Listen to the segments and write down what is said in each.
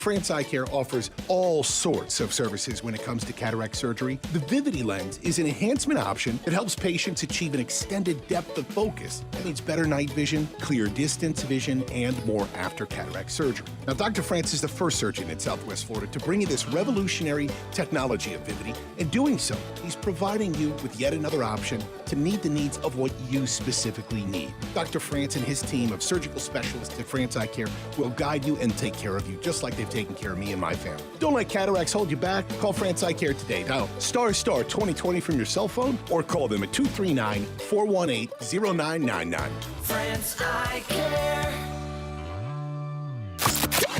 France Eye Care offers all sorts of services when it comes to cataract surgery. The Vivity lens is an enhancement option that helps patients achieve an extended depth of focus. That means better night vision, clear distance vision, and more after cataract surgery. Now, Dr. France is the first surgeon in Southwest Florida to bring you this revolutionary technology of Vivity. In doing so, he's providing you with yet another option to meet the needs of what you specifically need. Dr. France and his team of surgical specialists at France Eye Care will guide you and take care of you just like they've taken care of me and my family. Don't let cataracts hold you back. Call France Eye Care today. Dial ** 2020 from your cell phone or call them at 239-418-0999. France Eye Care.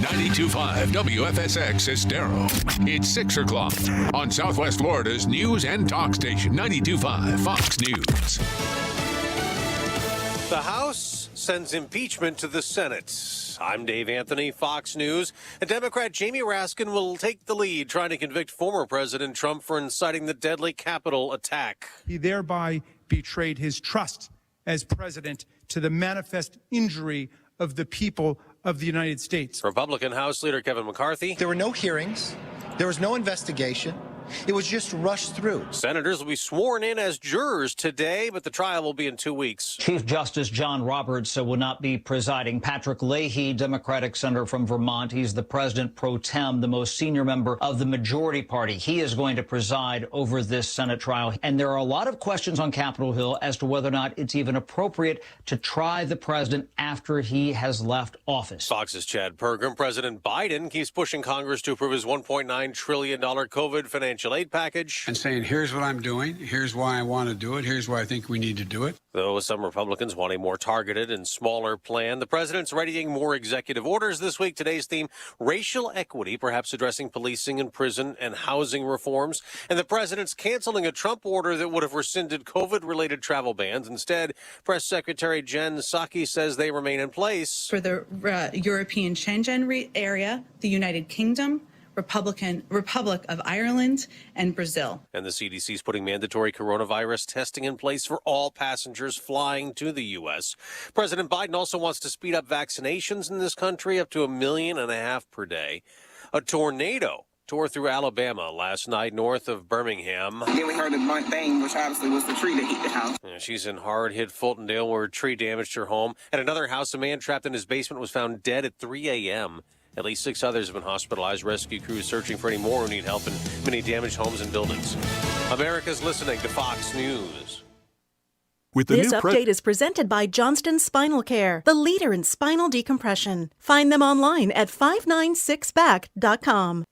92.5 WFSX Estero. It's 6 o'clock on Southwest Florida's news and talk station, 92.5 Fox News. The House sends impeachment to the Senate. I'm Dave Anthony, Fox News. And Democrat Jamie Raskin will take the lead trying to convict former President Trump for inciting the deadly Capitol attack. He thereby betrayed his trust as president to the manifest injury of the people of the United States. Republican House Leader Kevin McCarthy. There were no hearings. There was no investigation. It was just rushed through. Senators will be sworn in as jurors today, but the trial will be in 2 weeks. Chief Justice John Roberts will not be presiding. Patrick Leahy, Democratic senator from Vermont, he's the president pro tem, the most senior member of the majority party. He is going to preside over this Senate trial. And there are a lot of questions on Capitol Hill as to whether or not it's even appropriate to try the president after he has left office. Fox's Chad Pergram. President Biden keeps pushing Congress to approve his $1.9 trillion COVID financial aid package. And saying, here's what I'm doing, here's why I want to do it, here's why I think we need to do it. Though some Republicans want a more targeted and smaller plan, the president's readying more executive orders this week. Today's theme, racial equity, perhaps addressing policing and prison and housing reforms. And the president's canceling a Trump order that would have rescinded COVID-related travel bans. Instead, Press Secretary Jen Psaki says they remain in place. For the European Schengen area, the United Kingdom, Republic of Ireland, and Brazil. And the CDC is putting mandatory coronavirus testing in place for all passengers flying to the U.S. President Biden also wants to speed up vaccinations in this country up to 1.5 million per day. A tornado tore through Alabama last night north of Birmingham. Then we heard the blunt thing, which obviously was the tree that hit the house. She's in hard-hit Fultondale where a tree damaged her home. At another house, a man trapped in his basement was found dead at 3 a.m. At least 6 others have been hospitalized. Rescue crews searching for any more who need help in many damaged homes and buildings. America's listening to Fox News. This update is presented by Johnston Spinal Care, the leader in spinal decompression. Find them online at 596back.com.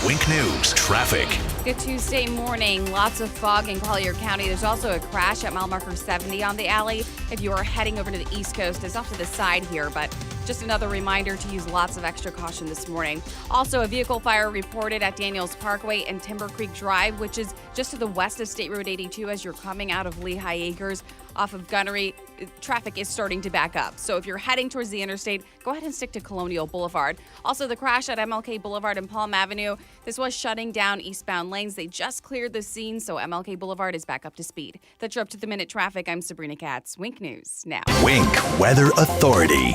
Wink News traffic. Good Tuesday morning. Lots of fog in Collier County. There's also a crash at mile marker 70 on the alley. If you are heading over to the East Coast, it's off to the side here, but just another reminder to use lots of extra caution this morning. Also, a vehicle fire reported at Daniels Parkway and Timber Creek Drive, which is just to the west of State Road 82 as you're coming out of Leahy Acres. Off of Gunnery, traffic is starting to back up. So if you're heading towards the interstate, go ahead and stick to Colonial Boulevard. Also, the crash at MLK Boulevard and Palm Avenue. This was shutting down eastbound lanes. They just cleared the scene, so MLK Boulevard is back up to speed. That's your up-to-the-minute traffic. I'm Sabrina Katz. Wink News now. Wink Weather Authority.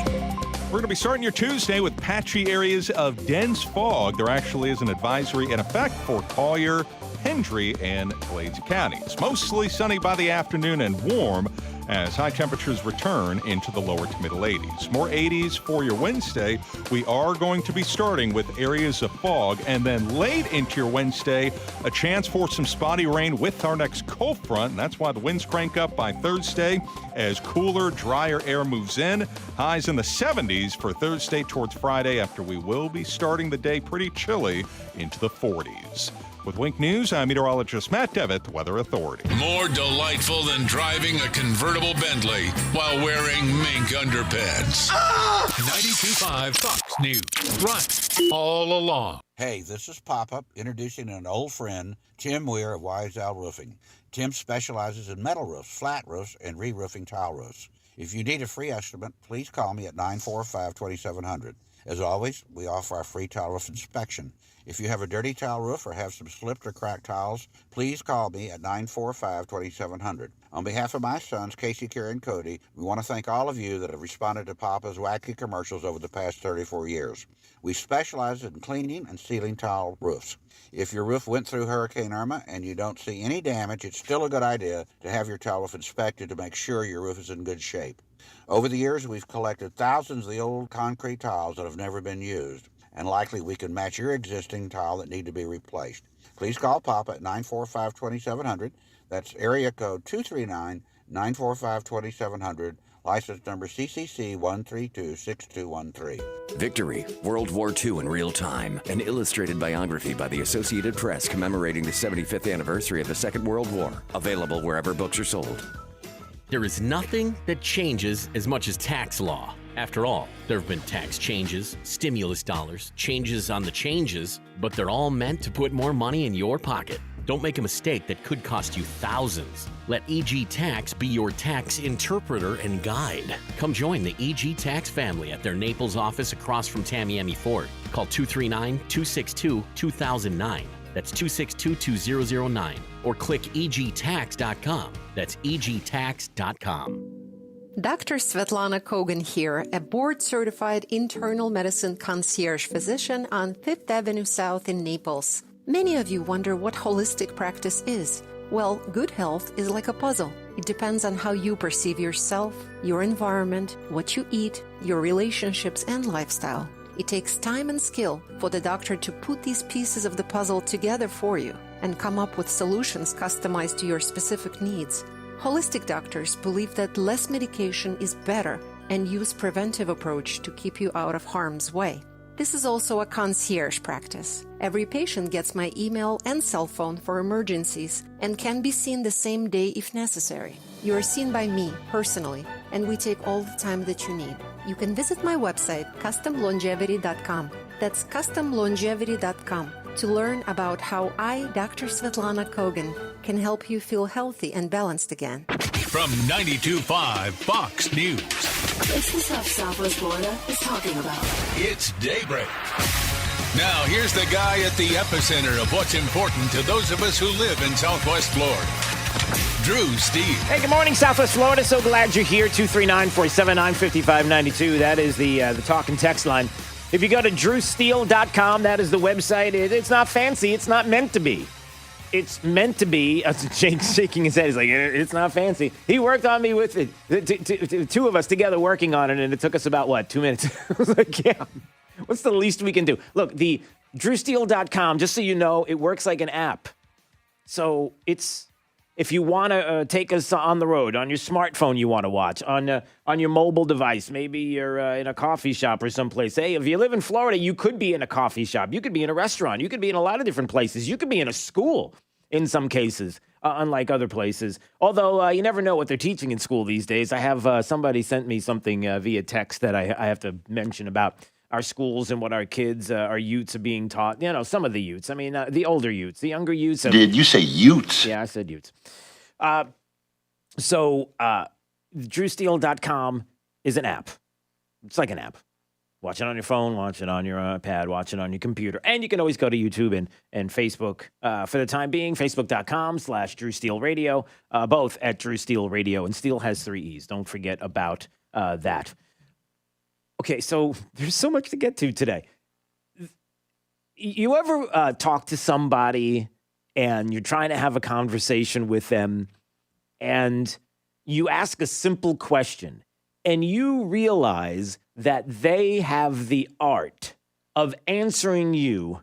We're going to be starting your Tuesday with patchy areas of dense fog. There actually is an advisory in effect for Collier, Hendry, and Glades counties. Mostly sunny by the afternoon and warm as high temperatures return into the lower to middle 80s. More 80s for your Wednesday. We are going to be starting with areas of fog, and then late into your Wednesday, a chance for some spotty rain with our next cold front, and that's why the winds crank up by Thursday as cooler, drier air moves in. Highs in the 70s for Thursday towards Friday after we will be starting the day pretty chilly into the 40s. With Wink News, I'm meteorologist Matt Devitt, the Weather Authority. More delightful than driving a convertible Bentley while wearing mink underpants. 92.5 Fox News. Right all along. Hey, this is Pop-Up introducing an old friend, Tim Weir of Wise Owl Roofing. Tim specializes in metal roofs, flat roofs, and re-roofing tile roofs. If you need a free estimate, please call me at 945-2700. As always, we offer our free tile roof inspection. If you have a dirty tile roof or have some slipped or cracked tiles, please call me at 945-2700. On behalf of my sons, Casey, Kara, and Cody, we want to thank all of you that have responded to Papa's wacky commercials over the past 34 years. We specialize in cleaning and sealing tile roofs. If your roof went through Hurricane Irma and you don't see any damage, it's still a good idea to have your tile roof inspected to make sure your roof is in good shape. Over the years, we've collected thousands of the old concrete tiles that have never been used, and likely we can match your existing tile that need to be replaced. Please call Papa at 945-2700. That's area code 239-945-2700. License number CCC 1326213. Victory, World War II in real time. An illustrated biography by the Associated Press commemorating the 75th anniversary of the Second World War. Available wherever books are sold. There is nothing that changes as much as tax law. After all, there have been tax changes, stimulus dollars, changes on the changes, but they're all meant to put more money in your pocket. Don't make a mistake that could cost you thousands. Let EG Tax be your tax interpreter and guide. Come join the EG Tax family at their Naples office across from Tamiami Ford. Call 239-262-2009. That's 262-2009. Or click egtax.com. That's egtax.com. Dr. Svetlana Kogan here, a board-certified internal medicine concierge physician on 5th Avenue South in Naples. Many of you wonder what holistic practice is. Well, good health is like a puzzle. It depends on how you perceive yourself, your environment, what you eat, your relationships, and lifestyle. It takes time and skill for the doctor to put these pieces of the puzzle together for you and come up with solutions customized to your specific needs. Holistic doctors believe that less medication is better and use preventive approach to keep you out of harm's way. This is also a concierge practice. Every patient gets my email and cell phone for emergencies and can be seen the same day if necessary. You are seen by me personally, and we take all the time that you need. You can visit my website, customlongevity.com. That's customlongevity.com to learn about how I, Dr. Svetlana Kogan, can help you feel healthy and balanced again. From 92.5 Fox News. It's the stuff Southwest Florida is talking about. It's Daybreak. Now, here's the guy at the epicenter of what's important to those of us who live in Southwest Florida. Drew Steele. Hey, good morning, Southwest Florida. So glad you're here. 239-479-5592. That is the talk and text line. If you go to drewsteele.com, that is the website. It's not fancy. It's not meant to be. It's meant to be. Jake's shaking his head. He's like, it's not fancy. He worked on me with it. Two of us together working on it, and it took us about, 2 minutes? I was like, yeah, what's the least we can do? Look, the drewsteele.com, just so you know, it works like an app. So it's, if you want to take us on the road, on your smartphone you want to watch, on your mobile device, maybe you're in a coffee shop or someplace. Hey, if you live in Florida, you could be in a coffee shop. You could be in a restaurant. You could be in a lot of different places. You could be in a school in some cases, unlike other places. Although you never know what they're teaching in school these days. I have somebody sent me something via text that I have to mention about our schools and what our kids, our youths are being taught. You know, some of the youths. I mean, the older youths, the younger youths. Did you say youths? Yeah, I said youths. DrewSteele.com is an app. It's like an app. Watch it on your phone, watch it on your iPad, watch it on your computer. And you can always go to YouTube and Facebook for the time being, facebook.com/DrewSteeleRadio, both at Drew Steele Radio. And Steele has 3 E's. Don't forget about that. Okay, so there's so much to get to today. You ever talk to somebody and you're trying to have a conversation with them and you ask a simple question and you realize that they have the art of answering you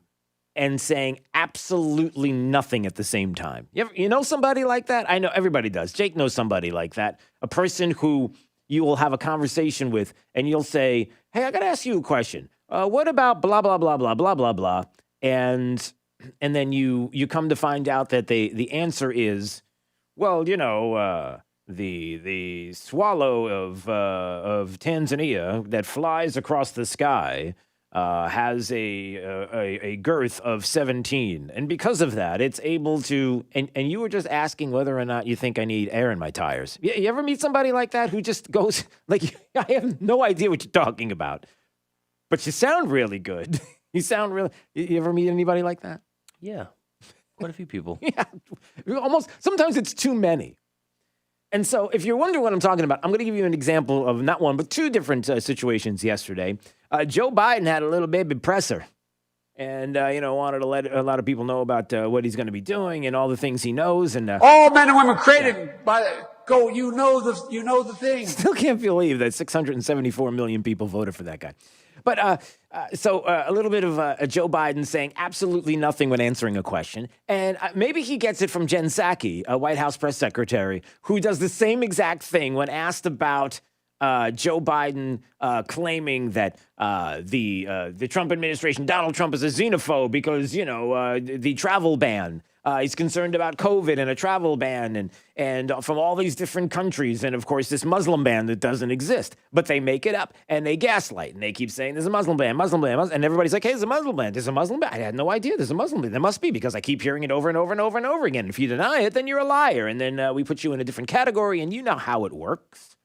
and saying absolutely nothing at the same time? You know somebody like that? I know everybody does. Jake knows somebody like that. A person who you will have a conversation with and you'll say, hey, I got to ask you a question. What about blah, blah, blah, blah, blah, blah, blah. And then you come to find out that the answer is, well, you know, the swallow of Tanzania that flies across the sky has a girth of 17. And because of that, it's able to, and you were just asking whether or not you think I need air in my tires. You ever meet somebody like that who just goes, like, I have no idea what you're talking about. but you sound really good. You sound really. You ever meet anybody like that? Yeah, quite a few people. Yeah, almost. Sometimes it's too many. And so, if you're wondering what I'm talking about, I'm going to give you an example of not one but two different situations yesterday. Joe Biden had a little baby presser. And, wanted to let a lot of people know about what he's going to be doing and all the things he knows. And all men and women created by you know the thing. Still can't believe that 674 million people voted for that guy. But so a little bit of Joe Biden saying absolutely nothing when answering a question. And maybe he gets it from Jen Psaki, a White House press secretary, who does the same exact thing when asked about Joe Biden claiming that the Trump administration, Donald Trump, is a xenophobe because, the travel ban. He's concerned about COVID and a travel ban and from all these different countries. And, of course, this Muslim ban that doesn't exist. But they make it up and they gaslight and they keep saying there's a Muslim ban. And everybody's like, hey, there's a Muslim ban. There's a Muslim ban. I had no idea there's a Muslim ban. There must be because I keep hearing it over and over and over and over again. If you deny it, then you're a liar. And then we put you in a different category and you know how it works.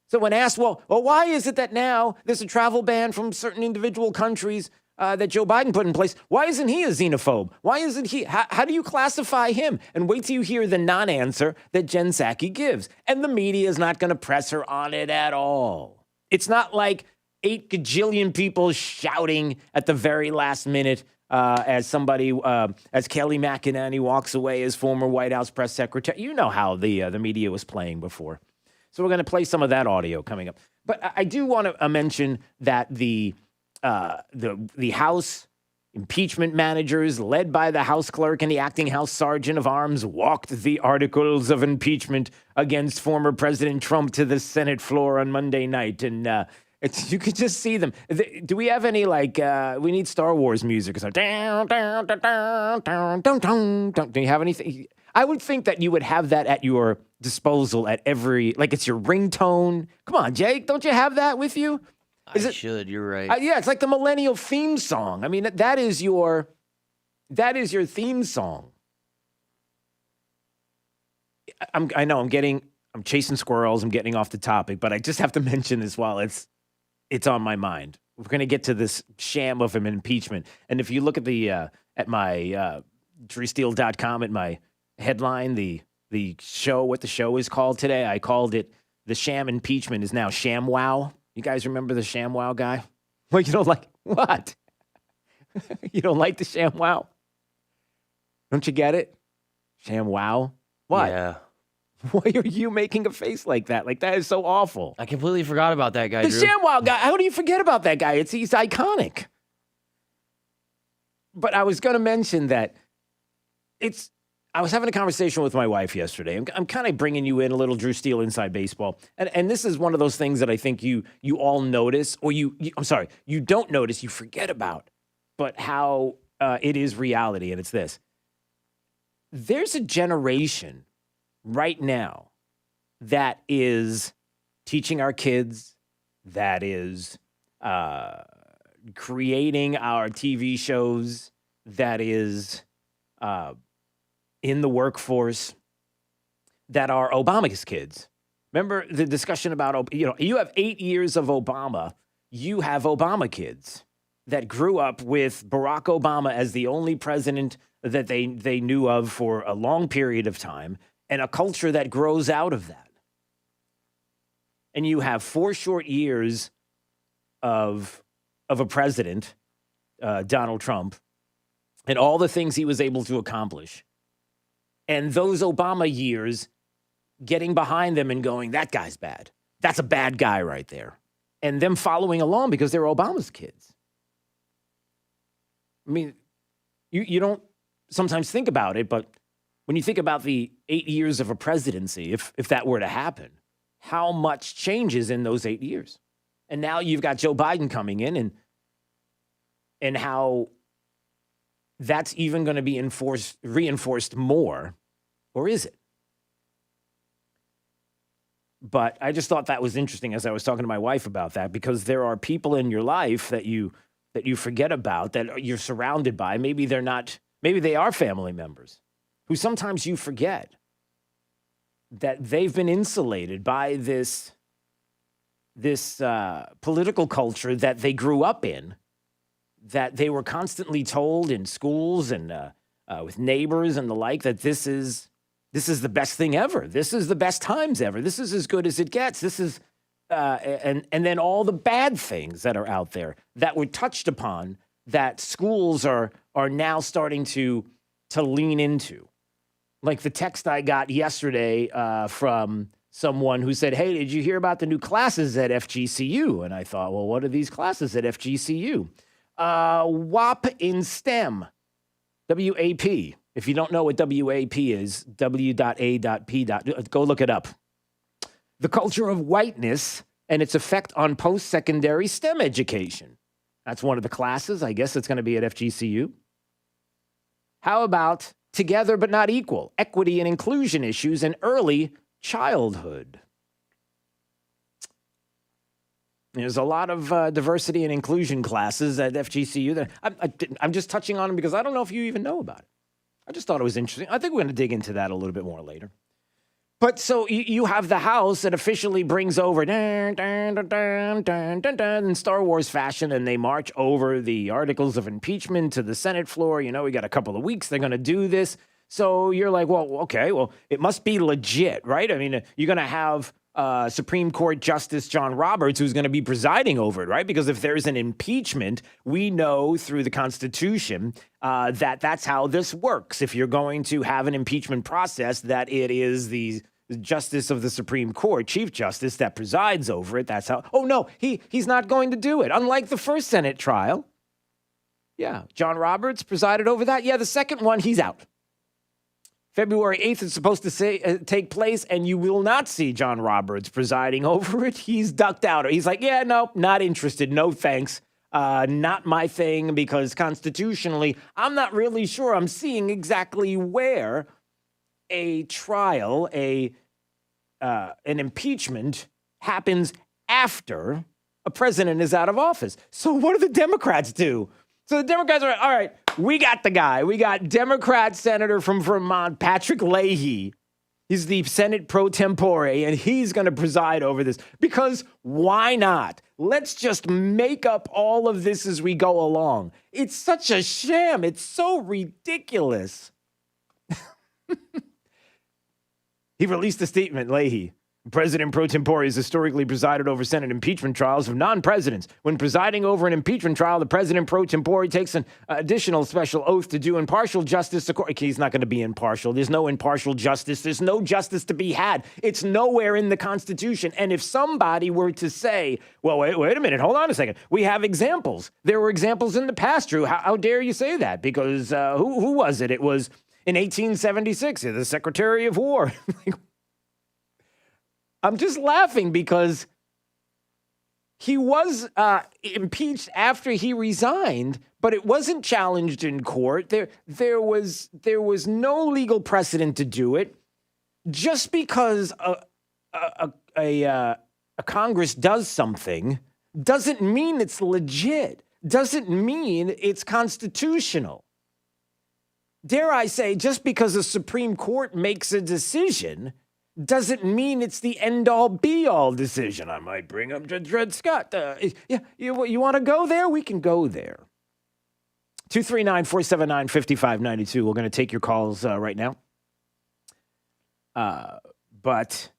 So when asked, well, why is it that now there's a travel ban from certain individual countries that Joe Biden put in place? Why isn't he a xenophobe? Why isn't he? How do you classify him? And wait till you hear the non-answer that Jen Psaki gives. And the media is not going to press her on it at all. It's not like 8 gajillion people shouting at the very last minute as Kelly McEnany walks away as former White House press secretary. You know how the media was playing before. So we're going to play some of that audio coming up. But I do want to mention that the House impeachment managers, led by the House Clerk and the acting House Sergeant of Arms, walked the articles of impeachment against former President Trump to the Senate floor on Monday night. And you could just see them. Do we have any, we need Star Wars music? So, do you have anything? I would think that you would have that at your disposal at every, it's your ringtone. Come on, Jake, don't you have that with you? You're right. Yeah, it's like the millennial theme song. I mean, that is your theme song. I'm chasing squirrels. I'm getting off the topic, but I just have to mention this while it's on my mind. We're going to get to this sham of an impeachment. And if you look at at my DrewSteele.com at my headline, the show, what the show is called today, I called it the sham impeachment is now Sham Wow. You guys remember the Sham Wow guy? Well, you don't like what? You don't like the Sham Wow? Don't you get it? Sham Wow? What? Yeah. Why are you making a face like that? That is so awful. I completely forgot about that guy, The Drew. Sham Wow guy. How do you forget about that guy? He's iconic. But I was going to mention that I was having a conversation with my wife yesterday. I'm kind of bringing you in a little Drew Steele inside baseball. And this is one of those things that I think you all notice, or you don't notice, you forget about, but how it is reality. And it's this. There's a generation right now that is teaching our kids, that is creating our TV shows, that is in the workforce, that are Obama's kids. Remember the discussion about, you have 8 years of Obama. You have Obama kids that grew up with Barack Obama as the only president that they knew of for a long period of time, and a culture that grows out of that. And you have 4 short years of a president, Donald Trump, and all the things he was able to accomplish. And those Obama years getting behind them and going, that guy's bad. That's a bad guy right there. And them following along because they're Obama's kids. I mean, you don't sometimes think about it, but when you think about the 8 years of a presidency, if that were to happen, how much changes in those 8 years? And now you've got Joe Biden coming in and how that's even going to be reinforced more, or is it? But I just thought that was interesting as I was talking to my wife about that, because there are people in your life that you forget about, that you're surrounded by. Maybe they are family members who sometimes you forget that they've been insulated by this this political culture that they grew up in, that they were constantly told in schools and with neighbors and the like that this is the best thing ever. This is the best times ever. This is as good as it gets. This is and then all the bad things that are out there that were touched upon that schools are now starting to lean into. Like the text I got yesterday from someone who said, "Hey, did you hear about the new classes at FGCU?" And I thought, well, what are these classes at FGCU? WAP in STEM, WAP. If you don't know what WAP is, W.A.P. Go look it up. The culture of whiteness and its effect on post-secondary STEM education. That's one of the classes. I guess it's going to be at FGCU. How about together but not equal, equity and inclusion issues in early childhood? There's a lot of diversity and inclusion classes at FGCU. That I'm just touching on them because I don't know if you even know about it. I just thought it was interesting. I think we're going to dig into that a little bit more later. But so you have the House that officially brings over dun, dun, dun, dun, dun, dun, dun, in Star Wars fashion, and they march over the articles of impeachment to the Senate floor. You know, we got a couple of weeks. They're going to do this. So you're like, well, okay, well, it must be legit, right? I mean, you're going to have Supreme Court Justice John Roberts who's going to be presiding over it, right? Because if there's an impeachment, we know through the Constitution that that's how this works. If you're going to have an impeachment process, that it is the Justice of the Supreme Court, Chief Justice, that presides over it. That's how. Oh, no, he's not going to do it. Unlike the first Senate trial. Yeah, John Roberts presided over that. Yeah, the second one, he's out. February 8th is supposed to take place, and you will not see John Roberts presiding over it. He's ducked out. He's like, yeah, no, not interested. No, thanks. Not my thing, because constitutionally, I'm not really sure I'm seeing exactly where a trial, an impeachment happens after a president is out of office. So what do the Democrats do? So the Democrats are, all right, we got the guy. We got Democrat Senator from Vermont, Patrick Leahy. He's the Senate Pro Tempore, and he's going to preside over this. Because why not? Let's just make up all of this as we go along. It's such a sham. It's so ridiculous. He released a statement, Leahy. President Pro Tempore has historically presided over Senate impeachment trials of non-presidents. When presiding over an impeachment trial, the President Pro Tempore takes an additional special oath to do impartial justice. He's not going to be impartial. There's no impartial justice. There's no justice to be had. It's nowhere in the Constitution. And if somebody were to say, well, wait a minute, hold on a second. We have examples. There were examples in the past, Drew. How dare you say that? Because who was it? It was in 1876, the Secretary of War. I'm just laughing because he was impeached after he resigned, but it wasn't challenged in court. There was no legal precedent to do it. Just because a Congress does something doesn't mean it's legit. Doesn't mean it's constitutional. Dare I say, just because the Supreme Court makes a decision doesn't mean it's the end-all, be-all decision. I might bring up Judge Dred Scott. You want to go there? We can go there. 239-479-5592. We're going to take your calls right now. But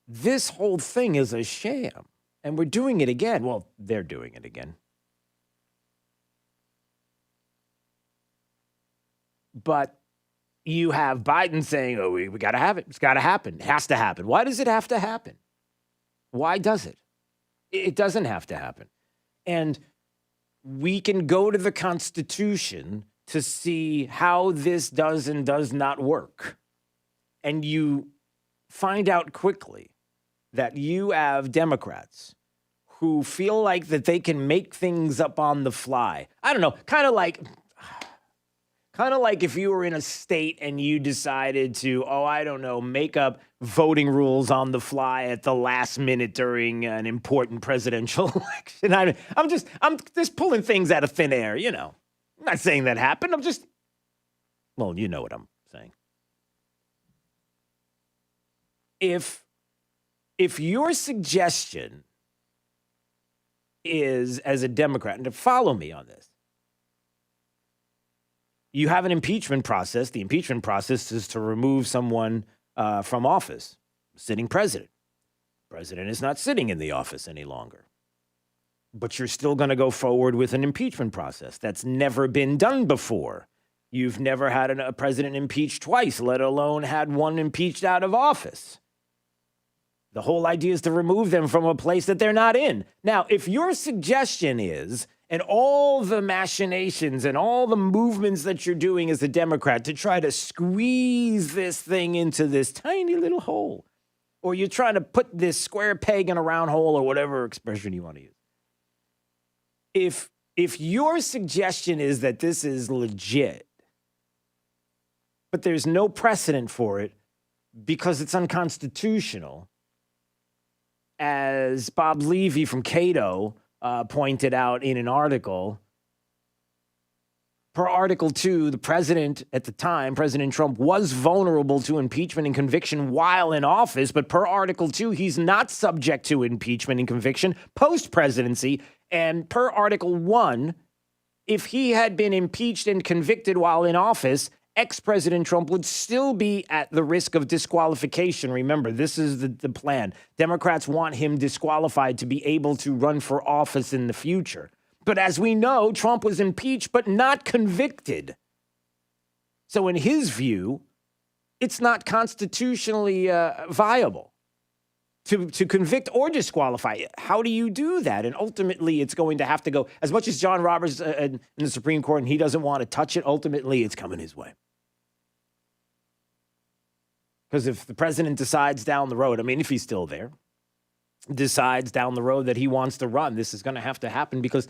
this whole thing is a sham, and we're doing it again. Well, they're doing it again. But you have Biden saying, oh, we got to have it. It's got to happen. It has to happen. Why does it have to happen? Why does it? It doesn't have to happen. And we can go to the Constitution to see how this does and does not work. And you find out quickly that you have Democrats who feel like that they can make things up on the fly. I don't know, kind of like if you were in a state and you decided to, make up voting rules on the fly at the last minute during an important presidential election. I'm just pulling things out of thin air, you know. I'm not saying that happened. Well, you know what I'm saying. If if your suggestion is, as a Democrat, and to follow me on this, you have an impeachment process. The impeachment process is to remove someone from office, sitting president. President is not sitting in the office any longer. But you're still going to go forward with an impeachment process. That's never been done before. You've never had a president impeached twice, let alone had one impeached out of office. The whole idea is to remove them from a place that they're not in. Now, if your suggestion is, and all the machinations and all the movements that you're doing as a Democrat to try to squeeze this thing into this tiny little hole, or you're trying to put this square peg in a round hole, or whatever expression you want to use. If your suggestion is that this is legit, but there's no precedent for it because it's unconstitutional, as Bob Leahy from Cato pointed out in an article, per Article 2, the president at the time, President Trump, was vulnerable to impeachment and conviction while in office, but per Article 2, he's not subject to impeachment and conviction post-presidency. And per Article 1, if he had been impeached and convicted while in office, ex-President Trump would still be at the risk of disqualification. Remember, this is the plan. Democrats want him disqualified to be able to run for office in the future. But as we know, Trump was impeached but not convicted. So in his view, it's not constitutionally viable to convict or disqualify. How do you do that? And ultimately, it's going to have to go, as much as John Roberts in the Supreme Court, and he doesn't want to touch it, ultimately, it's coming his way. Because if the president decides down the road, I mean, if he's still there, decides down the road that he wants to run, this is going to have to happen because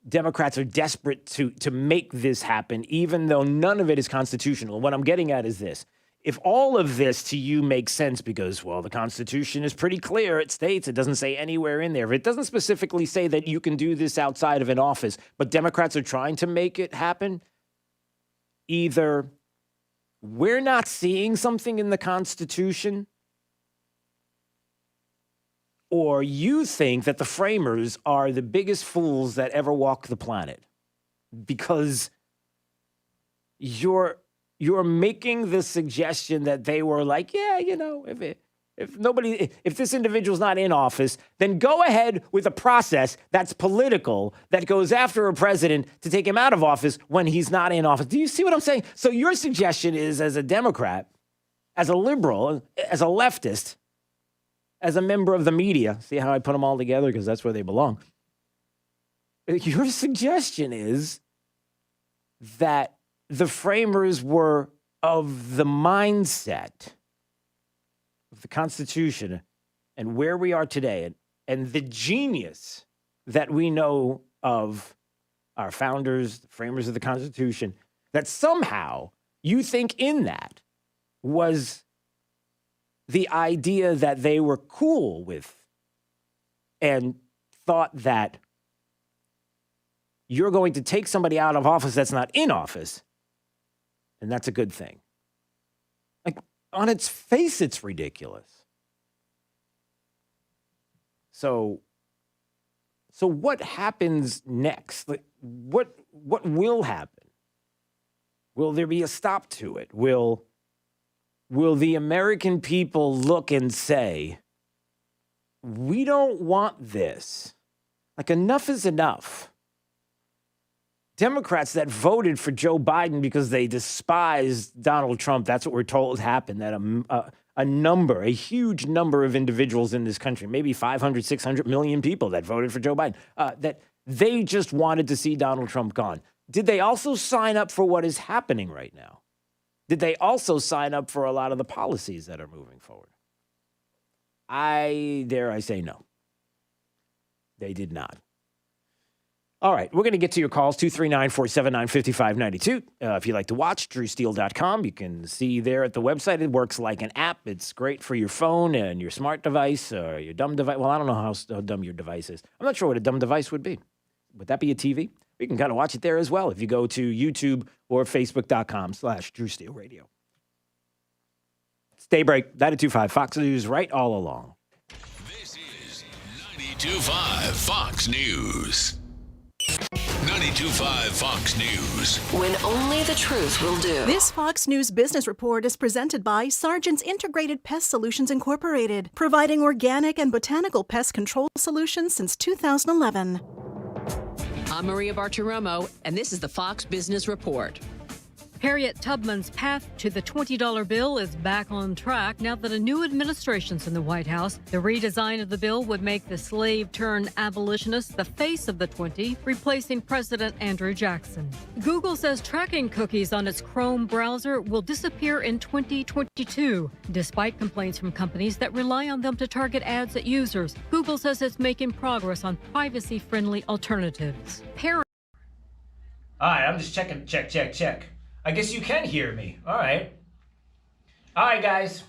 Democrats are desperate to make this happen, even though none of it is constitutional. What I'm getting at is this. If all of this to you makes sense because, well, the Constitution is pretty clear. It states, it doesn't say anywhere in there. If it doesn't specifically say that you can do this outside of an office, but Democrats are trying to make it happen, either we're not seeing something in the Constitution, or you think that the framers are the biggest fools that ever walked the planet because you're making the suggestion that they were like, yeah, you know, if this individual's not in office, then go ahead with a process that's political that goes after a president to take him out of office when he's not in office. Do you see what I'm saying? So your suggestion is, as a Democrat, as a liberal, as a leftist, as a member of the media, see how I put them all together because that's where they belong. Your suggestion is that the framers were of the mindset of the Constitution and where we are today and the genius that we know of our founders, the framers of the Constitution, that somehow you think in that was the idea that they were cool with and thought that you're going to take somebody out of office that's not in office, and that's a good thing. Like, on its face, it's ridiculous. So what happens next? Like, what will happen? Will there be a stop to it? Will the American people look and say, we don't want this? Like, enough is enough. Democrats that voted for Joe Biden because they despised Donald Trump, that's what we're told happened, that a huge number of individuals in this country, maybe 500, 600 million people that voted for Joe Biden, that they just wanted to see Donald Trump gone. Did they also sign up for what is happening right now? Did they also sign up for a lot of the policies that are moving forward? I say no. They did not. All right, we're going to get to your calls, 239-479-5592. If you'd like to watch, drewsteele.com. You can see there at the website. It works like an app. It's great for your phone and your smart device or your dumb device. Well, I don't know how dumb your device is. I'm not sure what a dumb device would be. Would that be a TV? You can kind of watch it there as well if you go to YouTube or Facebook.com/DrewSteeleRadio. It's Daybreak, 92.5 Fox News, right all along. 92.5 Fox News. 92.5 Fox News. When only the truth will do. This Fox News Business Report is presented by Sargent's Integrated Pest Solutions Incorporated, providing organic and botanical pest control solutions since 2011. I'm Maria Bartiromo, and this is the Fox Business Report. Harriet Tubman's path to the $20 bill is back on track now that a new administration's in the White House. The redesign of the bill would make the slave-turned-abolitionist the face of the 20, replacing President Andrew Jackson. Google says tracking cookies on its Chrome browser will disappear in 2022, despite complaints from companies that rely on them to target ads at users. Google says it's making progress on privacy-friendly alternatives. All right, I'm just checking. Check. I guess you can hear me. All right, guys.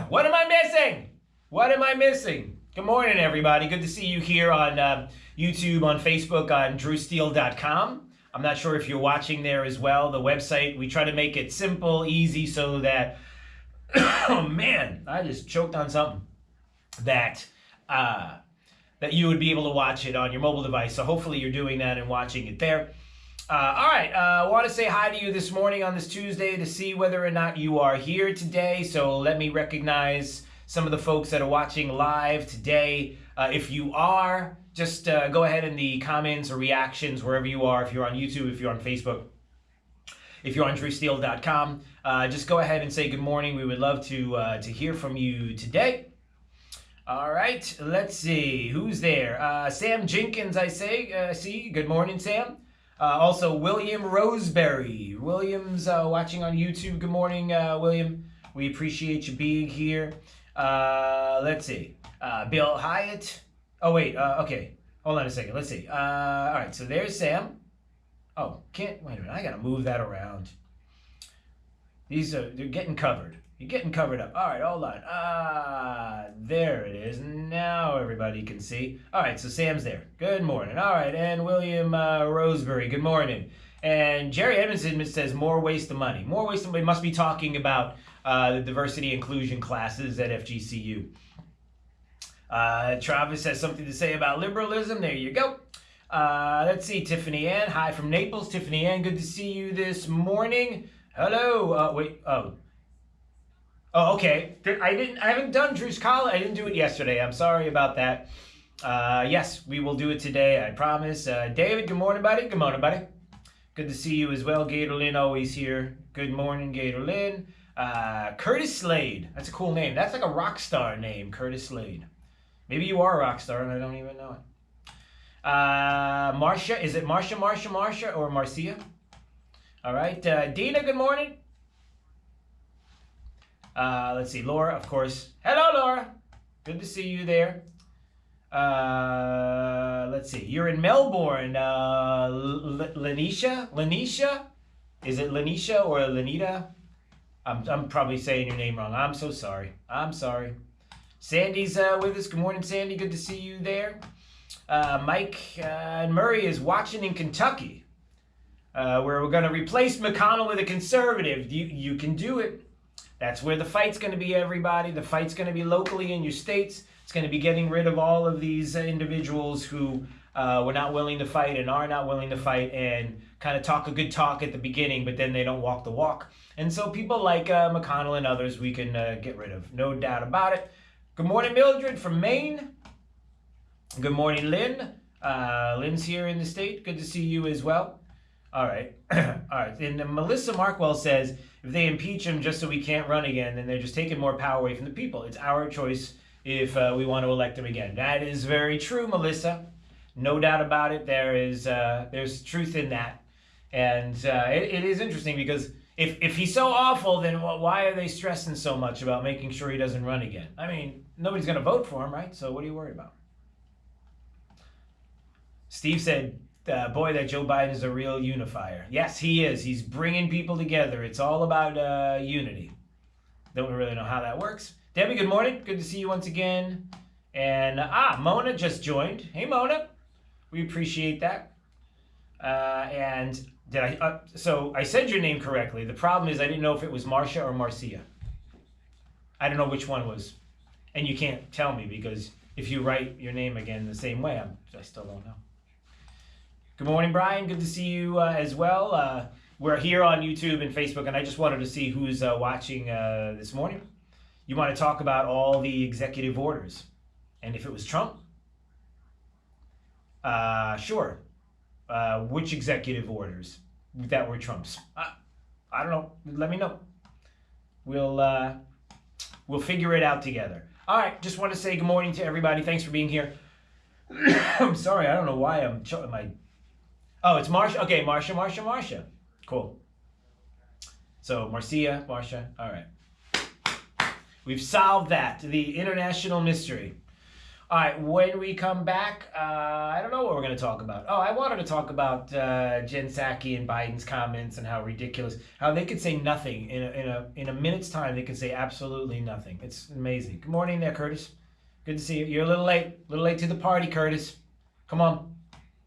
What am I missing? Good morning, everybody. Good to see you here on YouTube, on Facebook, on drewsteele.com. I'm not sure if you're watching there as well. The website, we try to make it simple, easy, so that, oh man, I just choked on something, that you would be able to watch it on your mobile device. So hopefully you're doing that and watching it there. All right, I want to say hi to you this morning on this Tuesday to see whether or not you are here today. So let me recognize some of the folks that are watching live today. If you are, just go ahead in the comments or reactions, wherever you are, if you're on YouTube, if you're on Facebook, if you're on drewsteele.com, just go ahead and say good morning. We would love to hear from you today. All right, let's see, who's there? Sam Jenkins, I see. Good morning, Sam. Also, William Roseberry. William's watching on YouTube. Good morning, William. We appreciate you being here. Let's see. Bill Hyatt. Oh, wait. Okay. Hold on a second. Let's see. All right. So there's Sam. Oh, wait a minute. I got to move that around. They're getting covered. You're getting covered up. All right. Hold on. There it is. Now everybody can see. All right. So Sam's there. Good morning. All right. And William Roseberry. Good morning. And Jerry Edmondson says more waste of money. More waste of money. Must be talking about the diversity inclusion classes at FGCU. Travis has something to say about liberalism. There you go. Let's see. Tiffany Ann. Hi from Naples. Tiffany Ann. Good to see you this morning. Hello. Wait. Oh, okay. I haven't done Drew's College. I didn't do it yesterday. I'm sorry about that. Yes, we will do it today. I promise. David, good morning, buddy. Good morning, buddy. Good to see you as well. Gator Lynn, always here. Good morning, Gator Lynn. Curtis Slade. That's a cool name. That's like a rock star name, Curtis Slade. Maybe you are a rock star and I don't even know it. Marcia. Is it Marcia, or Marcia? All right. Dina, good morning. Let's see, Laura, of course. Hello, Laura. Good to see you there. Let's see. You're in Melbourne. Lanisha? Is it Lanisha or Lanita? I'm probably saying your name wrong. I'm so sorry. Sandy's with us. Good morning, Sandy. Good to see you there. Mike and Murray is watching in Kentucky, where we're going to replace McConnell with a conservative. You can do it. That's where the fight's going to be, everybody. The fight's going to be locally in your states. It's going to be getting rid of all of these individuals who were not willing to fight and are not willing to fight and kind of talk a good talk at the beginning, but then they don't walk the walk. And so people like McConnell and others we can get rid of. No doubt about it. Good morning, Mildred from Maine. Good morning, Lynn. Lynn's here in the state. Good to see you as well. All right. All right. And Melissa Markwell says, if they impeach him just so we can't run again, then they're just taking more power away from the people. It's our choice if we want to elect him again. That is very true, Melissa. No doubt about it. There's truth in that. And it is interesting because if he's so awful, then why are they stressing so much about making sure he doesn't run again? I mean, nobody's going to vote for him, right? So what are you worried about? Steve said, boy, that Joe Biden is a real unifier. Yes, he is. He's bringing people together. It's all about unity. Don't really know how that works. Debbie, good morning. Good to see you once again. And Mona just joined. Hey, Mona. We appreciate that. And did I? So I said your name correctly. The problem is I didn't know if it was Marcia or Marcia. I don't know which one was. And you can't tell me because if you write your name again the same way. I still don't know. Good morning, Brian. Good to see you as well. We're here on YouTube and Facebook, and I just wanted to see who's watching this morning. You want to talk about all the executive orders, and if it was Trump, sure. Which executive orders that were Trump's? I don't know. Let me know. We'll figure it out together. All right. Just want to say good morning to everybody. Thanks for being here. I'm sorry. I don't know why I'm Oh, it's Marcia. Okay, Marcia. Cool. So Marcia. All right. We've solved that. The international mystery. All right, when we come back, I don't know what we're going to talk about. Oh, I wanted to talk about Jen Psaki and Biden's comments and how ridiculous, how they could say nothing in a minute's time. They can say absolutely nothing. It's amazing. Good morning there, Curtis. Good to see you. You're a little late to the party, Curtis. Come on,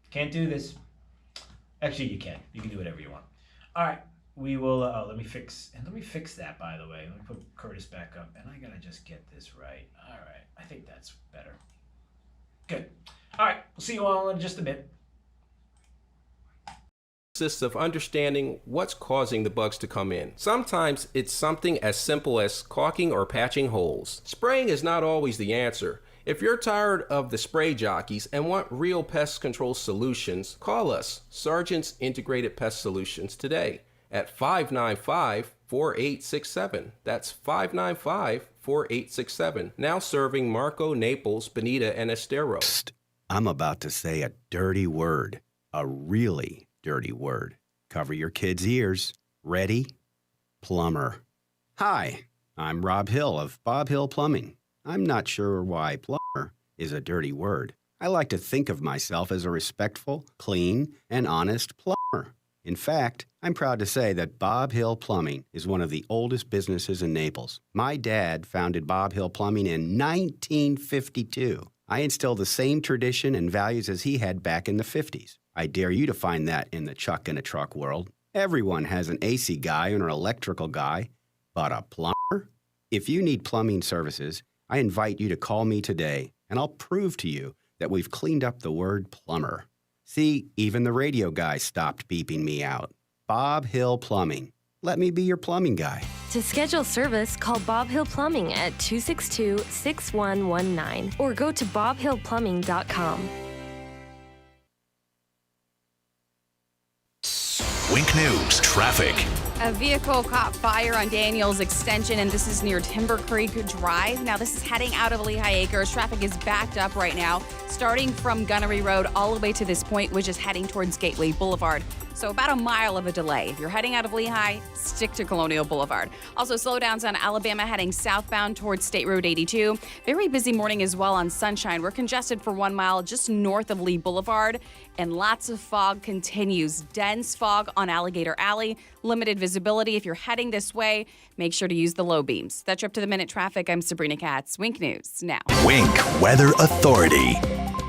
can't do this. Actually, you can. You can do whatever you want. All right, we will. Let me fix that. By the way, let me put Curtis back up, and I gotta just get this right. All right, I think that's better. Good. All right, we'll see you all in just a bit. Consists of understanding what's causing the bugs to come in. Sometimes it's something as simple as caulking or patching holes. Spraying is not always the answer. If you're tired of the spray jockeys and want real pest control solutions, call us, Sargent's Integrated Pest Solutions, today at 595-4867. That's 595-4867. Now serving Marco, Naples, Bonita, and Estero. Psst. I'm about to say a dirty word. A really dirty word. Cover your kids' ears. Ready? Plumber. Hi, I'm Rob Hill of Bob Hill Plumbing. I'm not sure why plumber is a dirty word. I like to think of myself as a respectful, clean, and honest plumber. In fact, I'm proud to say that Bob Hill Plumbing is one of the oldest businesses in Naples. My dad founded Bob Hill Plumbing in 1952. I instilled the same tradition and values as he had back in the 50s. I dare you to find that in the chuck in a truck world. Everyone has an AC guy or an electrical guy, but a plumber? If you need plumbing services, I invite you to call me today, and I'll prove to you that we've cleaned up the word plumber. See, even the radio guy stopped beeping me out. Bob Hill Plumbing. Let me be your plumbing guy. To schedule service, call Bob Hill Plumbing at 262-6119 or go to bobhillplumbing.com. Wink News traffic. A vehicle caught fire on Daniels Extension, and this is near Timber Creek Drive. Now, this is heading out of Leahy Acres. Traffic is backed up right now, starting from Gunnery Road all the way to this point, which is heading towards Gateway Boulevard. So about a mile of a delay. If you're heading out of Leahy, stick to Colonial Boulevard. Also, slowdowns on Alabama heading southbound towards State Road 82. Very busy morning as well on Sunshine. We're congested for 1 mile just north of Lee Boulevard, and lots of fog continues. Dense fog on Alligator Alley. Limited visibility. If you're heading this way, make sure to use the low beams. That's your up-to-the-minute traffic. I'm Sabrina Katz. Wink News now. Wink Weather Authority.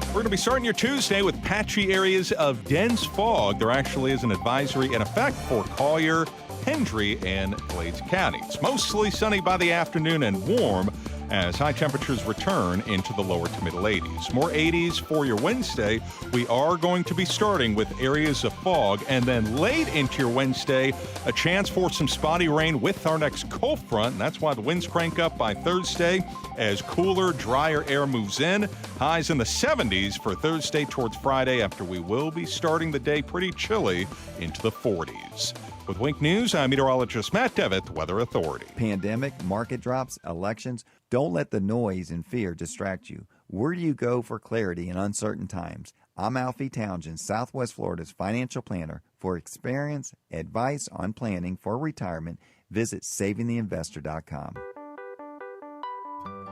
We're going to be starting your Tuesday with patchy areas of dense fog. There actually is an advisory in effect for Collier, Hendry, and Glades counties. Mostly sunny by the afternoon and warm as high temperatures return into the lower to middle 80s. More 80s for your Wednesday. We are going to be starting with areas of fog, and then late into your Wednesday, a chance for some spotty rain with our next cold front. And that's why the winds crank up by Thursday as cooler, drier air moves in. Highs in the 70s for Thursday towards Friday, after we will be starting the day pretty chilly into the 40s. With Wink News, I'm meteorologist Matt Devitt, Weather Authority. Pandemic, market drops, elections. Don't let the noise and fear distract you. Where do you go for clarity in uncertain times? I'm Alfie Townsend, Southwest Florida's financial planner. For experience, advice on planning for retirement, visit savingtheinvestor.com.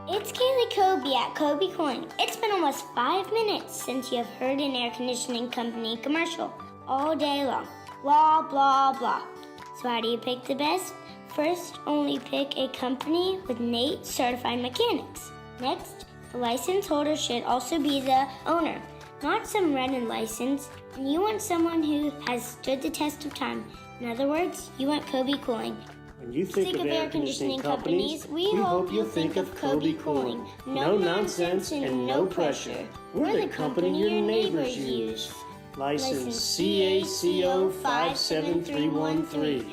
It's Kaylee Kobe at Kobe Coin. It's been almost 5 minutes since you have heard an air conditioning company commercial all day long. Blah, blah, blah. So how do you pick the best? First, only pick a company with NATE certified mechanics. Next, the license holder should also be the owner, not some random license. And you want someone who has stood the test of time. In other words, you want Kobe Cooling. When you think of air conditioning companies, we hope you'll think of Kobe Cooling. No nonsense and no pressure. We're the company your neighbors use. License CACO 57313.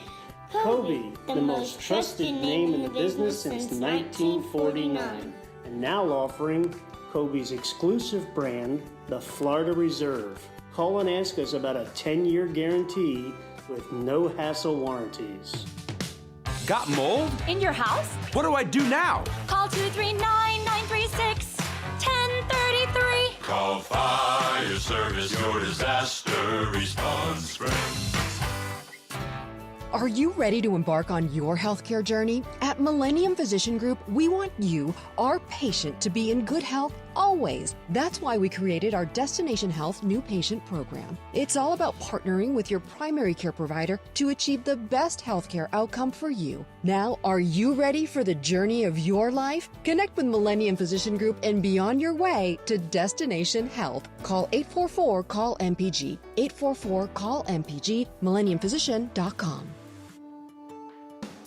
Kobe, the most trusted name in the business since 1949. And now offering Kobe's exclusive brand, the Florida Reserve. Call and ask us about a 10-year guarantee with no hassle warranties. Got mold? In your house? What do I do now? Call 239-936-1033. Call Fire Service, your disaster response friend. Are you ready to embark on your healthcare journey? At Millennium Physician Group, we want you, our patient, to be in good health always. That's why we created our Destination Health New Patient Program. It's all about partnering with your primary care provider to achieve the best healthcare outcome for you. Now, are you ready for the journey of your life? Connect with Millennium Physician Group and be on your way to Destination Health. Call 844-CALL-MPG. 844-CALL-MPG, millenniumphysician.com.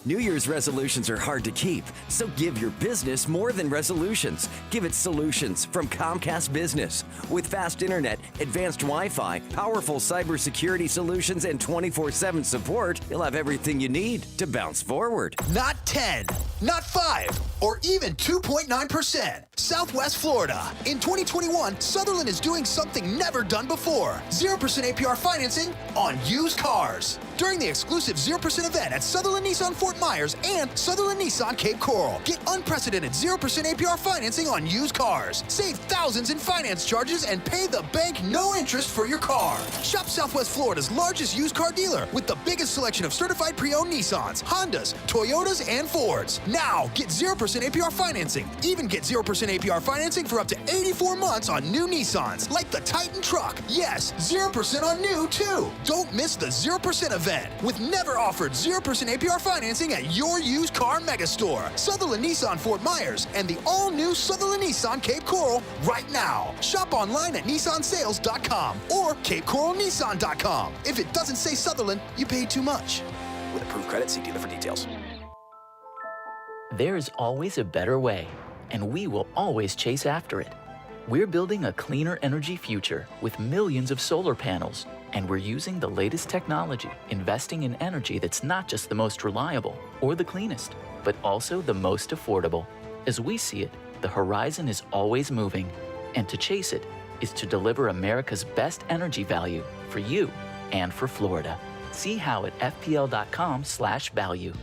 New Year's resolutions are hard to keep, so give your business more than resolutions. Give it solutions from Comcast Business. With fast internet, advanced Wi-Fi, powerful cybersecurity solutions, and 24/7 support, you'll have everything you need to bounce forward. Not 10, not 5, or even 2.9%. Southwest Florida. In 2021, Sutherland is doing something never done before. 0% APR financing on used cars. During the exclusive 0% event at Sutherland Nissan Fort Myers and Sutherland Nissan Cape Coral. Get unprecedented 0% APR financing on used cars. Save thousands in finance charges and pay the bank no interest for your car. Shop Southwest Florida's largest used car dealer with the biggest selection of certified pre-owned Nissans, Hondas, Toyotas, and Fords. Now, get 0% APR financing. Even get 0% APR financing for up to 84 months on new Nissans, like the Titan truck. Yes, 0% on new, too. Don't miss the 0% event with never offered 0% APR financing at your used car megastore. Sutherland Nissan Fort Myers and the all-new Sutherland Nissan Cape Coral right now. Shop online at nissansales.com or capecoralnissan.com. If it doesn't say Sutherland, you paid too much. With approved credit, see dealer for details. There's always a better way, and we will always chase after it. We're building a cleaner energy future with millions of solar panels, and we're using the latest technology, investing in energy that's not just the most reliable or the cleanest, but also the most affordable. As we see it, the horizon is always moving, and to chase it is to deliver America's best energy value for you and for Florida. See how at fpl.com/value.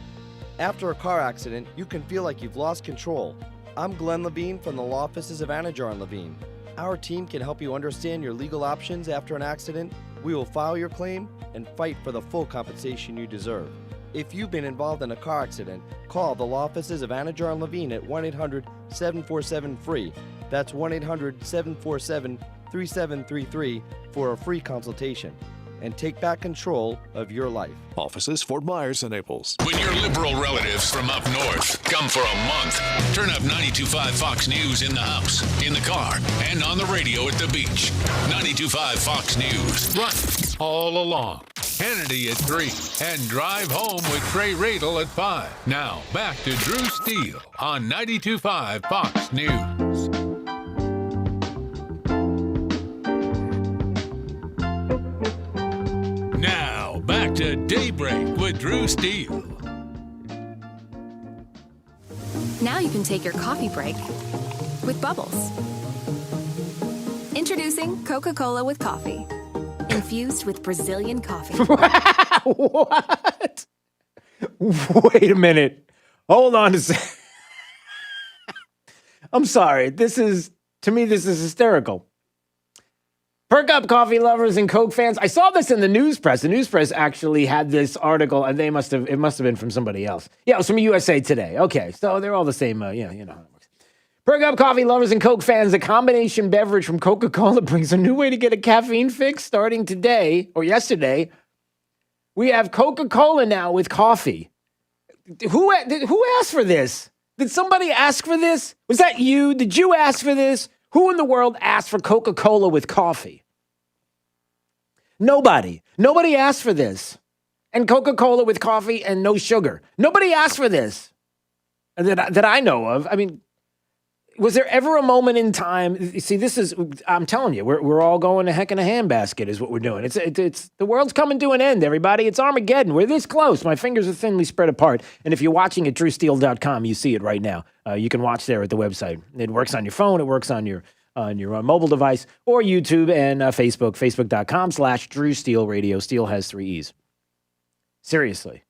After a car accident, you can feel like you've lost control. I'm Glenn Levine from the law offices of Anajar & Levine. Our team can help you understand your legal options after an accident. We will file your claim and fight for the full compensation you deserve. If you've been involved in a car accident, call the law offices of Anajar & Levine at 1-800-747-FREE. That's 1-800-747-3733 for a free consultation. And take back control of your life. Offices Fort Myers and Naples. When your liberal relatives from up north come for a month, turn up 92.5 Fox News in the house, in the car, and on the radio at the beach. 92.5 Fox News. Run all along. Hannity at 3 and drive home with Trey Radel at 5. Now back to Drew Steele on 92.5 Fox News. Now, back to Daybreak with Drew Steele. Now you can take your coffee break with Bubbles. Introducing Coca-Cola with coffee. Infused with Brazilian coffee. What? Wait a minute. Hold on a second. I'm sorry. To me, this is hysterical. Perk up, coffee lovers and Coke fans. I saw this in the news press. The news press actually had this article, and it must have been from somebody else. Yeah, it was from USA Today. Okay, so they're all the same. You know how it works. Perk up, coffee lovers and Coke fans. A combination beverage from Coca-Cola brings a new way to get a caffeine fix starting today or yesterday. We have Coca-Cola now with coffee. Who asked for this? Did somebody ask for this? Was that you? Did you ask for this? Who in the world asked for Coca-Cola with coffee? Nobody. Nobody asked for this. and Coca-Cola with coffee and no sugar. Nobody asked for this that I know of. I mean, was there ever a moment in time? See, I'm telling you, we're all going to heck in a handbasket is what we're doing. It's the world's coming to an end, everybody. It's Armageddon. We're this close. My fingers are thinly spread apart. And if you're watching at drewsteele.com, you see it right now. You can watch there at the website. It works on your phone. It works on your mobile device or YouTube and Facebook, facebook.com/Drew Steele Radio. Steele has 3 E's. Seriously.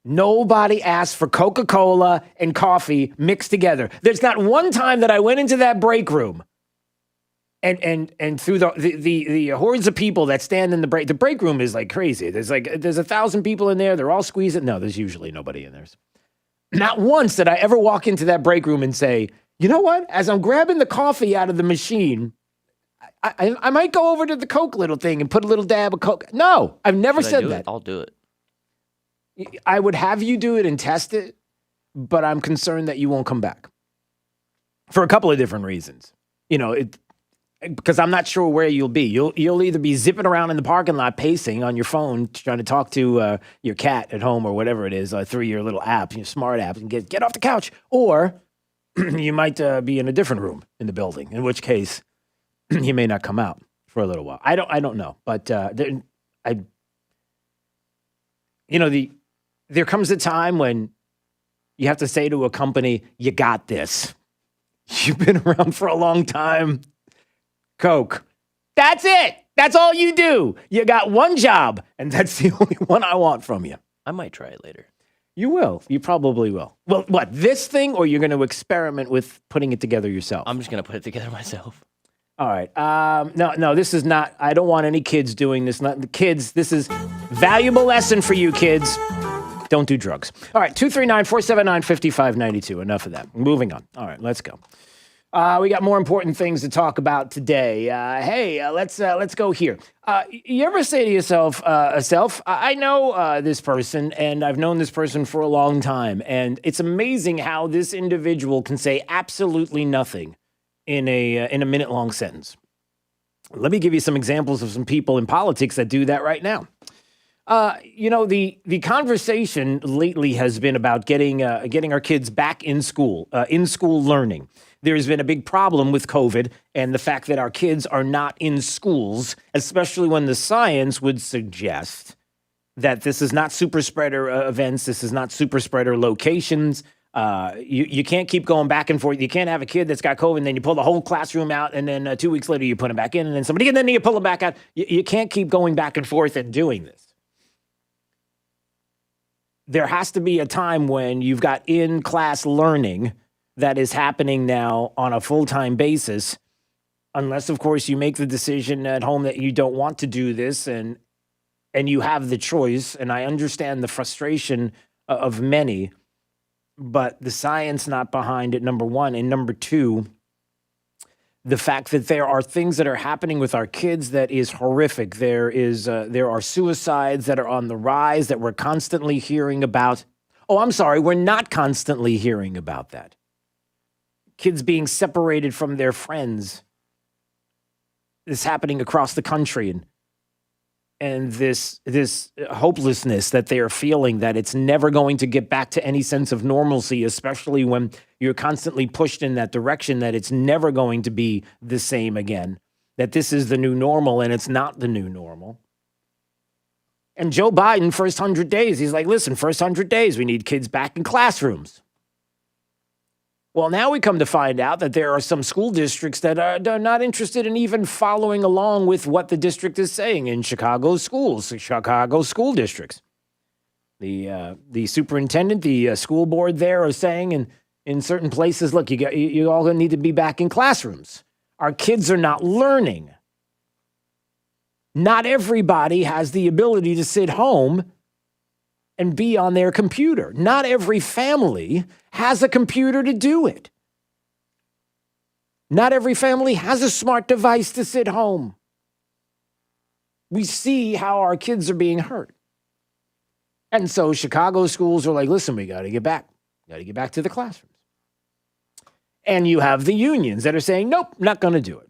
Nobody asked for Coca-Cola and coffee mixed together. There's not one time that I went into that break room and through the hordes of people that stand in the break room is like crazy. There's 1,000 people in there. They're all squeezing. No, there's usually nobody in there. Not once did I ever walk into that break room and say, you know what? As I'm grabbing the coffee out of the machine, I might go over to the Coke little thing and put a little dab of Coke. No, I've never said that. I'll do it. I would have you do it and test it, but I'm concerned that you won't come back for a couple of different reasons. Because I'm not sure where you'll be. You'll either be zipping around in the parking lot pacing on your phone, trying to talk to your cat at home or whatever it is through your little app, your smart app, and get off the couch, or you might be in a different room in the building. In which case, you may not come out for a little while. I don't know, but there comes a time when you have to say to a company, you got this. You've been around for a long time. Coke. That's it. That's all you do. You got one job, and that's the only one I want from you. I might try it later. You will. You probably will. Well, what, this thing, or you're going to experiment with putting it together yourself? I'm just going to put it together myself. All right. No, this is not, I don't want any kids doing this. Not the kids. This is valuable lesson for you kids. Don't do drugs. All right, 239-479-5592. Enough of that. Moving on. All right, let's go. We got more important things to talk about today. Let's go here. You ever say to yourself, I know this person, and I've known this person for a long time, and it's amazing how this individual can say absolutely nothing in a minute-long sentence. Let me give you some examples of some people in politics that do that right now. The conversation lately has been about getting our kids back in school learning. There's been a big problem with COVID and the fact that our kids are not in schools, especially when the science would suggest that this is not super spreader events. This is not super spreader locations. You can't keep going back and forth. You can't have a kid that's got COVID and then you pull the whole classroom out and then 2 weeks later you put them back in and then somebody and then you pull them back out. You can't keep going back and forth and doing this. There has to be a time when you've got in-class learning that is happening now on a full-time basis, unless, of course, you make the decision at home that you don't want to do this and you have the choice. And I understand the frustration of many, but the science not behind it, number one. And number two, the fact that there are things that are happening with our kids that is horrific. There are suicides that are on the rise that we're constantly hearing about. Oh, I'm sorry, we're not constantly hearing about that. Kids being separated from their friends. This happening across the country, and this hopelessness that they are feeling that it's never going to get back to any sense of normalcy, especially when you're constantly pushed in that direction that it's never going to be the same again, that this is the new normal and it's not the new normal. And Joe Biden, first 100 days, he's like, listen, first 100 days, we need kids back in classrooms. Well, now we come to find out that there are some school districts that are not interested in even following along with what the district is saying in Chicago schools, Chicago school districts. The superintendent, the school board there are saying in certain places, look, you all need to be back in classrooms. Our kids are not learning. Not everybody has the ability to sit home and be on their computer. Not every family has a computer to do it. Not every family has a smart device to sit home. We see how our kids are being hurt. And so Chicago schools are like, listen, we got to get back. Got to get back to the classrooms. And you have the unions that are saying, nope, not going to do it.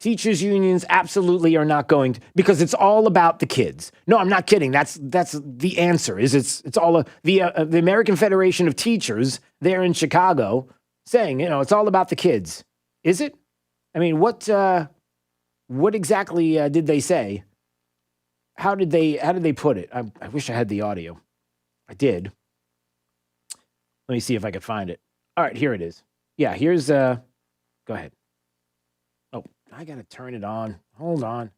Teachers unions absolutely are not going to, because it's all about the kids. No, I'm not kidding. That's the answer. It's all the American Federation of Teachers there in Chicago saying, it's all about the kids. Is it? I mean, what exactly did they say? How did they put it? I wish I had the audio. I did. Let me see if I could find it. All right, here it is. Yeah, here's go ahead. Oh, I got to turn it on. Hold on.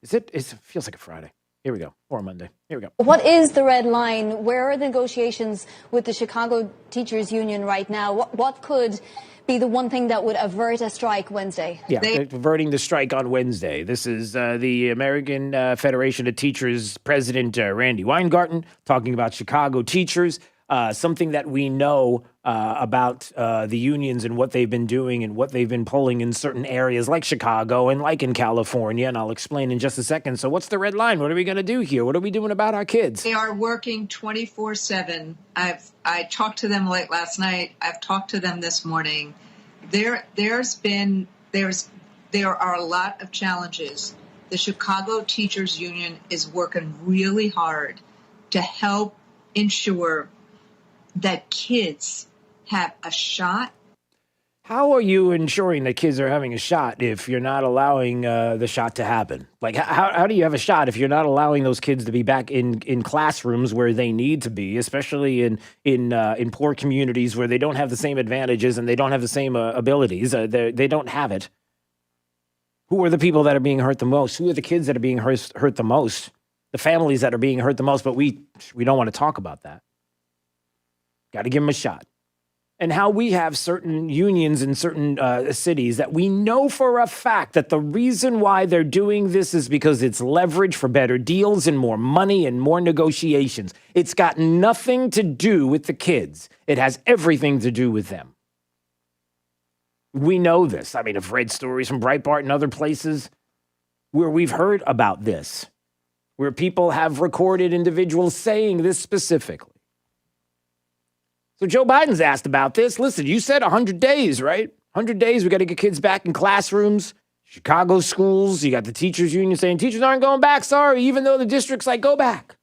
It feels like a Friday. Here we go. Or a Monday. Here we go. What is the red line? Where are the negotiations with the Chicago Teachers Union right now? What could be the one thing that would avert a strike Wednesday? Yeah, averting the strike on Wednesday. This is the American Federation of Teachers President Randy Weingarten talking about Chicago teachers. Something that we know about the unions and what they've been doing and what they've been pulling in certain areas like Chicago and like in California. And I'll explain in just a second. So what's the red line? What are we going to do here? What are we doing about our kids? They are working 24/7. I talked to them late last night. I've talked to them this morning. There are a lot of challenges. The Chicago Teachers Union is working really hard to help ensure that kids have a shot. How are you ensuring that kids are having a shot if you're not allowing the shot to happen? Like, how do you have a shot if you're not allowing those kids to be back in classrooms where they need to be, especially in poor communities where they don't have the same advantages and they don't have the same abilities? They don't have it. Who are the people that are being hurt the most? Who are the kids that are being hurt the most? The families that are being hurt the most, but we don't want to talk about that. Got to give them a shot. And how we have certain unions in certain cities that we know for a fact that the reason why they're doing this is because it's leverage for better deals and more money and more negotiations. It's got nothing to do with the kids. It has everything to do with them. We know this. I mean, I've read stories from Breitbart and other places where we've heard about this, where people have recorded individuals saying this specifically. So Joe Biden's asked about this. Listen, you said 100 days, right? 100 days, we got to get kids back in classrooms. Chicago schools, you got the teachers union saying teachers aren't going back, sorry, even though the district's like, go back.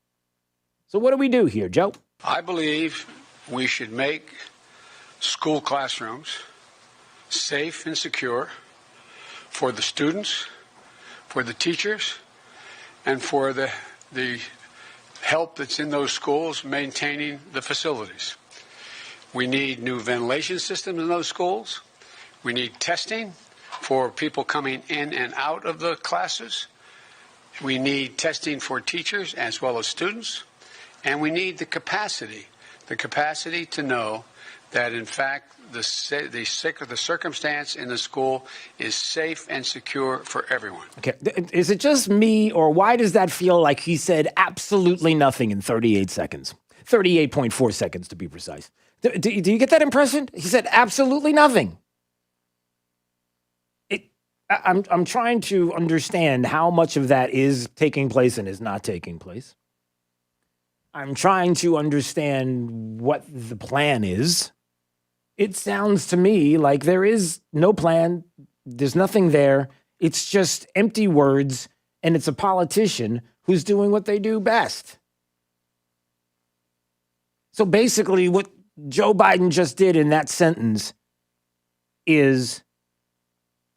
So what do we do here, Joe? I believe we should make school classrooms safe and secure for the students, for the teachers, and for the help that's in those schools maintaining the facilities. We need new ventilation systems in those schools. We need testing for people coming in and out of the classes. We need testing for teachers as well as students. And we need the capacity to know that, in fact, the circumstance in the school is safe and secure for everyone. Okay. Is it just me, or why does that feel like he said absolutely nothing in 38 seconds? 38.4 seconds to be precise. Do you get that impression? He said absolutely nothing. I'm trying to understand how much of that is taking place and is not taking place. I'm trying to understand what the plan is. It sounds to me like there is no plan. There's nothing there. It's just empty words, and it's a politician who's doing what they do best. So basically what Joe Biden just did in that sentence is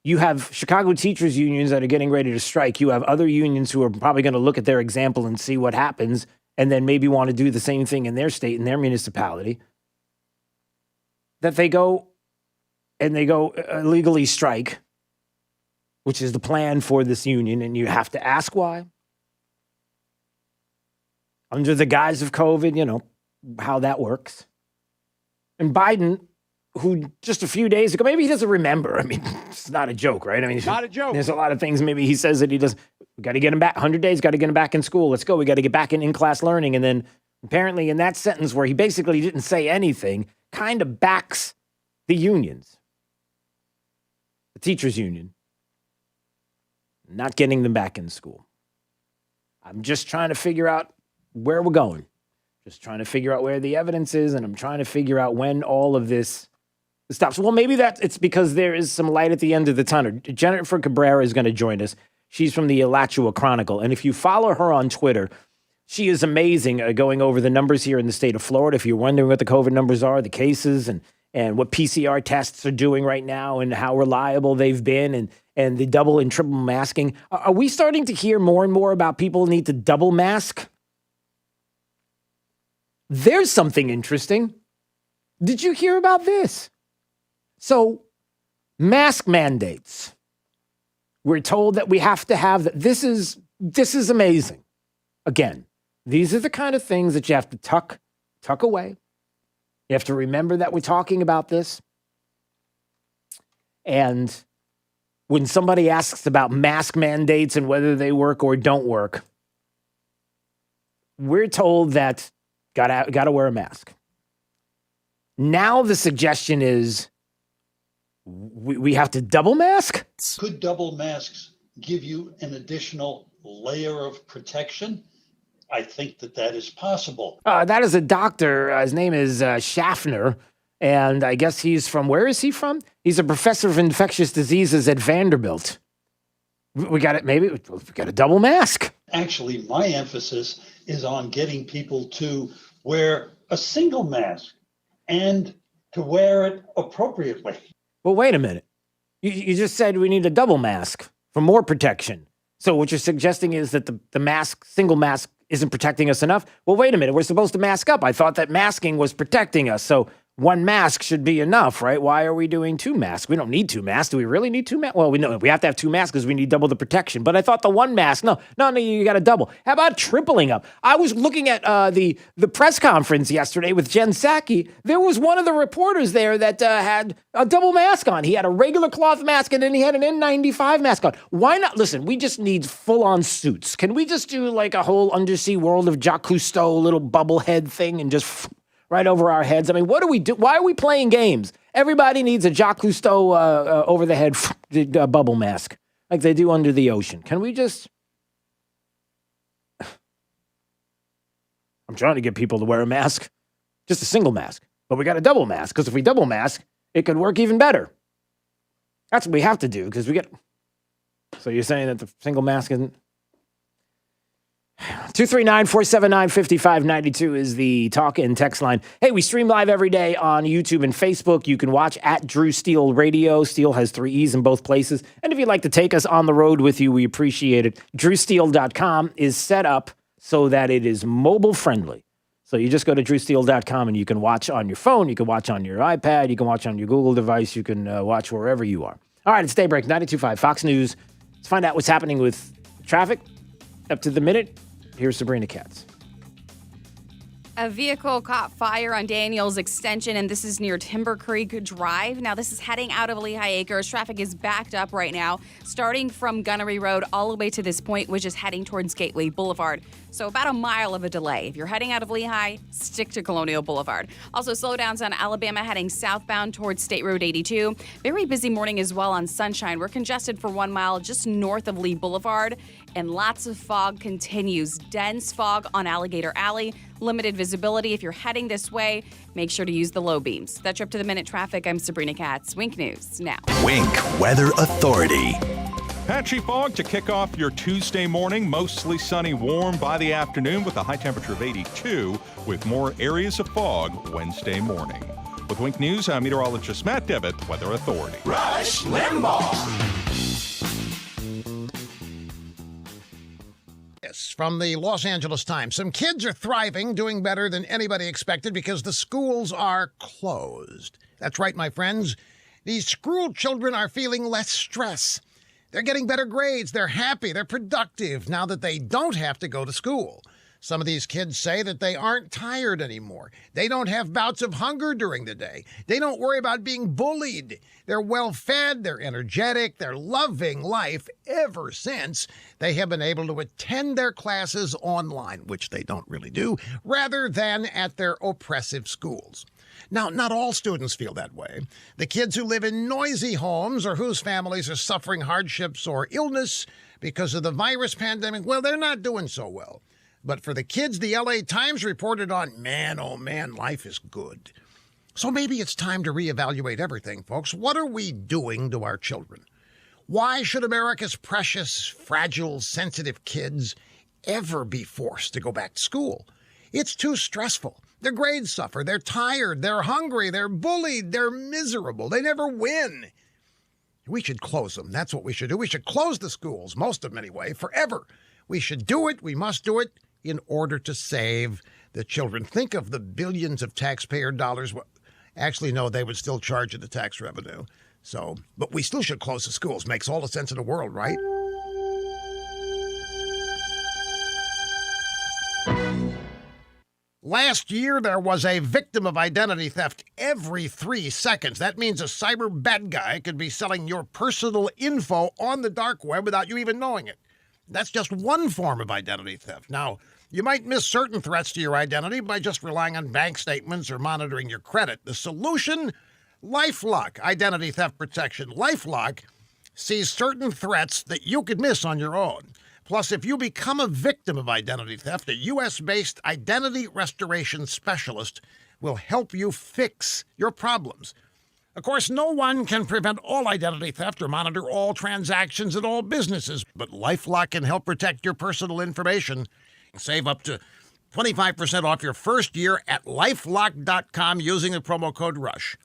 you have Chicago teachers unions that are getting ready to strike. You have other unions who are probably going to look at their example and see what happens and then maybe want to do the same thing in their state, in their municipality. That they go illegally strike, which is the plan for this union, and you have to ask why. Under the guise of COVID, how that works. And Biden, who just a few days ago, maybe he doesn't remember. I mean, it's not a joke, right? I mean, not a joke. There's a lot of things maybe he says that he does. We got to get him back. 100 days, got to get him back in school. Let's go. We got to get back in class learning. And then apparently in that sentence where he basically didn't say anything, kind of backs the unions, the teachers union, not getting them back in school. I'm just trying to figure out where we're going. Just trying to figure out where the evidence is, and I'm trying to figure out when all of this stops. Well, maybe it's because there is some light at the end of the tunnel. Jennifer Cabrera is going to join us. She's from the Alachua Chronicle. And if you follow her on Twitter, she is amazing going over the numbers here in the state of Florida. If you're wondering what the COVID numbers are, the cases, and what PCR tests are doing right now and how reliable they've been and the double and triple masking. Are we starting to hear more and more about people need to double mask? There's something interesting. Did you hear about this? So, mask mandates. We're told that we have to have that. This is amazing. Again, these are the kind of things that you have to tuck away. You have to remember that we're talking about this. And when somebody asks about mask mandates and whether they work or don't work, we're told that gotta wear a mask. Now the suggestion is we have to double mask? Could double masks give you an additional layer of protection? I think that is possible. That is a doctor. His name is Schaffner, and I guess he's from, where is he from? He's a professor of infectious diseases at Vanderbilt. We got a double mask. Actually, my emphasis is on getting people to wear a single mask and to wear it appropriately. Well, wait a minute. You just said we need a double mask for more protection. So what you're suggesting is that the single mask isn't protecting us enough? Well, wait a minute. We're supposed to mask up. I thought that masking was protecting us. So one mask should be enough, right? Why are we doing two masks? We don't need two masks. Do we really need two masks? Well, we know we have to have two masks because we need double the protection. But I thought the one mask, no, you got to double. How about tripling up? I was looking at the press conference yesterday with Jen Psaki. There was one of the reporters there that had a double mask on. He had a regular cloth mask and then he had an N95 mask on. Why not? Listen, we just need full-on suits. Can we just do like a whole undersea world of Jacques Cousteau little bubble head thing and just right over our heads? I mean, what do we do? Why are we playing games? Everybody needs a Jacques Cousteau over the head bubble mask like they do under the ocean. Can we just... I'm trying to get people to wear a mask, just a single mask. But we got a double mask, because if we double mask, it could work even better. That's what we have to do, because we get... So you're saying that the single mask isn't... 239-479-5592 is the talk and text line. Hey, we stream live every day on YouTube and Facebook. You can watch at Drew Steele Radio. Steele has 3 E's in both places. And if you'd like to take us on the road with you, we appreciate it. DrewSteele.com is set up so that it is mobile friendly. So you just go to DrewSteele.com and you can watch on your phone. You can watch on your iPad. You can watch on your Google device. You can watch wherever you are. All right, it's Daybreak 92.5 Fox News. Let's find out what's happening with traffic up to the minute. Here's Sabrina Katz. A vehicle caught fire on Daniels Extension, and this is near Timber Creek Drive. Now, this is heading out of Leahy Acres. Traffic is backed up right now, starting from Gunnery Road all the way to this point, which is heading towards Gateway Boulevard. So about a mile of a delay. If you're heading out of Leahy, stick to Colonial Boulevard. Also, slowdowns on Alabama heading southbound towards State Road 82. Very busy morning as well on Sunshine. We're congested for 1 mile just north of Lee Boulevard, and lots of fog continues. Dense fog on Alligator Alley. Limited visibility. If you're heading this way, make sure to use the low beams. That's your up to the minute traffic. I'm Sabrina Katz. Wink News now. Wink Weather Authority. Patchy fog to kick off your Tuesday morning. Mostly sunny, warm by the afternoon with a high temperature of 82 with more areas of fog Wednesday morning. With Wink News, I'm meteorologist Matt Devitt, Weather Authority. Rush Limbaugh. From the Los Angeles Times. Some kids are thriving, doing better than anybody expected because the schools are closed. That's right, my friends. These school children are feeling less stress. They're getting better grades. They're happy. They're productive now that they don't have to go to school. Some of these kids say that they aren't tired anymore. They don't have bouts of hunger during the day. They don't worry about being bullied. They're well-fed, they're energetic, they're loving life ever since they have been able to attend their classes online, which they don't really do, rather than at their oppressive schools. Now, not all students feel that way. The kids who live in noisy homes or whose families are suffering hardships or illness because of the virus pandemic, well, they're not doing so well. But for the kids the LA Times reported on, man, oh man, life is good. So maybe it's time to reevaluate everything, folks. What are we doing to our children? Why should America's precious, fragile, sensitive kids ever be forced to go back to school? It's too stressful. Their grades suffer. They're tired. They're hungry. They're bullied. They're miserable. They never win. We should close them. That's what we should do. We should close the schools, most of them anyway, forever. We should do it. We must do it in order to save the children. Think of the billions of taxpayer dollars. Actually, no, they would still charge you the tax revenue. So, but we still should close the schools. Makes all the sense in the world, right? Last year, there was a victim of identity theft every 3 seconds. That means a cyber bad guy could be selling your personal info on the dark web without you even knowing it. That's just one form of identity theft. Now, you might miss certain threats to your identity by just relying on bank statements or monitoring your credit. The solution? LifeLock identity theft protection. LifeLock sees certain threats that you could miss on your own. Plus, if you become a victim of identity theft, a U.S.-based identity restoration specialist will help you fix your problems. Of course, no one can prevent all identity theft or monitor all transactions at all businesses, but LifeLock can help protect your personal information. Save up to 25% off your first year at LifeLock.com using the promo code RUSH.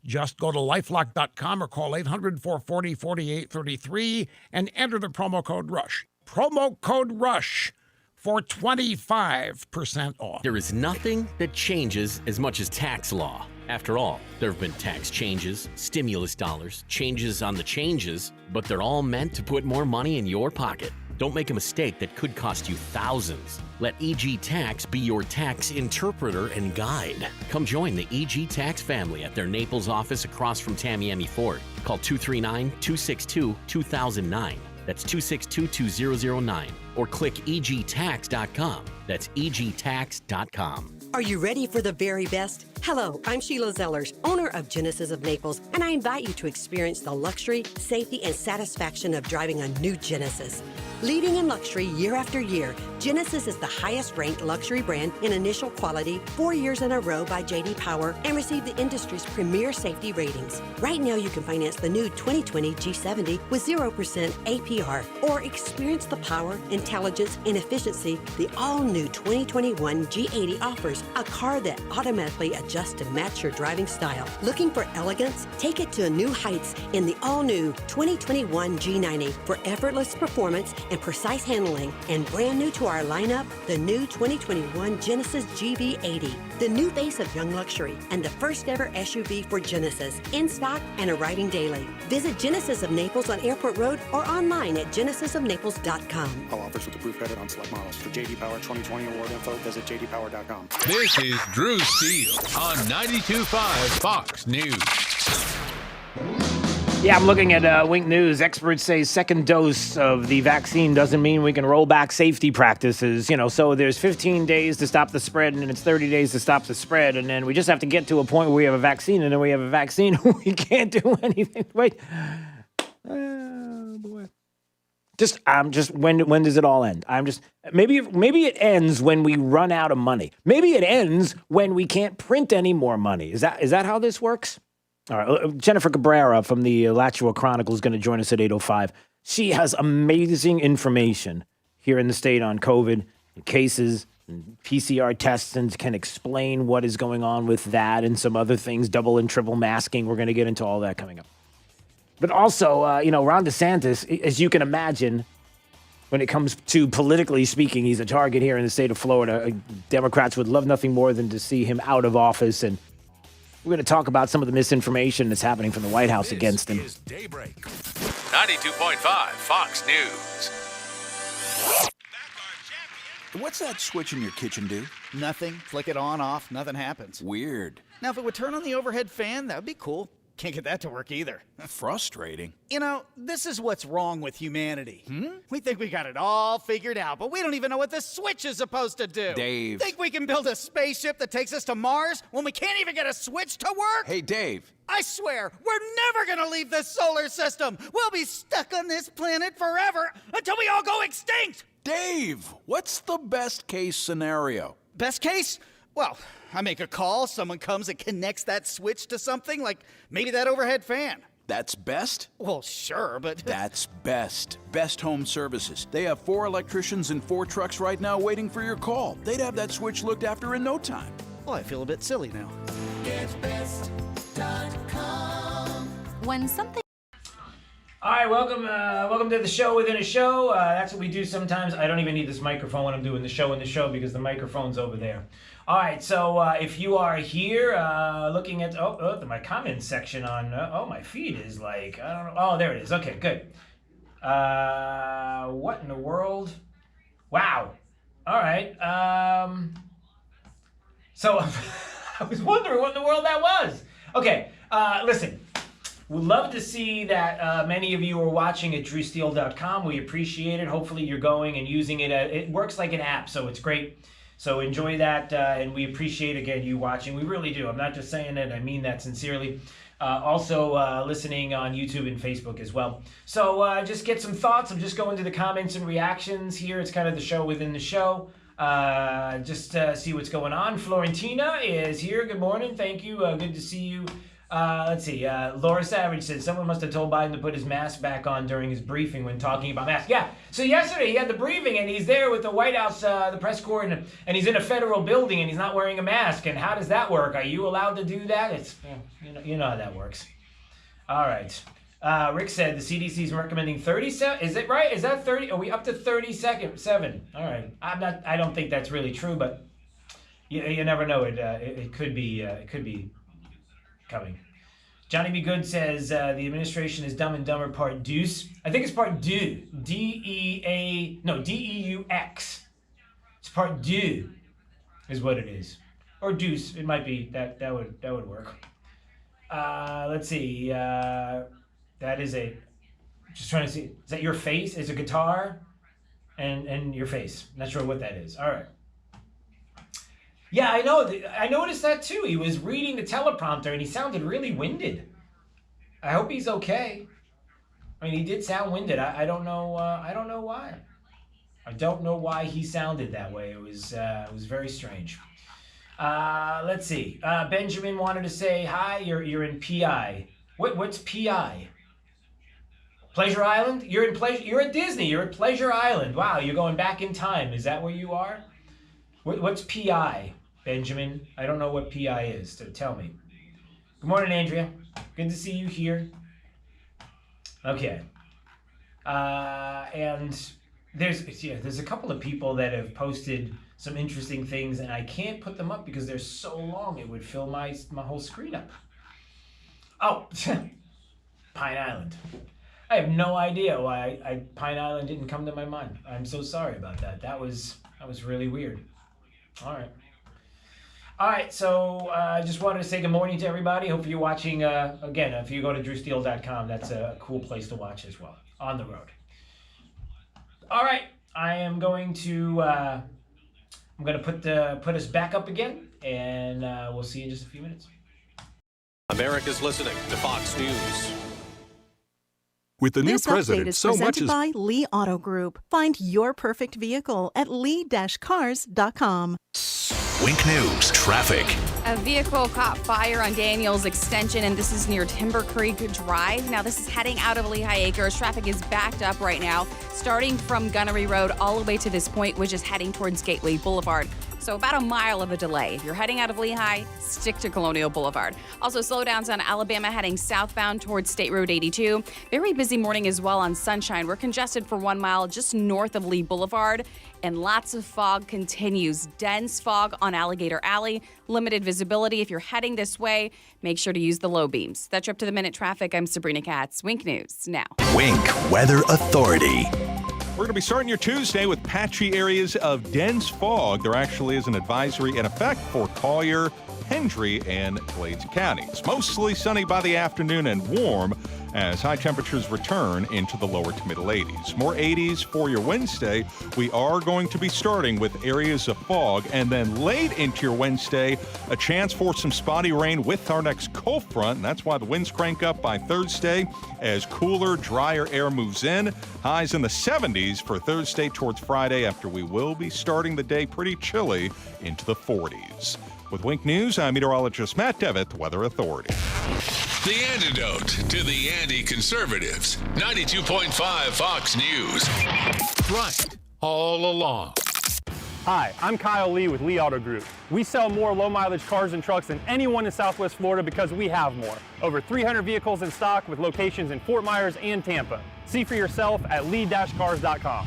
Just go to LifeLock.com or call 800-440-4833 and enter the promo code RUSH. Promo code RUSH for 25% off. There is nothing that changes as much as tax law. After all, there have been tax changes, stimulus dollars, changes on the changes, but they're all meant to put more money in your pocket. Don't make a mistake that could cost you thousands. Let EG Tax be your tax interpreter and guide. Come join the EG Tax family at their Naples office across from Tamiami Ford. Call 239-262-2009. That's 262-2009. Or click egtax.com. That's egtax.com. Are you ready for the very best? Hello, I'm Sheila Zellers, owner of Genesis of Naples, and I invite you to experience the luxury, safety, and satisfaction of driving a new Genesis. Leading in luxury year after year, Genesis is the highest-ranked luxury brand in initial quality 4 years in a row by J.D. Power and received the industry's premier safety ratings. Right now, you can finance the new 2020 G70 with 0% APR or experience the power, intelligence, and efficiency the all-new 2021 G80 offers, a car that automatically adjusts to match your driving style. Looking for elegance? Take it to new heights in the all-new 2021 G90 for effortless performance and precise handling. And brand new to our lineup, the new 2021 Genesis GV80, the new face of young luxury and the first ever SUV for Genesis, in stock and arriving daily. Visit Genesis of Naples on Airport Road or online at genesisofnaples.com. All offers with approved credit on select models. For JD Power 2020 award info, visit jdpower.com. This is Drew Steele on 92.5 Fox News. Yeah, I'm looking at Wink News. Experts say second dose of the vaccine doesn't mean we can roll back safety practices. So there's 15 days to stop the spread, and then it's 30 days to stop the spread, and then we just have to get to a point where we have a vaccine, and then we have a vaccine, and we can't do anything. Wait. Oh, boy. When does it all end? Maybe it ends when we run out of money. Maybe it ends when we can't print any more money. Is that how this works? All right, Jennifer Cabrera from the Alachua Chronicle is going to join us at 8:05. She has amazing information here in the state on COVID and cases and PCR tests and can explain what is going on with that and some other things, double and triple masking. We're going to get into all that coming up. But also, Ron DeSantis, as you can imagine, when it comes to politically speaking, he's a target here in the state of Florida. Democrats would love nothing more than to see him out of office, and we're going to talk about some of the misinformation that's happening from the White House against him. This is Daybreak. 92.5 Fox News. What's that switch in your kitchen do? Nothing. Flick it on, off, nothing happens. Weird. Now, if it would turn on the overhead fan, that would be cool. Can't get that to work either. Frustrating. This is what's wrong with humanity. We think we got it all figured out, but we don't even know what the switch is supposed to do. Dave. Think we can build a spaceship that takes us to Mars when we can't even get a switch to work? Hey, Dave. I swear, we're never gonna leave this solar system. We'll be stuck on this planet forever until we all go extinct. Dave, what's the best case scenario? Best case? Well, I make a call, someone comes and connects that switch to something, like maybe that overhead fan. That's best? Well, sure, but... That's Best. Best Home Services. They have 4 electricians and 4 trucks right now waiting for your call. They'd have that switch looked after in no time. Well, I feel a bit silly now. GetBest.com. When something... All right, welcome to the show within a show. That's what we do sometimes. I don't even need this microphone when I'm doing the show in the show because the microphone's over there. All right, so if you are here looking at my comments section on my feed is like, I don't know. Oh, there it is. Okay, good. What in the world? Wow. All right. So I was wondering what in the world that was. Okay, listen. We'd love to see that many of you are watching at drewsteele.com. We appreciate it. Hopefully you're going and using it. It works like an app, so it's great. So enjoy that, and we appreciate, again, you watching. We really do. I'm not just saying it. I mean that sincerely. Also listening on YouTube and Facebook as well. So just get some thoughts. I'm just going to the comments and reactions here. It's kind of the show within the show. Just see what's going on. Florentina is here. Good morning. Thank you. Good to see you. Let's see. Laura Savage says someone must have told Biden to put his mask back on during his briefing when talking about masks. Yeah. So yesterday he had the briefing and he's there with the White House, the press corps, and he's in a federal building and he's not wearing a mask. And how does that work? Are you allowed to do that? It's you know how that works. All right. Rick said the CDC is recommending 37. Is it right? Is that 30? Are we up to 37? All right. I don't think that's really true, but you never know. It could be coming. Johnny B. Good says the administration is Dumb and Dumber Part Deuce. I think it's Part Deux. D-E-U-X. It's Part Deux is what it is. Or Deuce. It might be. That would work. Let's see. That is just trying to see. Is that your face? It's a guitar and your face. Not sure what that is. All right. Yeah, I know. I noticed that too. He was reading the teleprompter and he sounded really winded. I hope he's okay. I mean, he did sound winded. I don't know. I don't know why. I don't know why he sounded that way. It was very strange. Let's see. Benjamin wanted to say hi. You're in PI. What's PI? Pleasure Island? You're at Disney. You're at Pleasure Island. Wow, you're going back in time. Is that where you are? What's PI? Benjamin, I don't know what PI is, so tell me. Good morning, Andrea. Good to see you here. Okay. And there's a couple of people that have posted some interesting things, and I can't put them up because they're so long it would fill my whole screen up. Oh, Pine Island. I have no idea why Pine Island didn't come to my mind. I'm so sorry about that. That was really weird. All right, so I just wanted to say good morning to everybody. Hope you're watching, again, if you go to drewsteele.com, that's a cool place to watch as well, on the road. All right, I am going to put us back up again, and we'll see you in just a few minutes. America's listening to Fox News. With the new president, is so much presented by Lee Auto Group. Find your perfect vehicle at lee-cars.com. Wink News traffic. A vehicle caught fire on Daniels Extension, and this is near Timber Creek Drive. Now, this is heading out of Leahy Acres. Traffic is backed up right now, starting from Gunnery Road all the way to this point, which is heading towards Gateway Boulevard. So about a mile of a delay. If you're heading out of Leahy, stick to Colonial Boulevard. Also, slowdowns on Alabama heading southbound towards State Road 82. Very busy morning as well on Sunshine. We're congested for 1 mile just north of Lee Boulevard. And lots of fog continues. Dense fog on Alligator Alley. Limited visibility. If you're heading this way, make sure to use the low beams. That's your up-to-the-minute traffic. I'm Sabrina Katz. Wink News now. Wink Weather Authority. We're going to be starting your Tuesday with patchy areas of dense fog. There actually is an advisory in effect for Collier, Hendry, and Glades counties. Mostly sunny by the afternoon and warm. as high temperatures return into the lower to middle 80s. More 80s for your Wednesday. We are going to be starting with areas of fog, and then late into your Wednesday, a chance for some spotty rain with our next cold front, and that's why the winds crank up by Thursday as cooler, drier air moves in. Highs in the 70s for Thursday towards Friday, after we will be starting the day pretty chilly into the 40s. With Wink News, I'm meteorologist Matt Devitt, Weather Authority. The antidote to the anti-conservatives. 92.5 Fox News. Right all along. Hi, I'm Kyle Lee with Lee Auto Group. We sell more low-mileage cars and trucks than anyone in Southwest Florida because we have more. Over 300 vehicles in stock with locations in Fort Myers and Tampa. See for yourself at lee-cars.com.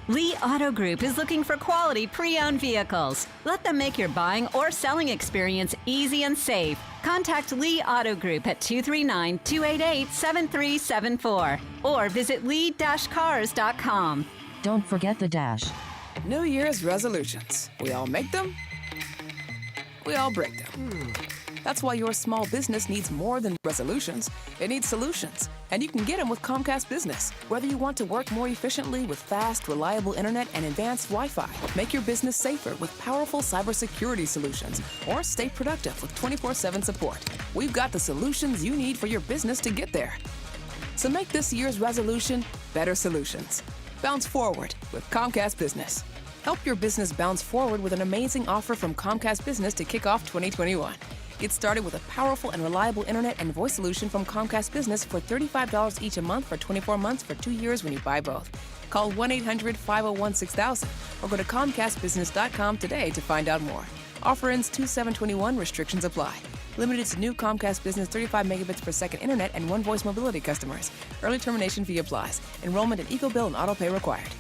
Lee Auto Group is looking for quality pre-owned vehicles. Let them make your buying or selling experience easy and safe. Contact Lee Auto Group at 239-288-7374 or visit lee-cars.com. Don't forget the dash. New Year's resolutions. We all make them. We all break them. That's why your small business needs more than resolutions. It needs solutions. And you can get them with Comcast Business. Whether you want to work more efficiently with fast, reliable internet and advanced Wi-Fi, make your business safer with powerful cybersecurity solutions, or stay productive with 24/7 support, we've got the solutions you need for your business to get there. So make this year's resolution better solutions. Bounce forward with Comcast Business. Help your business bounce forward with an amazing offer from Comcast Business to kick off 2021. Get started with a powerful and reliable internet and voice solution from Comcast Business for $35 each a month for 24 months for 2 years when you buy both. Call 1-800-501-6000 or go to ComcastBusiness.com today to find out more. Offer ends 2/7/21. Restrictions apply. Limited to new Comcast Business 35 megabits per second internet and one voice mobility customers. Early termination fee applies. Enrollment in EcoBill and autopay required.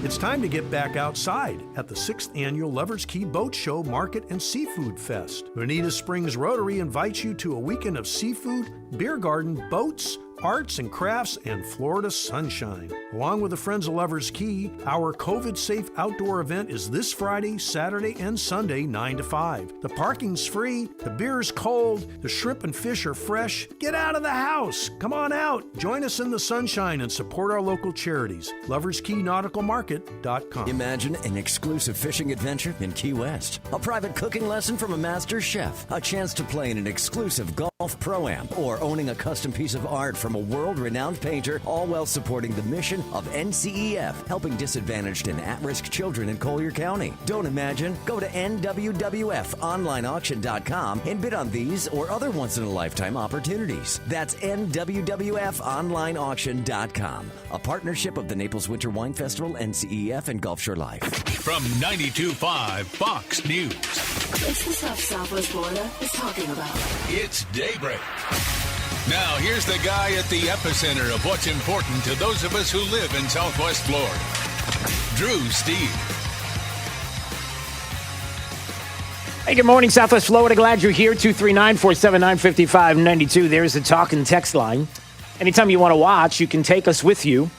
It's time to get back outside at the 6th Annual Lovers Key Boat Show, Market, and Seafood Fest. Bonita Springs Rotary invites you to a weekend of seafood, beer garden, boats, arts and crafts, and Florida sunshine. Along with the Friends of Lovers Key, our COVID-safe outdoor event is this Friday, Saturday, and Sunday, 9 to 5. The parking's free, the beer's cold, the shrimp and fish are fresh. Get out of the house. Come on out. Join us in the sunshine and support our local charities. LoversKeyNauticalMarket.com. Imagine an exclusive fishing adventure in Key West. A private cooking lesson from a master chef. A chance to play in an exclusive golf pro-am, or owning a custom piece of art from a world-renowned painter, all while supporting the mission of NCEF, helping disadvantaged and at-risk children in Collier County. Don't imagine. Go to NWWFOnlineAuction.com and bid on these or other once-in-a-lifetime opportunities. That's NWWFOnlineAuction.com, a partnership of the Naples Winter Wine Festival, NCEF, and Gulf Shore Life. From 92.5 Fox News. It's the stuff Southwest Florida is talking about. It's Daybreak. Now, here's the guy at the epicenter of what's important to those of us who live in Southwest Florida, Drew Steele. Hey, good morning, Southwest Florida. Glad you're here. 239-479-5592. There's the talk and text line. Anytime you want to watch, you can take us with you.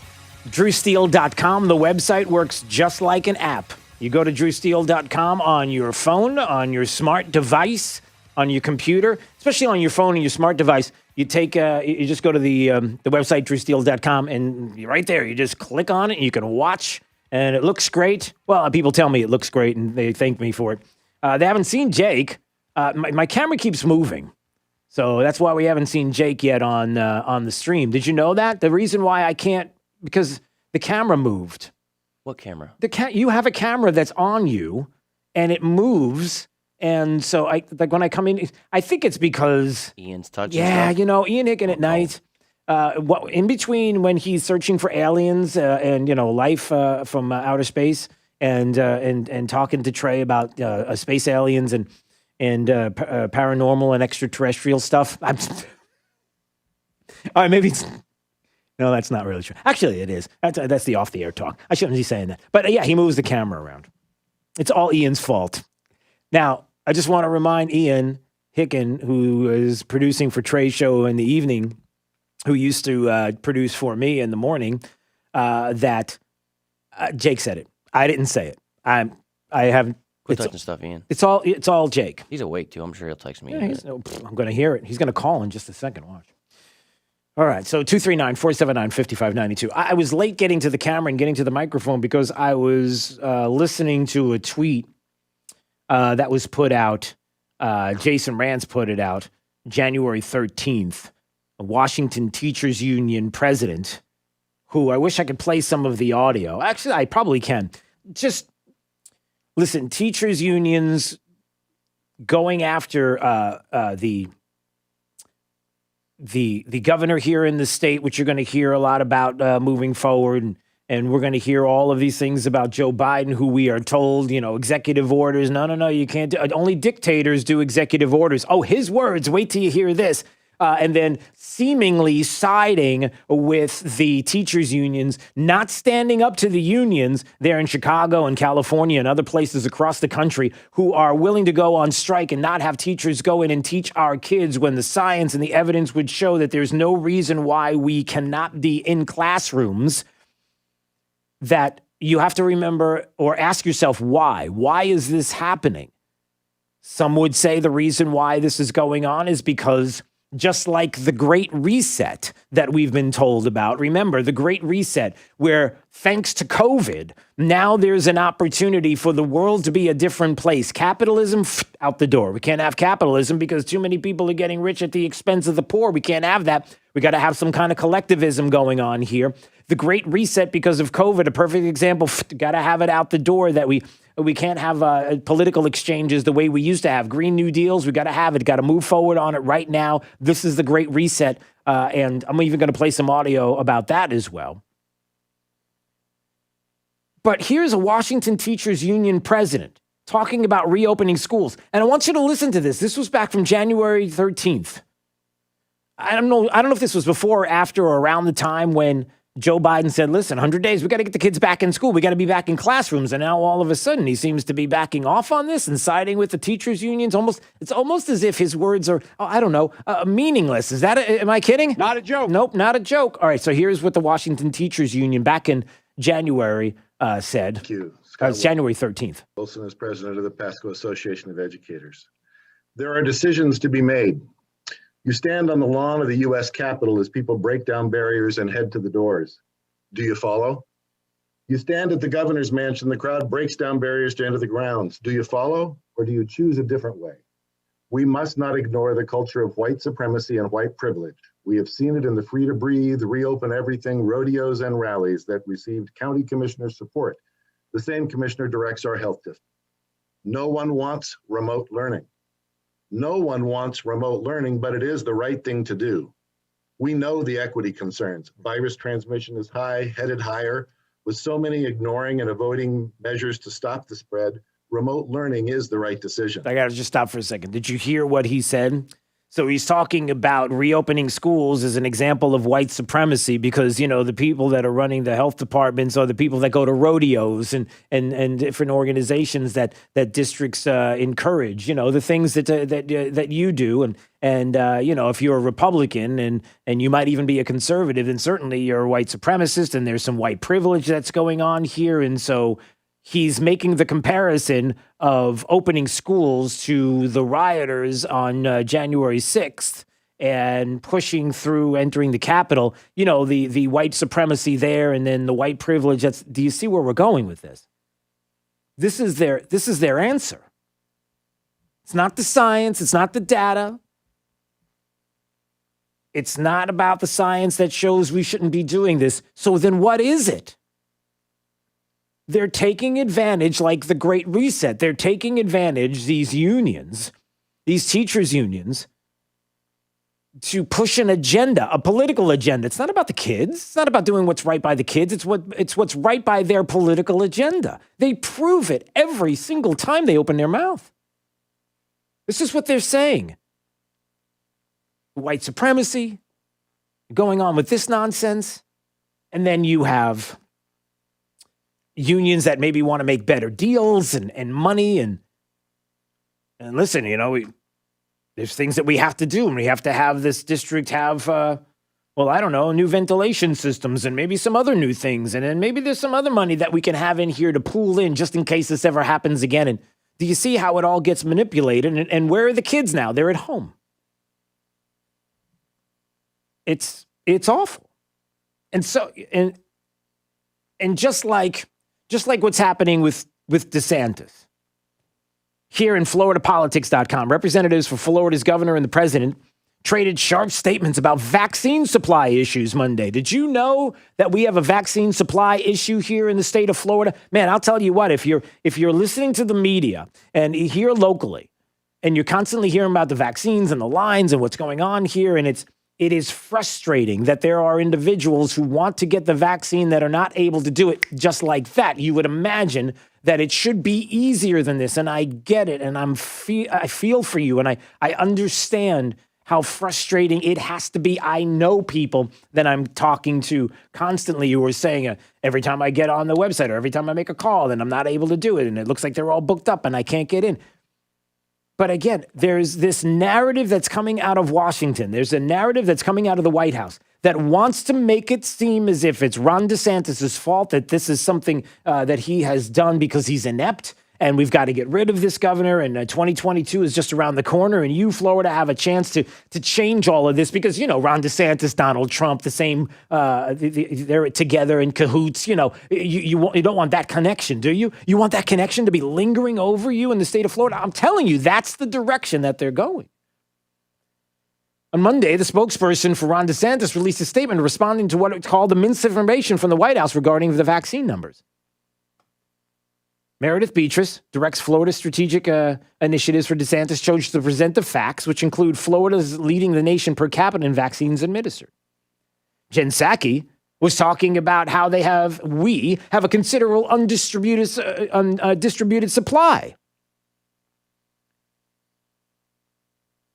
DrewSteele.com. The website works just like an app. You go to DrewSteele.com on your phone, on your smart device, on your computer, especially on your phone and your smart device. You just go to the website, DrewSteele.com, and right there, you just click on it, and you can watch, and it looks great. Well, people tell me it looks great, and they thank me for it. They haven't seen Jake. My camera keeps moving, so that's why we haven't seen Jake yet on the stream. Did you know that? The reason why I can't, because the camera moved. What camera? You have a camera that's on you, and it moves. And so, when I come in, I think it's because Ian's touching. Yeah, stuff. Ian Hicken at night. In between when he's searching for aliens and life from outer space, and talking to Trey about space aliens and paranormal and extraterrestrial stuff. All right, maybe it's. No, that's not really true. Actually, it is. That's the off-the-air talk. I shouldn't be saying that. But yeah, he moves the camera around. It's all Ian's fault. Now, I just want to remind Ian Hicken, who is producing for Trey's show in the evening, who used to produce for me in the morning, that Jake said it. I didn't say it. I haven't. Quit touching stuff, Ian. It's all Jake. He's awake too. I'm sure he'll text me. Yeah, I'm going to hear it. He's going to call in just a second. Watch. All right, so 239-479-5592. I was late getting to the camera and getting to the microphone because I was listening to a tweet that was put out. Jason Rance put it out January 13th. A Washington Teachers Union president, who I wish I could play some of the audio. Actually, I probably can. Just listen, teachers unions going after the governor here in the state, which you're going to hear a lot about moving forward. And we're going to hear all of these things about Joe Biden, who we are told, executive orders. No, you can't do. Only dictators do executive orders. Oh, his words. Wait till you hear this. And then seemingly siding with the teachers unions, not standing up to the unions there in Chicago and California and other places across the country who are willing to go on strike and not have teachers go in and teach our kids when the science and the evidence would show that there's no reason why we cannot be in classrooms. That you have to remember or ask yourself why. Why is this happening? Some would say the reason why this is going on is because just like the Great Reset that we've been told about. Remember, the Great Reset, where thanks to COVID, now there's an opportunity for the world to be a different place. Capitalism, out the door. We can't have capitalism because too many people are getting rich at the expense of the poor. We can't have that. We got to have some kind of collectivism going on here. The Great Reset because of COVID, a perfect example, got to have it out the door that we can't have political exchanges the way we used to have. Green New Deals, we got to have it. Got to move forward on it right now. This is the Great Reset. And I'm even going to play some audio about that as well. But here's a Washington Teachers Union president talking about reopening schools. And I want you to listen to this. This was back from January 13th. I don't know if this was before or after or around the time when Joe Biden said, listen, 100 days, we got to get the kids back in school. We got to be back in classrooms. And now all of a sudden he seems to be backing off on this and siding with the teachers unions. It's almost as if his words are, meaningless. Am I kidding? Not a joke. Nope, not a joke. All right, so here's what the Washington Teachers Union back in January said. Thank you. It's January 13th. Wilson is president of the Pasco Association of Educators. There are decisions to be made. You stand on the lawn of the U.S. Capitol as people break down barriers and head to the doors. Do you follow? You stand at the governor's mansion, the crowd breaks down barriers to enter the grounds. Do you follow, or do you choose a different way? We must not ignore the culture of white supremacy and white privilege. We have seen it in the Free to Breathe, Reopen Everything, rodeos, and rallies that received county commissioner support. The same commissioner directs our health district. No one wants remote learning. No one wants remote learning, but it is the right thing to do. We know the equity concerns. Virus transmission is high, headed higher. With so many ignoring and avoiding measures to stop the spread, remote learning is the right decision. I got to just stop for a second. Did you hear what he said? So he's talking about reopening schools as an example of white supremacy because, the people that are running the health departments are the people that go to rodeos and different organizations that districts encourage, the things that you do. And if you're a Republican and you might even be a conservative, then certainly you're a white supremacist and there's some white privilege that's going on here. And so he's making the comparison of opening schools to the rioters on January 6th and pushing through, entering the Capitol, the white supremacy there and then the white privilege. Do you see where we're going with this? This is their answer. It's not the science. It's not the data. It's not about the science that shows we shouldn't be doing this. So then what is it? They're taking advantage, like the Great Reset. They're taking advantage, these unions, these teachers' unions, to push an agenda, a political agenda. It's not about the kids. It's not about doing what's right by the kids. It's what's right by their political agenda. They prove it every single time they open their mouth. This is what they're saying. White supremacy, going on with this nonsense, and then you have unions that maybe want to make better deals and money and listen, there's things that we have to do, and we have to have this district have, new ventilation systems and maybe some other new things. And then maybe there's some other money that we can have in here to pool in just in case this ever happens again. And do you see how it all gets manipulated? And where are the kids now? They're at home. It's It's awful. And so, and just like what's happening with DeSantis, here in FloridaPolitics.com, representatives for Florida's governor and the president traded sharp statements about vaccine supply issues Monday. Did you know that we have a vaccine supply issue here in the state of Florida? Man, I'll tell you what, if you're listening to the media and here locally, and you're constantly hearing about the vaccines and the lines and what's going on here, and it is frustrating that there are individuals who want to get the vaccine that are not able to do it just like that. You would imagine that it should be easier than this, and I get it, and I feel for you, and I understand how frustrating it has to be. I know people that I'm talking to constantly who are saying every time I get on the website or every time I make a call, then I'm not able to do it, and it looks like they're all booked up and I can't get in. But again, there's this narrative that's coming out of Washington. There's a narrative that's coming out of the White House that wants to make it seem as if it's Ron DeSantis' fault, that this is something that he has done because he's inept, and we've got to get rid of this governor, and 2022 is just around the corner, and you, Florida, have a chance to change all of this because, Ron DeSantis, Donald Trump, the same, they're together in cahoots. You don't want that connection, do you? You want that connection to be lingering over you in the state of Florida? I'm telling you, that's the direction that they're going. On Monday, the spokesperson for Ron DeSantis released a statement responding to what it called the misinformation from the White House regarding the vaccine numbers. Meredith Beatrice directs Florida's strategic initiatives for DeSantis, chose to present the facts, which include Florida's leading the nation per capita in vaccines administered. Jen Psaki was talking about how we have a considerable distributed supply.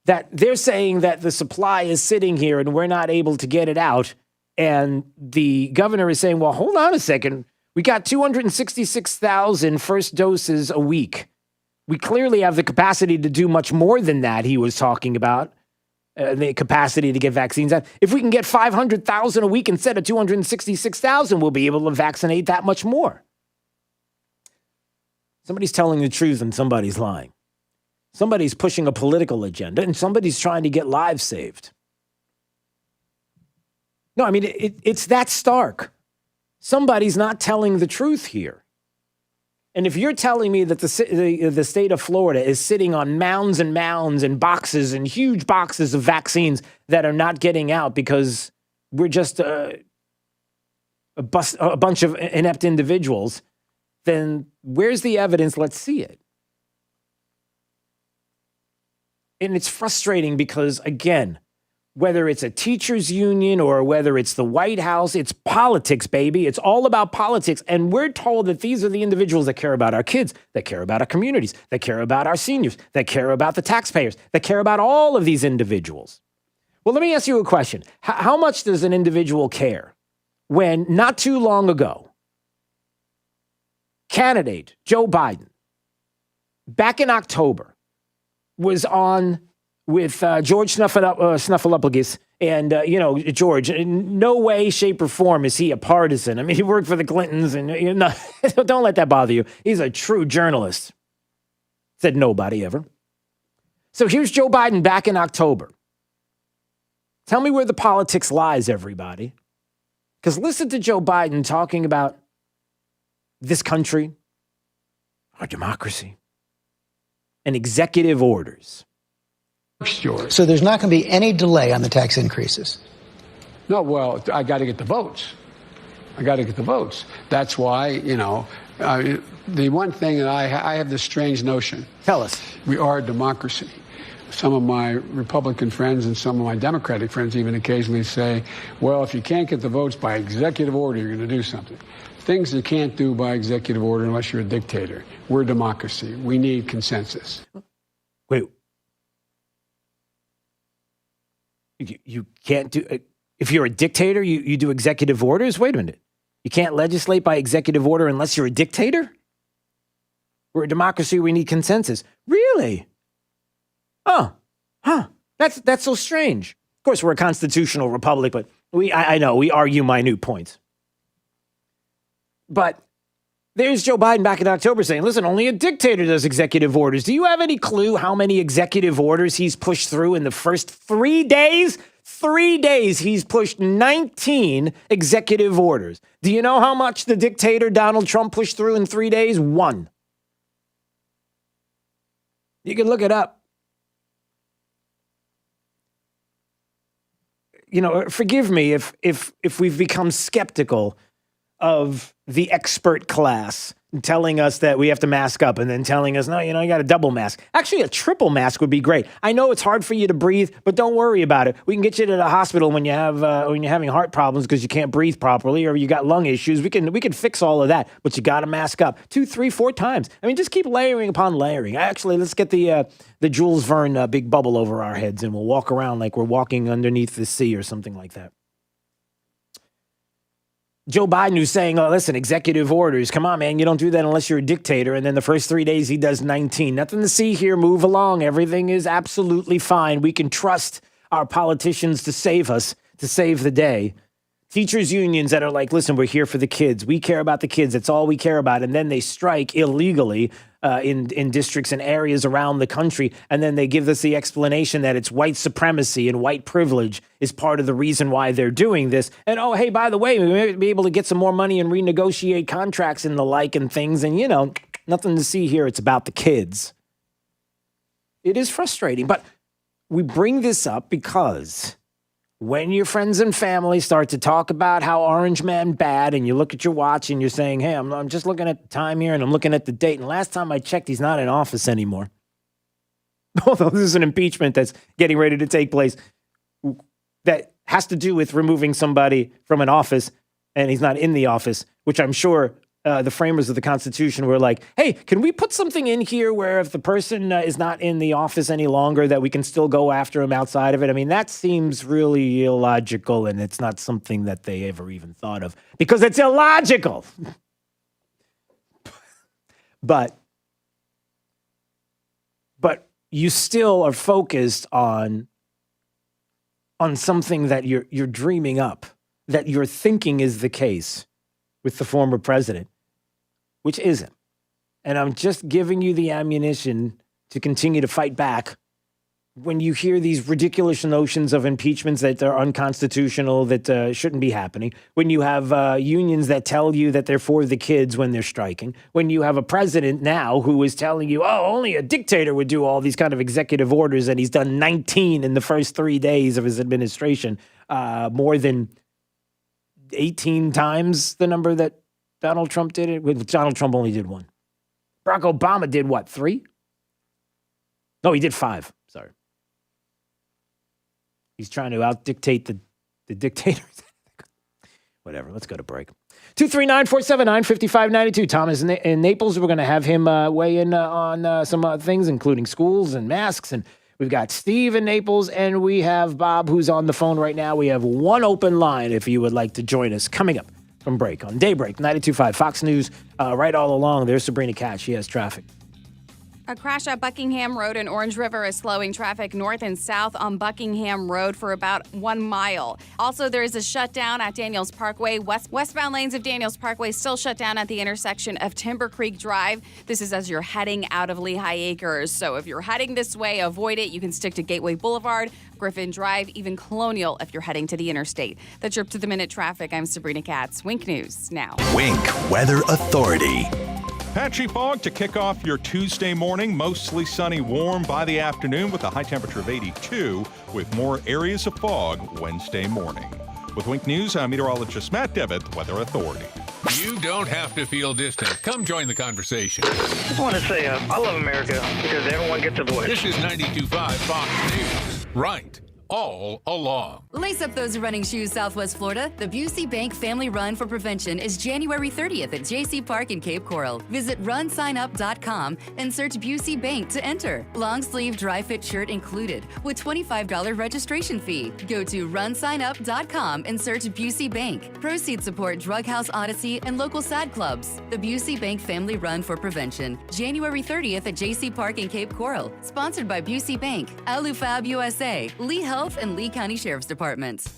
That they're saying that the supply is sitting here and we're not able to get it out. And the governor is saying, well, hold on a second. We got 266,000 first doses a week. We clearly have the capacity to do much more than that, he was talking about, the capacity to get vaccines out. If we can get 500,000 a week instead of 266,000, we'll be able to vaccinate that much more. Somebody's telling the truth and somebody's lying. Somebody's pushing a political agenda and somebody's trying to get lives saved. No, I mean, it's that stark. Somebody's not telling the truth here. And if you're telling me that the state of Florida is sitting on mounds and mounds and boxes and huge boxes of vaccines that are not getting out because we're just a bunch of inept individuals, then where's the evidence? Let's see it. And it's frustrating because, again, whether it's a teachers union or whether it's the White House, it's politics, baby. It's all about politics. And we're told that these are the individuals that care about our kids, that care about our communities, that care about our seniors, that care about the taxpayers, that care about all of these individuals. Well, let me ask you a question. How much does an individual care when not too long ago, candidate Joe Biden, back in October, was on with George Snuffleupagus, and, George, in no way, shape, or form is he a partisan. I mean, he worked for the Clintons, and don't let that bother you. He's a true journalist. Said nobody ever. So here's Joe Biden back in October. Tell me where the politics lies, everybody. Because listen to Joe Biden talking about this country, our democracy, and executive orders. So there's not going to be any delay on the tax increases? No, well, I got to get the votes. That's why, the one thing that I have this strange notion. Tell us. We are a democracy. Some of my Republican friends and some of my Democratic friends even occasionally say, well, if you can't get the votes by executive order, you're going to do something. Things you can't do by executive order unless you're a dictator. We're a democracy. We need consensus. Wait. You can't do, if you're a dictator, you do executive orders? Wait a minute. You can't legislate by executive order unless you're a dictator? We're a democracy, we need consensus. Really? That's so strange. Of course, we're a constitutional republic, but I know, we argue minute points. But there's Joe Biden back in October saying, listen, only a dictator does executive orders. Do you have any clue how many executive orders he's pushed through in the first 3 days? 3 days, he's pushed 19 executive orders. Do you know how much the dictator Donald Trump pushed through in 3 days? 1. You can look it up. You know, forgive me if we've become skeptical of the expert class telling us that we have to mask up and then telling us, no, you got a double mask. Actually, a triple mask would be great. I know it's hard for you to breathe, but don't worry about it. We can get you to the hospital when you're having heart problems because you can't breathe properly or you got lung issues. We can fix all of that, but you got to mask up 2, 3, 4 times. I mean, just keep layering upon layering. Actually, let's get the Jules Verne big bubble over our heads and we'll walk around like we're walking underneath the sea or something like that. Joe Biden who's saying, oh, listen, executive orders. Come on, man. You don't do that unless you're a dictator. And then the first 3 days he does 19. Nothing to see here. Move along. Everything is absolutely fine. We can trust our politicians to save us, to save the day. Teachers unions that are like, listen, we're here for the kids. We care about the kids. That's all we care about. And then they strike illegally in districts and areas around the country. And then they give us the explanation that it's white supremacy and white privilege is part of the reason why they're doing this. And, oh, hey, by the way, we may be able to get some more money and renegotiate contracts and the like and things. And, nothing to see here. It's about the kids. It is frustrating. But we bring this up because when your friends and family start to talk about how Orange Man bad and you look at your watch and you're saying, hey, I'm just looking at the time here and I'm looking at the date. And last time I checked, he's not in office anymore. Although this is an impeachment that's getting ready to take place that has to do with removing somebody from an office and he's not in the office, which I'm sure the framers of the Constitution were like, hey, can we put something in here where if the person is not in the office any longer that we can still go after him outside of it? I mean, that seems really illogical, and it's not something that they ever even thought of because it's illogical. But you still are focused on something that you're dreaming up, that you're thinking is the case with the former president, which isn't. And I'm just giving you the ammunition to continue to fight back when you hear these ridiculous notions of impeachments that are unconstitutional, that shouldn't be happening, when you have unions that tell you that they're for the kids when they're striking, when you have a president now who is telling you, oh, only a dictator would do all these kind of executive orders, and he's done 19 in the first 3 days of his administration, more than 18 times the number that Donald Trump did it. Donald Trump only did 1. Barack Obama did what, 3? No, he did 5. Sorry. He's trying to out-dictate the dictators. Whatever, let's go to break. 239-479-5592. Tom is in Naples. We're going to have him weigh in on some things, including schools and masks. And we've got Steve in Naples, and we have Bob, who's on the phone right now. We have one open line if you would like to join us. Coming up from break on Daybreak, 92.5 Fox News. Right all along, there's Sabrina Katz. She has traffic. A crash at Buckingham Road in Orange River is slowing traffic north and south on Buckingham Road for about 1 mile. Also, there is a shutdown at Daniels Parkway. Westbound lanes of Daniels Parkway still shut down at the intersection of Timber Creek Drive. This is as you're heading out of Leahy Acres. So if you're heading this way, avoid it. You can stick to Gateway Boulevard, Griffin Drive, even Colonial if you're heading to the interstate. That's your up-to-the-minute traffic. I'm Sabrina Katz. Wink News now. Wink Weather Authority. Patchy fog to kick off your Tuesday morning. Mostly sunny, warm by the afternoon with a high temperature of 82 with more areas of fog Wednesday morning. With Wink News, I'm meteorologist Matt Devitt, Weather Authority. You don't have to feel distant. Come join the conversation. I just want to say I love America because everyone gets a voice. This is 92.5 Fox News. Right. All along. Lace up those running shoes, Southwest Florida. The Busey Bank Family Run for Prevention is January 30th at JC Park in Cape Coral. Visit runsignup.com and search Busey Bank to enter. Long sleeve dry fit shirt included with $25 registration fee. Go to runsignup.com and search Busey Bank. Proceeds support Drug House Odyssey and local SAD clubs. The Busey Bank Family Run for Prevention, January 30th at JC Park in Cape Coral. Sponsored by Busey Bank, Alufab USA, Lee Health, and Lee County Sheriff's Departments.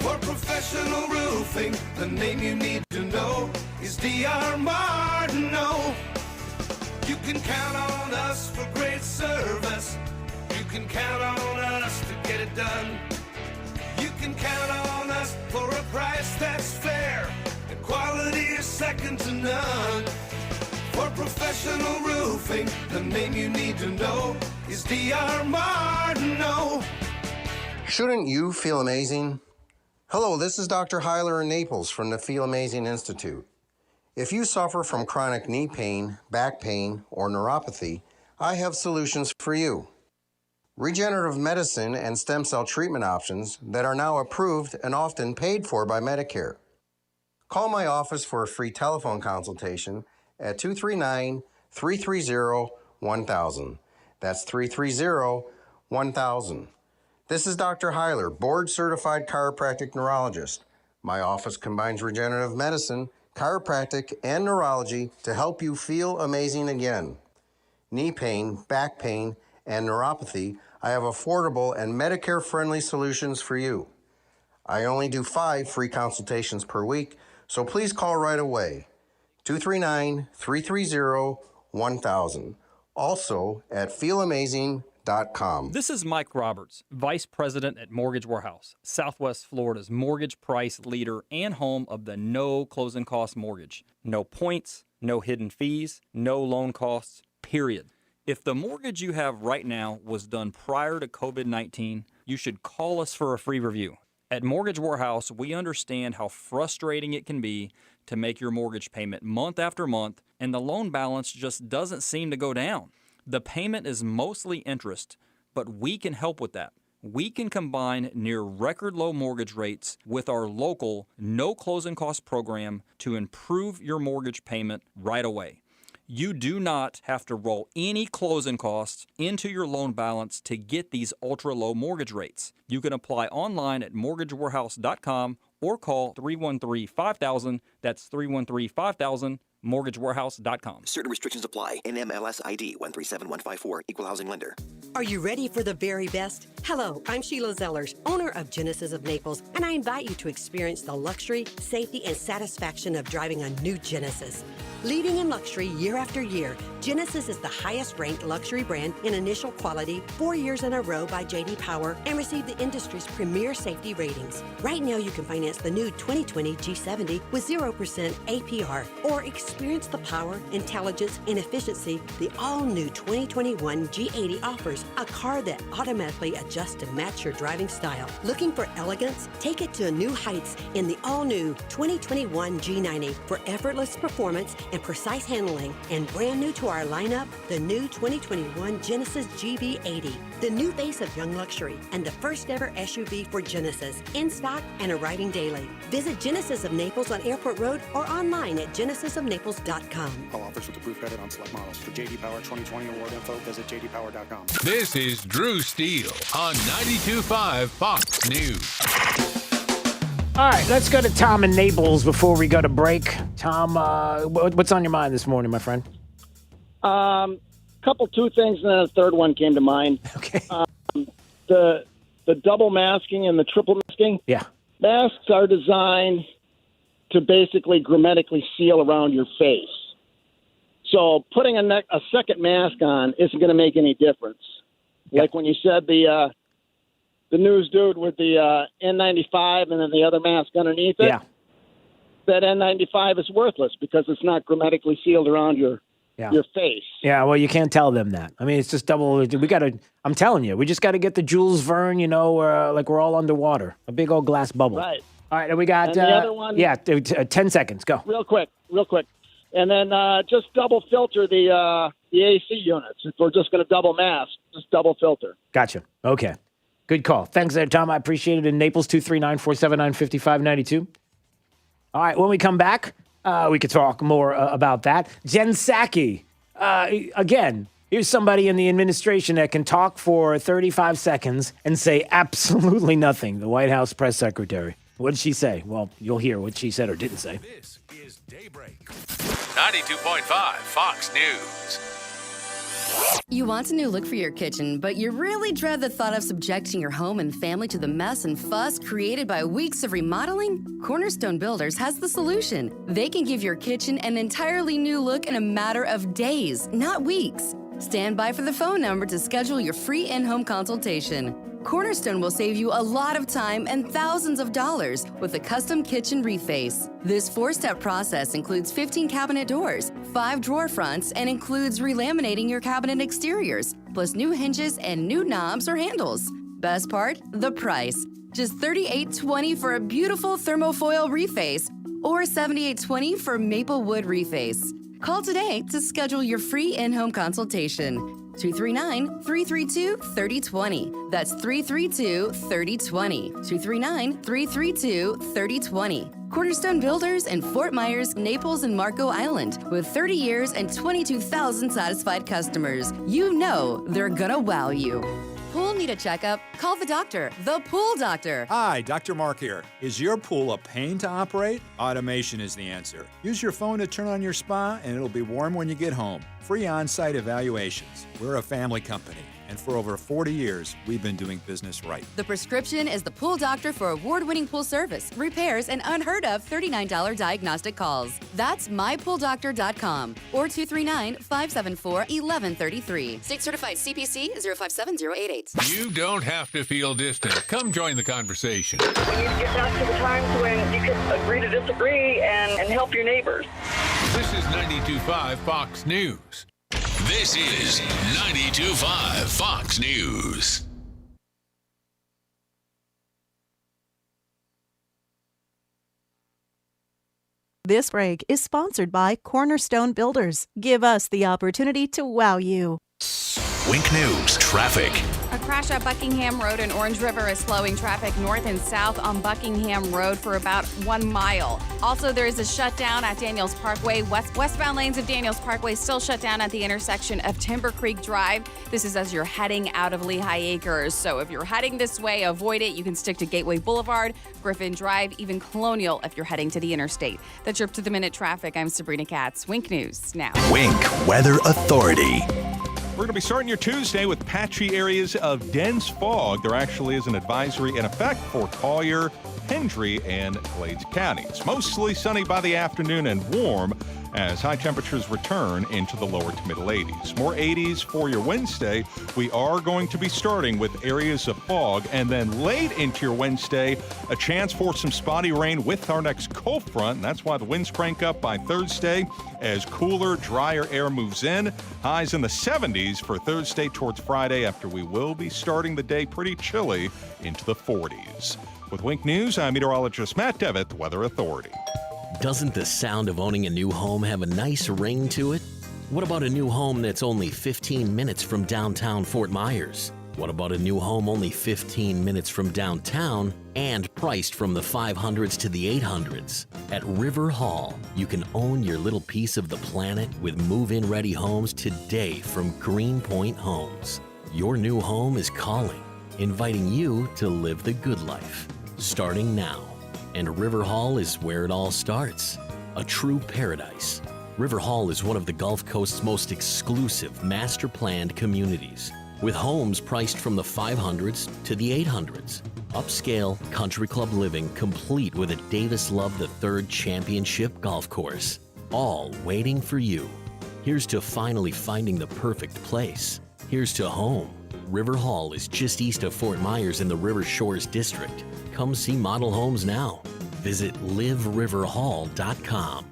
For professional roofing, the name you need to know is D.R. Martineau. You can count on us for great service. You can count on us to get it done. can count on us for a price that's fair. The quality is second to none. For professional roofing, the name you need to know is D.R. Martineau. Shouldn't you feel amazing? Hello, this is Dr. Heiler in Naples from the Feel Amazing Institute. If you suffer from chronic knee pain, back pain, or neuropathy, I have solutions for you. Regenerative medicine and stem cell treatment options that are now approved and often paid for by Medicare. Call my office for a free telephone consultation at 239-330-1000. That's 330-1000. This is Dr. Heiler, board-certified chiropractic neurologist. My office combines regenerative medicine, chiropractic, and neurology to help you feel amazing again. Knee pain, back pain, and neuropathy, I have affordable and Medicare-friendly solutions for you. I only do 5 free consultations per week, so please call right away. 239-330-1000. Also at feelamazing.com. This is Mike Roberts, Vice President at Mortgage Warehouse, Southwest Florida's mortgage price leader and home of the no closing cost mortgage. No points, no hidden fees, no loan costs, period. If the mortgage you have right now was done prior to COVID-19, you should call us for a free review. At Mortgage Warehouse, we understand how frustrating it can be to make your mortgage payment month after month, and the loan balance just doesn't seem to go down. The payment is mostly interest, but we can help with that. We can combine near record low mortgage rates with our local no closing cost program to improve your mortgage payment right away. You do not have to roll any closing costs into your loan balance to get these ultra-low mortgage rates. You can apply online at mortgagewarehouse.com or call 313-5000. That's 313-5000, mortgagewarehouse.com. Certain restrictions apply. NMLS ID 137154, Equal Housing Lender. Are you ready for the very best? Hello, I'm Sheila Zellers, owner of Genesis of Naples, and I invite you to experience the luxury, safety, and satisfaction of driving a new Genesis. Leading in luxury year after year, Genesis is the highest-ranked luxury brand in initial quality 4 years in a row by J.D. Power and received the industry's premier safety ratings. Right now, you can finance the new 2020 G70 with 0% APR or experience the power, intelligence, and efficiency the all-new 2021 G80 offers, a car that automatically adjusts to match your driving style. Looking for elegance? Take it to new heights in the all-new 2021 G90 for effortless performance and precise handling. And brand new to our lineup, the new 2021 Genesis GV80, the new face of young luxury and the first ever SUV for Genesis, in stock and arriving daily. Visit Genesis of Naples on Airport Road or online at genesisofnaples.com. All offers with approved credit on select models. For JD Power 2020 award info, visit jdpower.com. This is Drew Steele on 92.5 Fox News. All right, let's go to Tom in Naples before we go to break. Tom, what's on your mind this morning, my friend? Two things, and then a third one came to mind. Okay. The double masking and the triple masking. Yeah. Masks are designed to basically grammatically seal around your face. So putting a second mask on isn't going to make any difference. Yeah. Like when you said the news dude with the N95 and then the other mask underneath it. Yeah. That N95 is worthless because it's not grammatically sealed around your face. Yeah, well, you can't tell them that. I mean, it's just double. I'm telling you, we just got to get the Jules Verne, like we're all underwater. A big old glass bubble. Right. All right, and we got. And the other one. Yeah, 10 seconds. Go. Real quick. And then just double filter the AC units. If we're just going to double mask, just double filter. Gotcha. Okay. Good call. Thanks there, Tom. I appreciate it. In Naples, 239-479-5592. All right, when we come back, we could talk more about that. Jen Psaki, again, here's somebody in the administration that can talk for 35 seconds and say absolutely nothing, the White House press secretary. What did she say? Well, you'll hear what she said or didn't say. This is Daybreak. 92.5 Fox News. You want a new look for your kitchen, but you really dread the thought of subjecting your home and family to the mess and fuss created by weeks of remodeling? Cornerstone Builders has the solution. They can give your kitchen an entirely new look in a matter of days, not weeks. Stand by for the phone number to schedule your free in-home consultation. Cornerstone will save you a lot of time and thousands of dollars with a custom kitchen reface. This 4-step process includes 15 cabinet doors, 5 drawer fronts, and includes relaminating your cabinet exteriors, plus new hinges and new knobs or handles. Best part? The price. Just $38.20 for a beautiful thermofoil reface or $78.20 for maple wood reface. Call today to schedule your free in-home consultation. 239-332-3020. That's 332-3020. 239-332-3020. Cornerstone Builders in Fort Myers, Naples, and Marco Island with 30 years and 22,000 satisfied customers. You know they're gonna wow you. Pool need a checkup? Call the doctor, the Pool Doctor. Hi, Dr. Mark here. Is your pool a pain to operate? Automation is the answer. Use your phone to turn on your spa and it'll be warm when you get home. Free on-site evaluations. We're a family company, and for over 40 years, we've been doing business right. The prescription is the Pool Doctor for award-winning pool service, repairs, and unheard of $39 diagnostic calls. That's mypooldoctor.com or 239-574-1133. State certified CPC 057088. You don't have to feel distant. Come join the conversation. We need to get back to the times when you could agree to disagree and help your neighbors. This is 92.5 Fox News. This is 92.5 Fox News. This break is sponsored by Cornerstone Builders. Give us the opportunity to wow you. Wink News traffic. A crash at Buckingham Road in Orange River is slowing traffic north and south on Buckingham Road for about 1 mile. Also, there is a shutdown at Daniels Parkway. Westbound lanes of Daniels Parkway still shut down at the intersection of Timber Creek Drive. This is as you're heading out of Leahy Acres. So if you're heading this way, avoid it. You can stick to Gateway Boulevard, Griffin Drive, even Colonial if you're heading to the interstate. That's your up-to-the-minute traffic. I'm Sabrina Katz. Wink News now. Wink Weather Authority. We're going to be starting your Tuesday with patchy areas of dense fog. There actually is an advisory in effect for Collier, Hendry, and Glades counties. Mostly sunny by the afternoon and warm as high temperatures return into the lower to middle 80s. More 80s for your Wednesday. We are going to be starting with areas of fog, and then late into your Wednesday, a chance for some spotty rain with our next cold front, and that's why the winds crank up by Thursday as cooler, drier air moves in. Highs in the 70s for Thursday towards Friday after we will be starting the day pretty chilly into the 40s. With Wink News, I'm meteorologist Matt Devitt, the Weather Authority. Doesn't the sound of owning a new home have a nice ring to it? What about a new home that's only 15 minutes from downtown Fort Myers? What about a new home only 15 minutes from downtown and priced from the 500s to the 800s? At River Hall, you can own your little piece of the planet with move-in ready homes today from Greenpoint Homes. Your new home is calling, inviting you to live the good life, starting now. And River Hall is where it all starts, a true paradise. River Hall is one of the Gulf Coast's most exclusive master-planned communities, with homes priced from the 500s to the 800s. Upscale country club living complete with a Davis Love III Championship golf course, all waiting for you. Here's to finally finding the perfect place. Here's to home. River Hall is just east of Fort Myers in the River Shores District. Come see model homes now. Visit liveriverhall.com.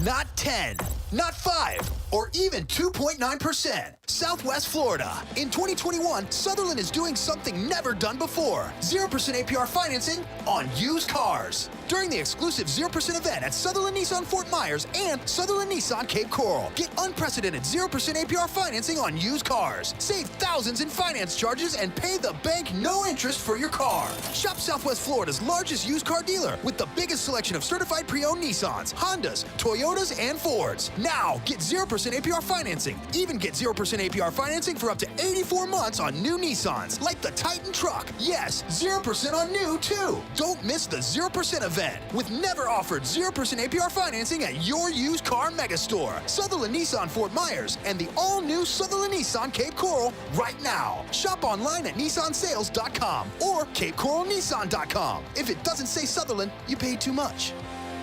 Not 10, not 5, or even 2.9%. Southwest Florida. In 2021, Sutherland is doing something never done before. 0% APR financing on used cars. During the exclusive 0% event at Sutherland Nissan Fort Myers and Sutherland Nissan Cape Coral. Get unprecedented 0% APR financing on used cars. Save thousands in finance charges and pay the bank no interest for your car. Shop Southwest Florida's largest used car dealer with the biggest selection of certified pre-owned Nissans, Hondas, Toyotas, and Fords. Now, get 0% APR financing. Even get 0% APR financing for up to 84 months on new Nissans, like the Titan truck. Yes, 0% on new, too. Don't miss the 0% event with never offered 0% APR financing at your used car megastore. Sutherland Nissan Fort Myers and the all-new Sutherland Nissan Cape Coral right now. Shop online at nissansales.com or capecoralnissan.com. If it doesn't say Sutherland, you paid too much.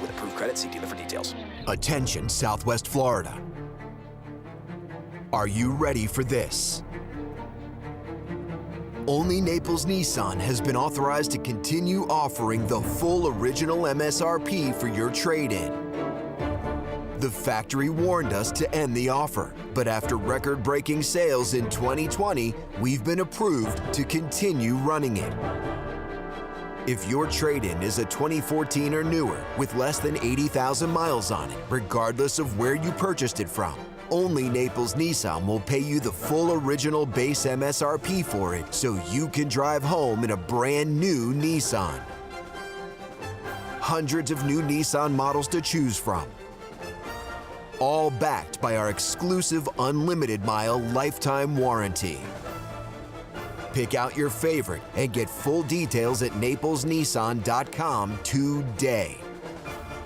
With approved credit, see dealer for details. Attention, Southwest Florida. Are you ready for this? only Naples Nissan has been authorized to continue offering the full original MSRP for your trade-in. The factory warned us to end the offer, but after record-breaking sales in 2020, we've been approved to continue running it. If your trade-in is a 2014 or newer with less than 80,000 miles on it, regardless of where you purchased it from, only Naples Nissan will pay you the full original base MSRP for it so you can drive home in a brand new Nissan. Hundreds of new Nissan models to choose from, all backed by our exclusive unlimited mile lifetime warranty. Pick out your favorite and get full details at naplesnissan.com today.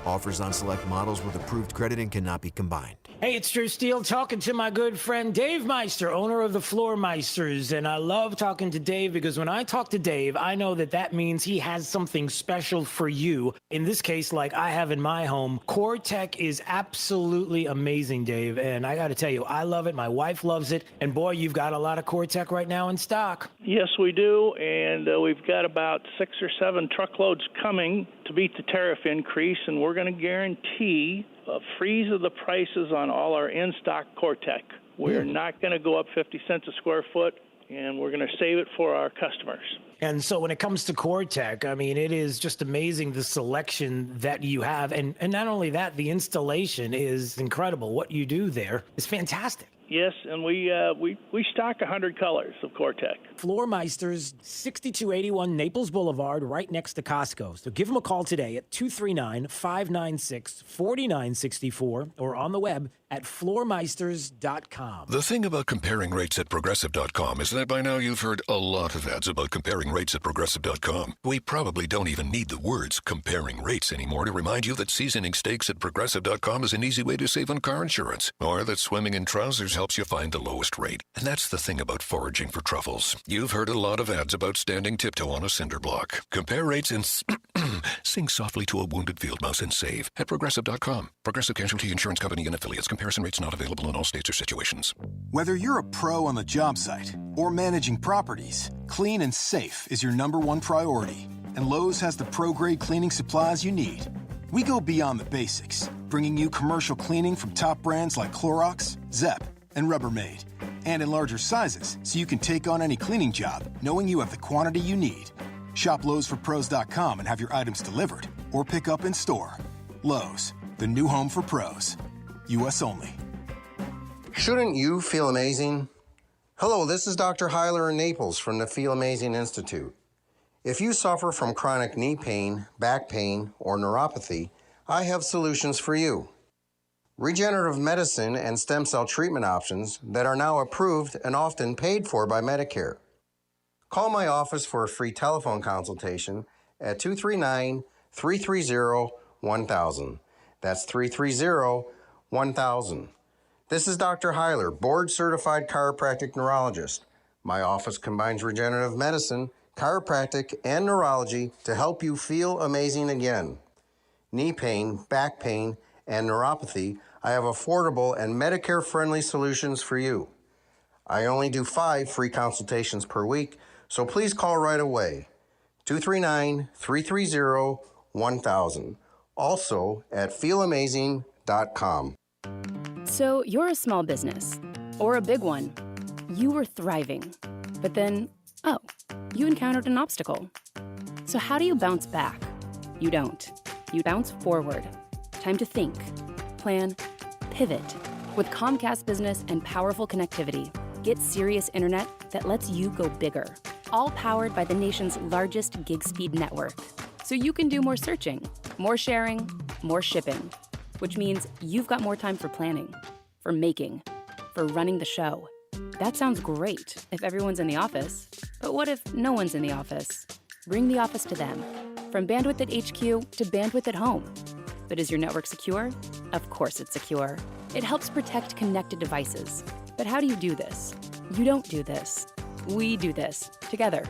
Offers on select models with approved credit and cannot be combined. Hey, it's Drew Steele talking to my good friend Dave Meister, owner of the Floor Meisters. And I love talking to Dave because when I talk to Dave, I know that means he has something special for you. In this case, like I have in my home, Core Tech is absolutely amazing, Dave. And I got to tell you, I love it. My wife loves it. And boy, you've got a lot of Core Tech right now in stock. Yes, we do. And we've got about 6 or 7 truckloads coming to beat the tariff increase. And we're going to guarantee a freeze of the prices on all our in-stock Core-Tech. We're not going to go up 50 cents a square foot, and we're going to save it for our customers. And so when it comes to Core-Tech, I mean, it is just amazing the selection that you have. And not only that, the installation is incredible. What you do there is fantastic. Yes, and we stock 100 colors of Core-Tech. Floor Meisters, 6281 Naples Boulevard, right next to Costco. So give them a call today at 239-596-4964 or on the web at floormeisters.com. The thing about comparing rates at Progressive.com is that by now you've heard a lot of ads about comparing rates at Progressive.com. We probably don't even need the words comparing rates anymore to remind you that seasoning steaks at Progressive.com is an easy way to save on car insurance, or that swimming in trousers helps you find the lowest rate. And that's the thing about foraging for truffles. You've heard a lot of ads about standing tiptoe on a cinder block. Compare rates and sing softly to a wounded field mouse and save at Progressive.com. Progressive Casualty Insurance Company and affiliates. Comparison rates not available in all states or situations. Whether you're a pro on the job site or managing properties, clean and safe is your #1 priority. And Lowe's has the pro-grade cleaning supplies you need. We go beyond the basics, bringing you commercial cleaning from top brands like Clorox, Zep, and Rubbermaid, and in larger sizes so you can take on any cleaning job knowing you have the quantity you need. Shop Lowe'sForPros.com and have your items delivered or pick up in store. Lowe's, the new home for pros. U.S. only. Shouldn't you feel amazing? Hello, this is Dr. Heiler in Naples from the Feel Amazing Institute. If you suffer from chronic knee pain, back pain, or neuropathy, I have solutions for you. Regenerative medicine and stem cell treatment options that are now approved and often paid for by Medicare. Call my office for a free telephone consultation at 239-330-1000. That's 330-1000. This is Dr. Heiler, board-certified chiropractic neurologist. My office combines regenerative medicine, chiropractic, and neurology to help you feel amazing again. Knee pain, back pain, and neuropathy, I have affordable and Medicare-friendly solutions for you. I only do 5 free consultations per week, so please call right away. 239-330-1000. Also at feelamazing.com. So you're a small business, or a big one. You were thriving, but then, you encountered an obstacle. So how do you bounce back? You don't. You bounce forward. Time to think, plan, pivot. With Comcast Business and powerful connectivity, get serious internet that lets you go bigger. All powered by the nation's largest gig speed network. So you can do more searching, more sharing, more shipping. Which means you've got more time for planning, for making, for running the show. That sounds great if everyone's in the office. But what if no one's in the office? Bring the office to them. From bandwidth at HQ to bandwidth at home. But is your network secure? Of course it's secure. It helps protect connected devices. But how do you do this? You don't do this. We do this together.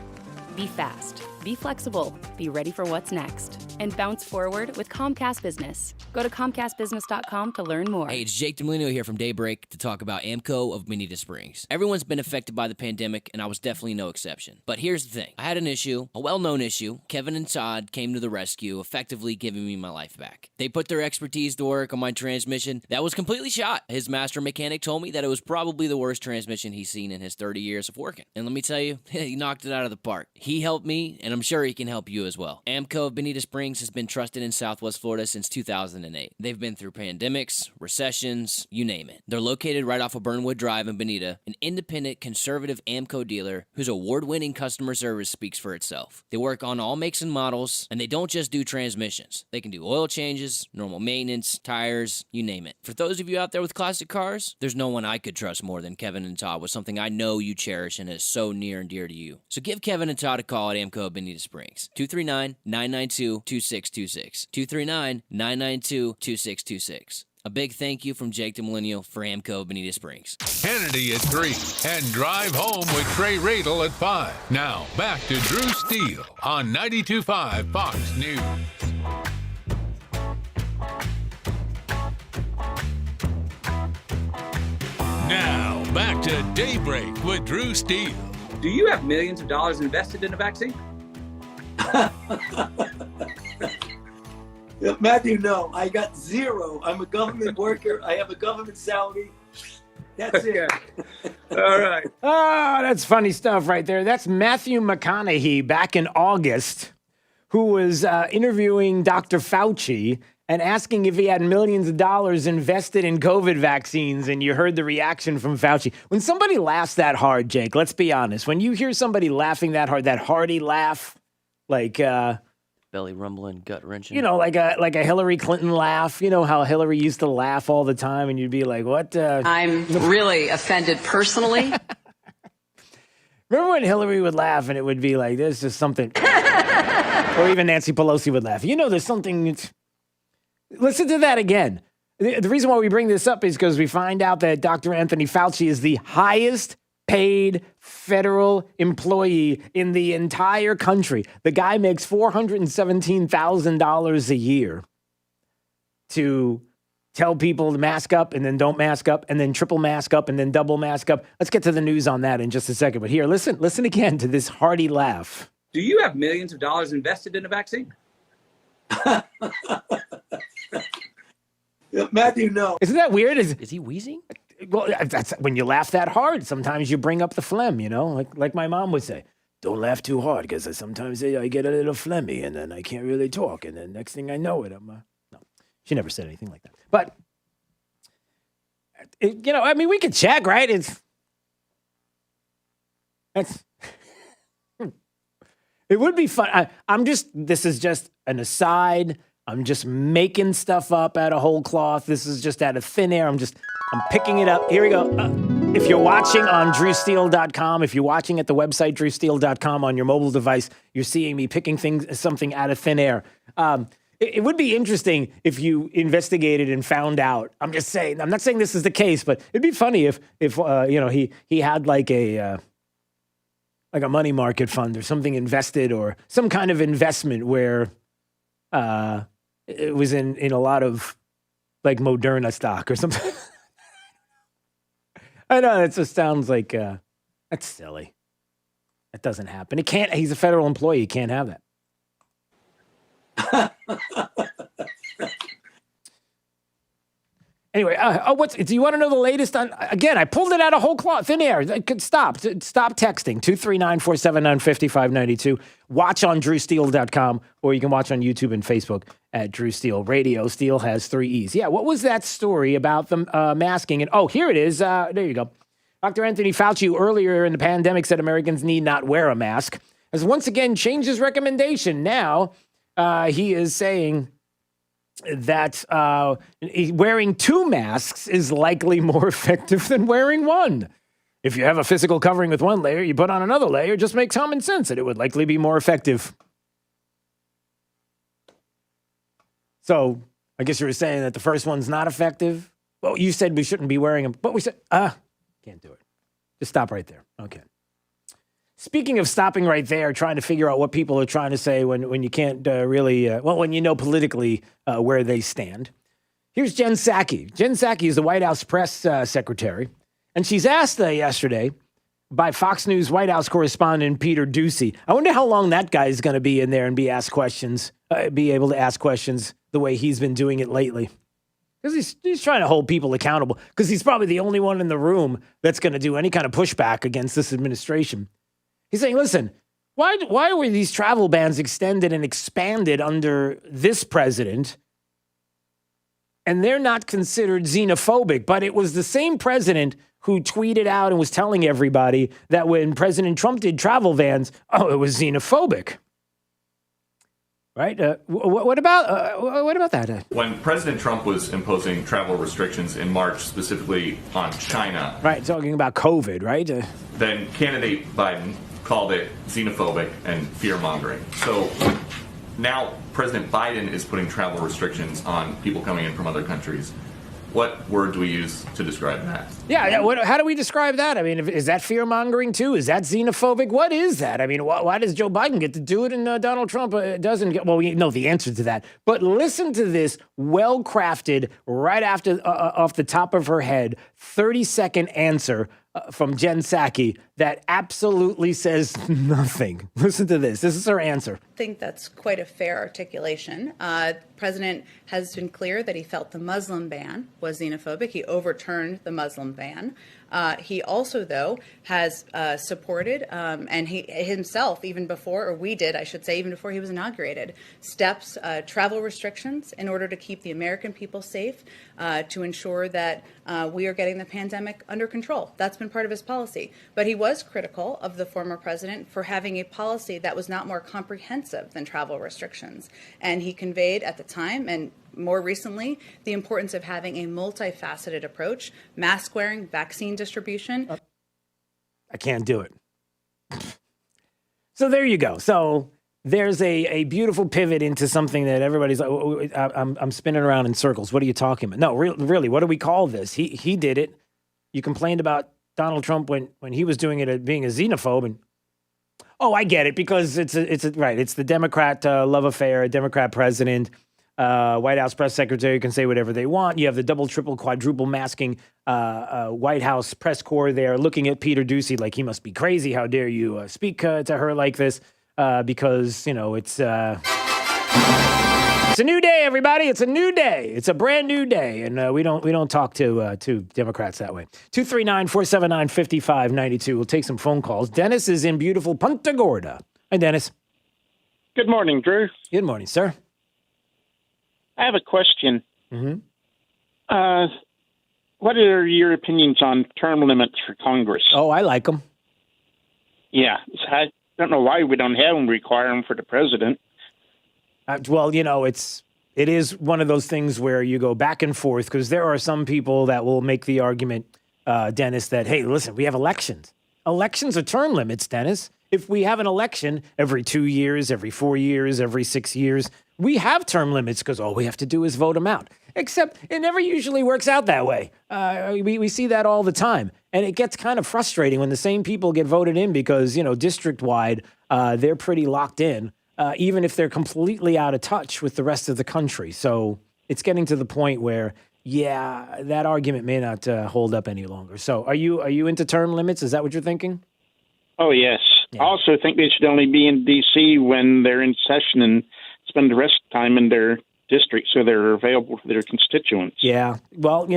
Be fast. Be flexible. Be ready for what's next. and bounce forward with Comcast Business. Go to ComcastBusiness.com to learn more. Hey, it's Jake DeMolino here from Daybreak to talk about AMCO of Bonita Springs. Everyone's been affected by the pandemic, and I was definitely no exception. But here's the thing. I had an issue, a well-known issue. Kevin and Todd came to the rescue, effectively giving me my life back. They put their expertise to work on my transmission that was completely shot. His master mechanic told me that it was probably the worst transmission he's seen in his 30 years of working. And let me tell you, he knocked it out of the park. He helped me, and I'm sure he can help you as well. AMCO of Bonita Springs has been trusted in Southwest Florida since 2008. They've been through pandemics, recessions, you name it. They're located right off of Burnwood Drive in Bonita, an independent, conservative AMCO dealer whose award-winning customer service speaks for itself. They work on all makes and models, and they don't just do transmissions. They can do oil changes, normal maintenance, tires, you name it. For those of you out there with classic cars, there's no one I could trust more than Kevin and Todd with something I know you cherish and is so near and dear to you. So give Kevin and Todd a call at AMCO of Bonita Springs. 239-992-2626. 239-992-2626. A big thank you from Jake DeMolino for AMCO Bonita Springs. Kennedy at 3 and Drive Home with Trey Radel at 5. Now, back to Drew Steele on 92.5 Fox News. Now, back to Daybreak with Drew Steele. Do you have millions of dollars invested in a vaccine? Matthew, no. I got zero. I'm a government worker. I have a government salary. That's it. All right. Oh, that's funny stuff right there. That's Matthew McConaughey back in August, who was interviewing Dr. Fauci and asking if he had millions of dollars invested in COVID vaccines, and you heard the reaction from Fauci. When somebody laughs that hard, Jake, let's be honest. When you hear somebody laughing that hard, that hearty laugh, like belly rumbling, gut wrenching. You know, like a Hillary Clinton laugh. You know how Hillary used to laugh all the time, and you'd be like, "What?" I'm really offended personally. Remember when Hillary would laugh, and it would be like, "There's just something," or even Nancy Pelosi would laugh. You know, there's something. Listen to that again. The reason why we bring this up is because we find out that Dr. Anthony Fauci is the highest paid federal employee in the entire country. The guy makes $417,000 a year to tell people to mask up and then don't mask up and then triple mask up and then double mask up. Let's get to the news on that in just a second. But here, listen again to this hearty laugh. Do you have millions of dollars invested in a vaccine? Matthew, no. Isn't that weird? Is he wheezing? Well, that's when you laugh that hard. Sometimes you bring up the phlegm, you know, like my mom would say, don't laugh too hard because sometimes I get a little phlegmy and then I can't really talk. And then next thing I know it, no, she never said anything like that. But, you know, I mean, we could check, right? It would be fun. This is just an aside. I'm just making stuff up out of whole cloth. This is just out of thin air. I'm picking it up. Here we go. If you're watching on drewsteele.com, if you're watching at the website drewsteele.com on your mobile device, you're seeing me picking something out of thin air. It would be interesting if you investigated and found out. I'm just saying. I'm not saying this is the case, but it'd be funny if you know, he had like a money market fund or something invested or some kind of investment where it was in a lot of like Moderna stock or something. I know it just sounds like that's silly. That doesn't happen. It can't. He's a federal employee. He can't have that. Anyway, do you want to know the latest on, again, I pulled it out of whole cloth, thin air. Stop texting, 239-479-5592. Watch on drewsteele.com, or you can watch on YouTube and Facebook at Drew Steele Radio. Steele has 3 E's. Yeah, what was that story about the masking? And here it is. There you go. Dr. Anthony Fauci, who earlier in the pandemic said Americans need not wear a mask, has once again changed his recommendation. Now he is saying that wearing 2 masks is likely more effective than wearing 1. If you have a physical covering with 1 layer, you put on another layer, just makes common sense that it would likely be more effective. So I guess you were saying that the first one's not effective? Well, you said we shouldn't be wearing them, but we said, can't do it. Just stop right there. Okay. Speaking of stopping right there, trying to figure out what people are trying to say when you can't when you know politically where they stand. Here's Jen Psaki. Jen Psaki is the White House press secretary, and she's asked yesterday by Fox News White House correspondent Peter Doocy. I wonder how long that guy is going to be in there and be able to ask questions the way he's been doing it lately. Because he's trying to hold people accountable, because he's probably the only one in the room that's going to do any kind of pushback against this administration. He's saying, listen, why were these travel bans extended and expanded under this president? And they're not considered xenophobic, but it was the same president who tweeted out and was telling everybody that when President Trump did travel bans, it was xenophobic. Right? What about that? When President Trump was imposing travel restrictions in March, specifically on China. Right, talking about COVID, right? Then candidate Biden called it xenophobic and fear-mongering. So now President Biden is putting travel restrictions on people coming in from other countries. What word do we use to describe that? Yeah. How do we describe that? I mean, is that fear-mongering too? Is that xenophobic? What is that? I mean, why does Joe Biden get to do it and Donald Trump doesn't get? Well, we know the answer to that. But listen to this well-crafted, right after off the top of her head, 30-second answer from Jen Psaki that absolutely says nothing. Listen to this. This is her answer. I think that's quite a fair articulation. The president has been clear that he felt the Muslim ban was xenophobic. He overturned the Muslim ban. He also, though, has supported, and he himself, even before, or we did, I should say, even before he was inaugurated, steps, travel restrictions in order to keep the American people safe, to ensure that we are getting the pandemic under control. That's been part of his policy. But he was critical of the former president for having a policy that was not more comprehensive than travel restrictions. And he conveyed at the time, and more recently, the importance of having a multifaceted approach, mask wearing, vaccine distribution. I can't do it. So there you go. So there's a beautiful pivot into something that everybody's like, I'm spinning around in circles. What are you talking about? No, really, what do we call this? He did it. You complained about Donald Trump when he was doing it, being a xenophobe. And I get it, because it's the Democrat love affair, a Democrat president. White House press secretary can say whatever they want. You have the double, triple, quadruple masking White House press corps there looking at Peter Doocy like he must be crazy. How dare you speak to her like this? Because, it's a new day, everybody. It's a new day. It's a brand new day. And we don't talk to Democrats that way. 239-479-5592. We'll take some phone calls. Dennis is in beautiful Punta Gorda. Hi, Dennis. Good morning, Drew. Good morning, sir. I have a question. Mm-hmm. What are your opinions on term limits for Congress? Oh, I like them. Yeah. I don't know why we don't have them, require them for the president. Well, it is one of those things where you go back and forth, because there are some people that will make the argument, Dennis, that, hey, listen, we have elections. Elections are term limits, Dennis. If we have an election every 2 years, every 4 years, every 6 years, we have term limits because all we have to do is vote them out. Except it never usually works out that way. We see that all the time. And it gets kind of frustrating when the same people get voted in because, district-wide, they're pretty locked in, even if they're completely out of touch with the rest of the country. So it's getting to the point where, that argument may not hold up any longer. So are you into term limits? Is that what you're thinking? Oh, yes. Yeah. I also think they should only be in D.C. when they're in session and spend the rest of the time in their district so they're available for their constituents. Yeah. Well,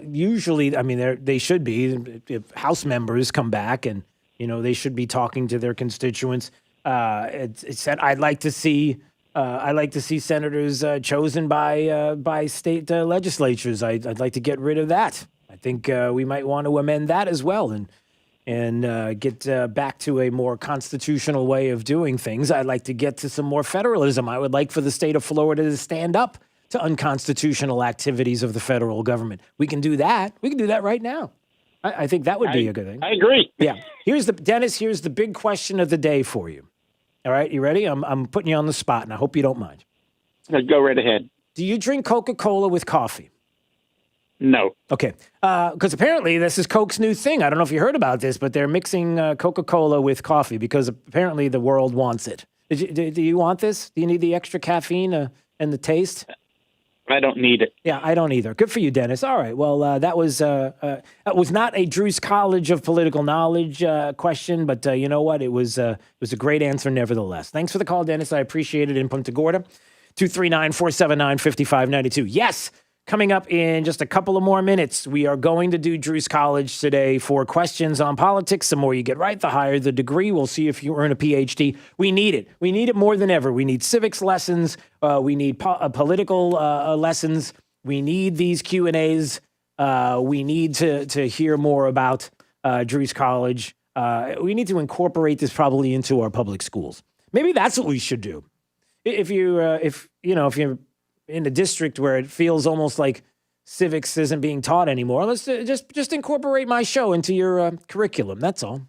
usually, they should be. If House members come back and, they should be talking to their constituents. It said, I'd like to see senators chosen by state legislatures. I'd like to get rid of that. I think we might want to amend that as well and get back to a more constitutional way of doing things. I'd like to get to some more federalism. I would like for the state of Florida to stand up to unconstitutional activities of the federal government. We can do that. We can do that right now. I think that would be a good thing. I agree. Yeah. Here's the big question of the day for you. All right, you ready? I'm putting you on the spot, and I hope you don't mind. Go right ahead. Do you drink Coca-Cola with coffee? No. Okay. Because apparently this is Coke's new thing. I don't know if you heard about this, but they're mixing Coca-Cola with coffee because apparently the world wants it. Do you want this? Do you need the extra caffeine and the taste? I don't need it. Yeah, I don't either. Good for you, Dennis. All right. Well, that was not a Drew's College of Political Knowledge question, but you know what? It was a great answer nevertheless. Thanks for the call, Dennis. I appreciate it. In Punta Gorda, 239-479-5592. Yes. Coming up in just a couple of more minutes, we are going to do Drew's College today for questions on politics. The more you get right, the higher the degree. We'll see if you earn a PhD. We need it. We need it more than ever. We need civics lessons. We need political lessons. We need these Q&As. We need to hear more about Drew's College. We need to incorporate this probably into our public schools. Maybe that's what we should do. If you're in a district where it feels almost like civics isn't being taught anymore, let's just incorporate my show into your curriculum. That's all.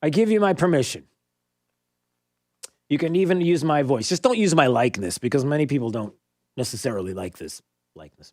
I give you my permission. You can even use my voice. Just don't use my likeness, because many people don't necessarily like this likeness.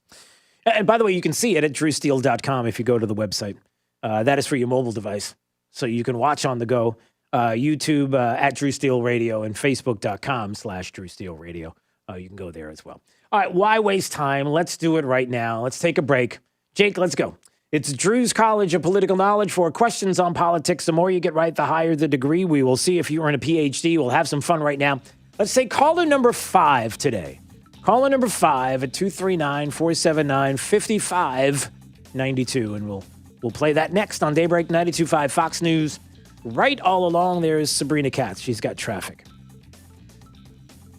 And by the way, you can see it at drewsteele.com if you go to the website. That is for your mobile device. So you can watch on the go. YouTube at Drew Steele Radio and Facebook.com/Drew Steele Radio. You can go there as well. All right, why waste time? Let's do it right now. Let's take a break. Jake, let's go. It's Drew's College of Political Knowledge for questions on politics. The more you get right, the higher the degree. We will see if you earn a PhD. We'll have some fun right now. Let's say caller number 5 today. Caller number 5 at 239-479-5592. And we'll play that next on Daybreak 92.5 Fox News. Right all along there is Sabrina Katz. She's got traffic.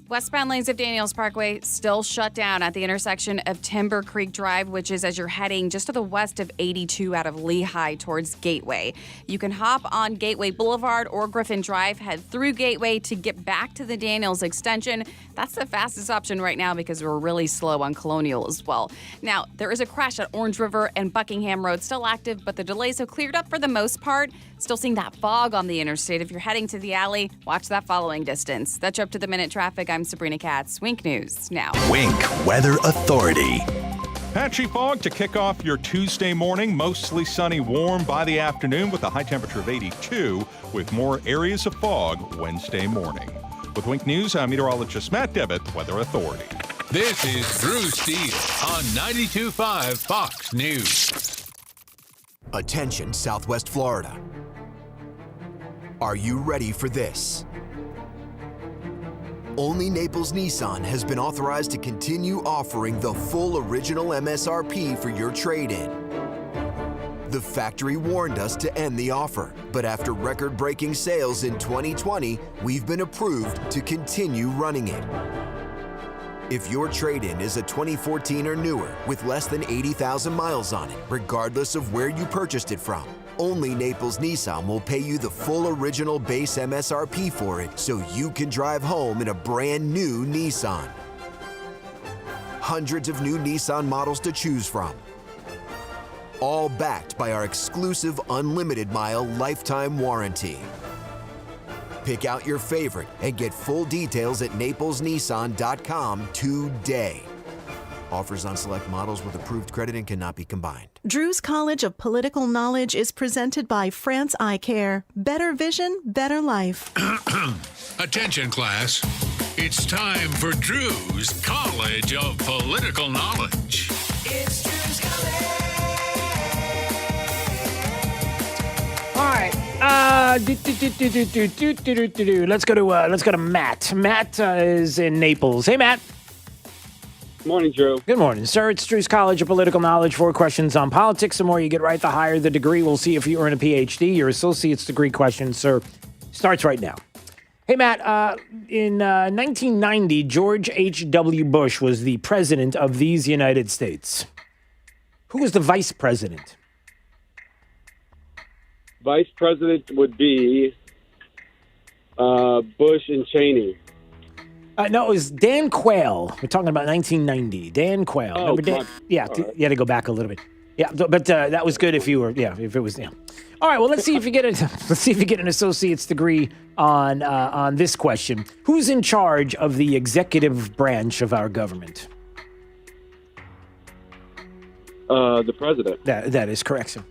Westbound lanes of Daniels Parkway still shut down at the intersection of Timber Creek Drive, which is as you're heading just to the west of 82 out of Leahy towards Gateway. You can hop on Gateway Boulevard or Griffin Drive, head through Gateway to get back to the Daniels extension. That's the fastest option right now because we're really slow on Colonial as well. Now, there is a crash at Orange River and Buckingham Road still active, but the delays have cleared up for the most part. Still seeing that fog on the interstate. If you're heading to the alley, watch that following distance. That's up to the minute traffic. I'm Sabrina Katz. Wink News now. Wink Weather Authority. Patchy fog to kick off your Tuesday morning. Mostly sunny, warm by the afternoon with a high temperature of 82 with more areas of fog Wednesday morning. With Wink News, I'm meteorologist Matt Devitt, Weather Authority. This is Drew Steele on 92.5 Fox News. Attention, Southwest Florida. Are you ready for this? Only Naples Nissan has been authorized to continue offering the full original MSRP for your trade-in. The factory warned us to end the offer, but after record-breaking sales in 2020, we've been approved to continue running it. If your trade-in is a 2014 or newer with less than 80,000 miles on it, regardless of where you purchased it from, only Naples Nissan will pay you the full original base MSRP for it so you can drive home in a brand new Nissan. Hundreds of new Nissan models to choose from, all backed by our exclusive unlimited mile lifetime warranty. Pick out your favorite and get full details at naplesnissan.com today. Offers on select models with approved credit and cannot be combined. Drew's College of Political Knowledge is presented by France Eye Care. Better vision, better life. Attention, class. It's time for Drew's College of Political Knowledge. It's Drew's All right. Let's go to Matt. Matt is in Naples. Hey, Matt. Morning, Drew. Good morning, sir. It's Drew's College of Political Knowledge. 4 questions on politics. The more you get right, the higher the degree. We'll see if you earn a PhD. Your associate's degree question, sir, starts right now. Hey, Matt. In 1990, George H.W. Bush was the president of these United States. Who was the vice president? Vice president would be Bush and Cheney. No, it was Dan Quayle. We're talking about 1990. Dan Quayle. Oh, remember Dan? Yeah, you had to go back a little bit. Yeah, but that was good if you were. Yeah, if it was. Yeah. All right. Well, let's see if you get an associate's degree on this question. Who's in charge of the executive branch of our government? The president. That is correct, sir.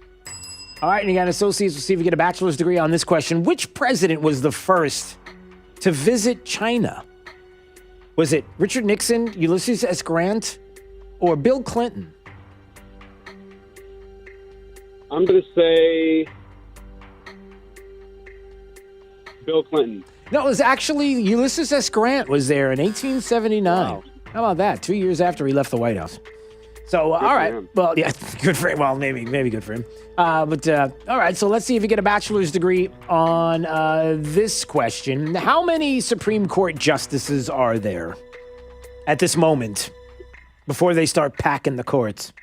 All right, and you got an associate's. We'll see if you get a bachelor's degree on this question. Which president was the first to visit China? Was it Richard Nixon, Ulysses S. Grant, or Bill Clinton? I'm going to say Bill Clinton. No, it was actually Ulysses S. Grant was there in 1879. Wow. How about that? 2 years after he left the White House. So, all right. Well, yeah, good for him. Well, maybe good for him. All right. So let's see if you get a bachelor's degree on this question. How many Supreme Court justices are there at this moment before they start packing the courts?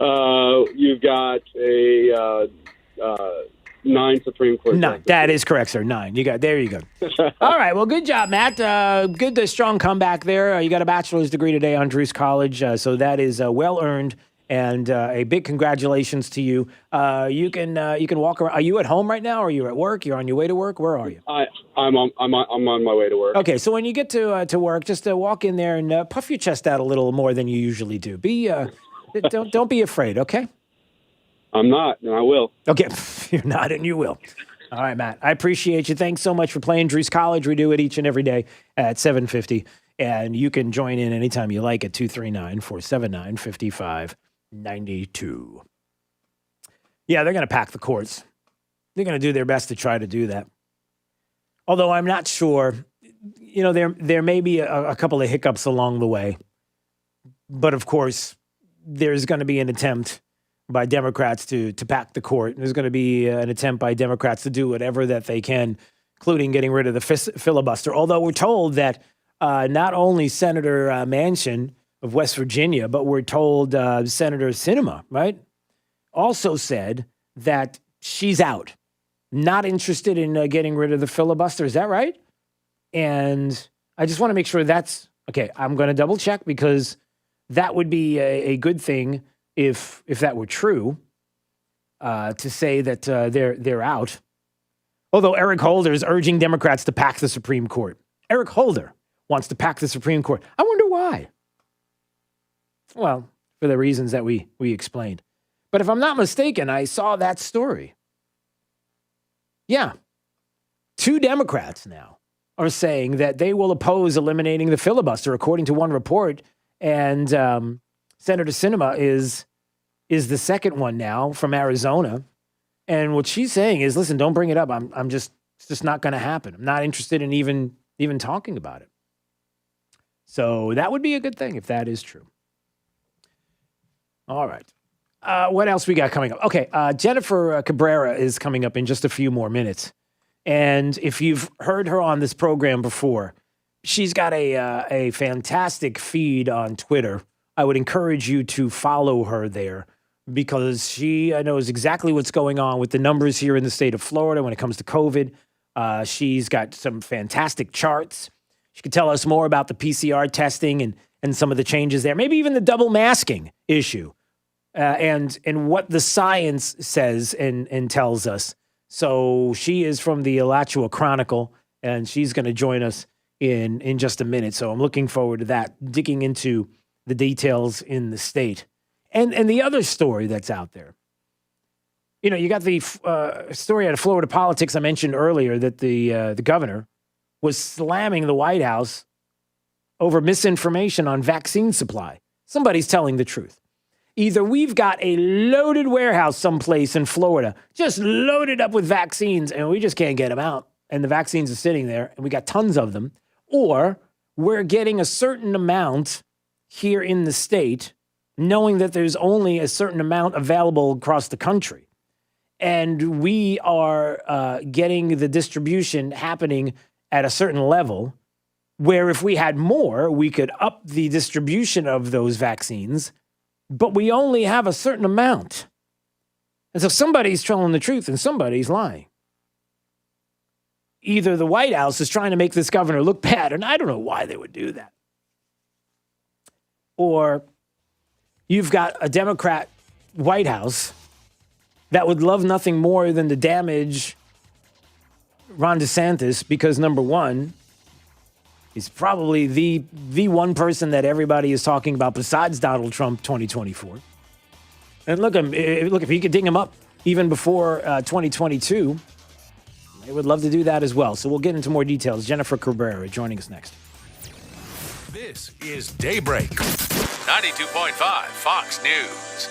You've got a 9 Supreme Court. 9. That is correct, sir. 9. There you go. All right. Well, good job, Matt. Good, strong comeback there. You got a bachelor's degree today on Druce College, so that is well earned. And a big congratulations to you. You can walk around. Are you at home right now, or are you at work? You're on your way to work. Where are you? I'm on my way to work. Okay, so when you get to work, just walk in there and puff your chest out a little more than you usually do. Don't be afraid. Okay. I'm not, and I will. Okay, you're not, and you will. All right, Matt. I appreciate you. Thanks so much for playing Druce College. We do it each and every day at 7:50, and you can join in anytime you like at 239-479-5592. Yeah, they're going to pack the courts. They're going to do their best to try to do that. Although I'm not sure. There may be a couple of hiccups along the way, but of course, there's going to be an attempt by Democrats to pack the court. There's going to be an attempt by Democrats to do whatever that they can, including getting rid of the filibuster. Although we're told that not only Senator Manchin of West Virginia, but we're told Senator Sinema, right, also said that she's out, not interested in getting rid of the filibuster. Is that right? And I just want to make sure that's okay. I'm going to double check because that would be a good thing if that were true, to say that they're out. Although Eric Holder is urging Democrats to pack the Supreme Court. Eric Holder wants to pack the Supreme Court. I wonder why. Well, for the reasons that we explained. But if I'm not mistaken, I saw that story. Yeah. 2 Democrats now are saying that they will oppose eliminating the filibuster, according to one report. And Senator Sinema is the second one now from Arizona. And what she's saying is, listen, don't bring it up. It's just not going to happen. I'm not interested in even talking about it. So that would be a good thing if that is true. All right. What else we got coming up? Okay. Jennifer Cabrera is coming up in just a few more minutes. And if you've heard her on this program before, she's got a fantastic feed on Twitter. I would encourage you to follow her there because she knows exactly what's going on with the numbers here in the state of Florida when it comes to COVID. She's got some fantastic charts. She could tell us more about the PCR testing and some of the changes there, maybe even the double masking issue, and what the science says and tells us. So she is from the Alachua Chronicle, and she's going to join us in just a minute. So I'm looking forward to that, digging into the details in the state. And the other story that's out there. You got the story out of Florida politics I mentioned earlier that the governor was slamming the White House over misinformation on vaccine supply. Somebody's telling the truth. Either we've got a loaded warehouse someplace in Florida, just loaded up with vaccines, and we just can't get them out, and the vaccines are sitting there, and we got tons of them, or we're getting a certain amount here in the state, knowing that there's only a certain amount available across the country. And we are getting the distribution happening at a certain level where if we had more, we could up the distribution of those vaccines, but we only have a certain amount. And so somebody's telling the truth and somebody's lying. Either the White House is trying to make this governor look bad, and I don't know why they would do that. Or you've got a Democrat White House that would love nothing more than to damage Ron DeSantis because, number one, He's probably the one person that everybody is talking about besides Donald Trump 2024. And look, if you could ding him up even before 2022, I would love to do that as well. So we'll get into more details. Jennifer Cabrera joining us next. This is Daybreak, 92.5 Fox News.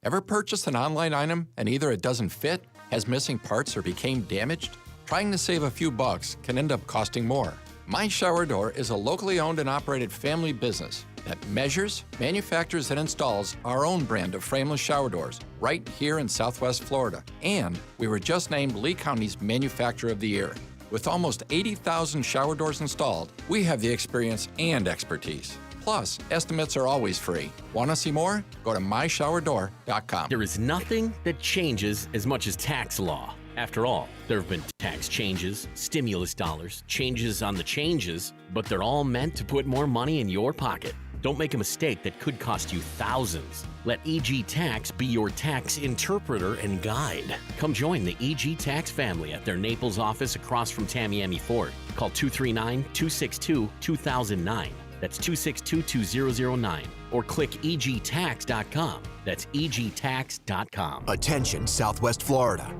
Ever purchased an online item and either it doesn't fit, has missing parts, or became damaged? Trying to save a few bucks can end up costing more. My Shower Door is a locally owned and operated family business that measures, manufactures, and installs our own brand of frameless shower doors right here in Southwest Florida. And we were just named Lee County's Manufacturer of the Year. With almost 80,000 shower doors installed, we have the experience and expertise. Plus, estimates are always free. Want to see more? Go to myshowerdoor.com. There is nothing that changes as much as tax law. After all, there have been tax changes, stimulus dollars, changes on the changes, but they're all meant to put more money in your pocket. Don't make a mistake that could cost you thousands. Let EG Tax be your tax interpreter and guide. Come join the EG Tax family at their Naples office across from Tamiami Ford. Call 239-262-2009. That's 262-2009. Or click egtax.com. That's egtax.com. Attention, Southwest Florida.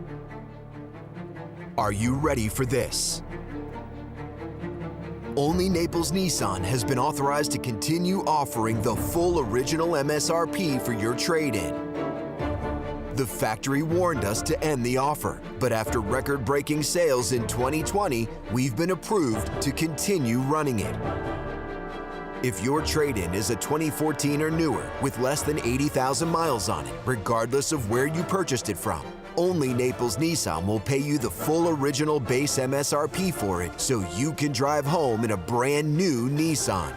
Are you ready for this? Only Naples Nissan has been authorized to continue offering the full original MSRP for your trade-in. The factory warned us to end the offer, but after record-breaking sales in 2020, we've been approved to continue running it. If your trade-in is a 2014 or newer with less than 80,000 miles on it, regardless of where you purchased it from, only Naples Nissan will pay you the full original base MSRP for it so you can drive home in a brand new Nissan.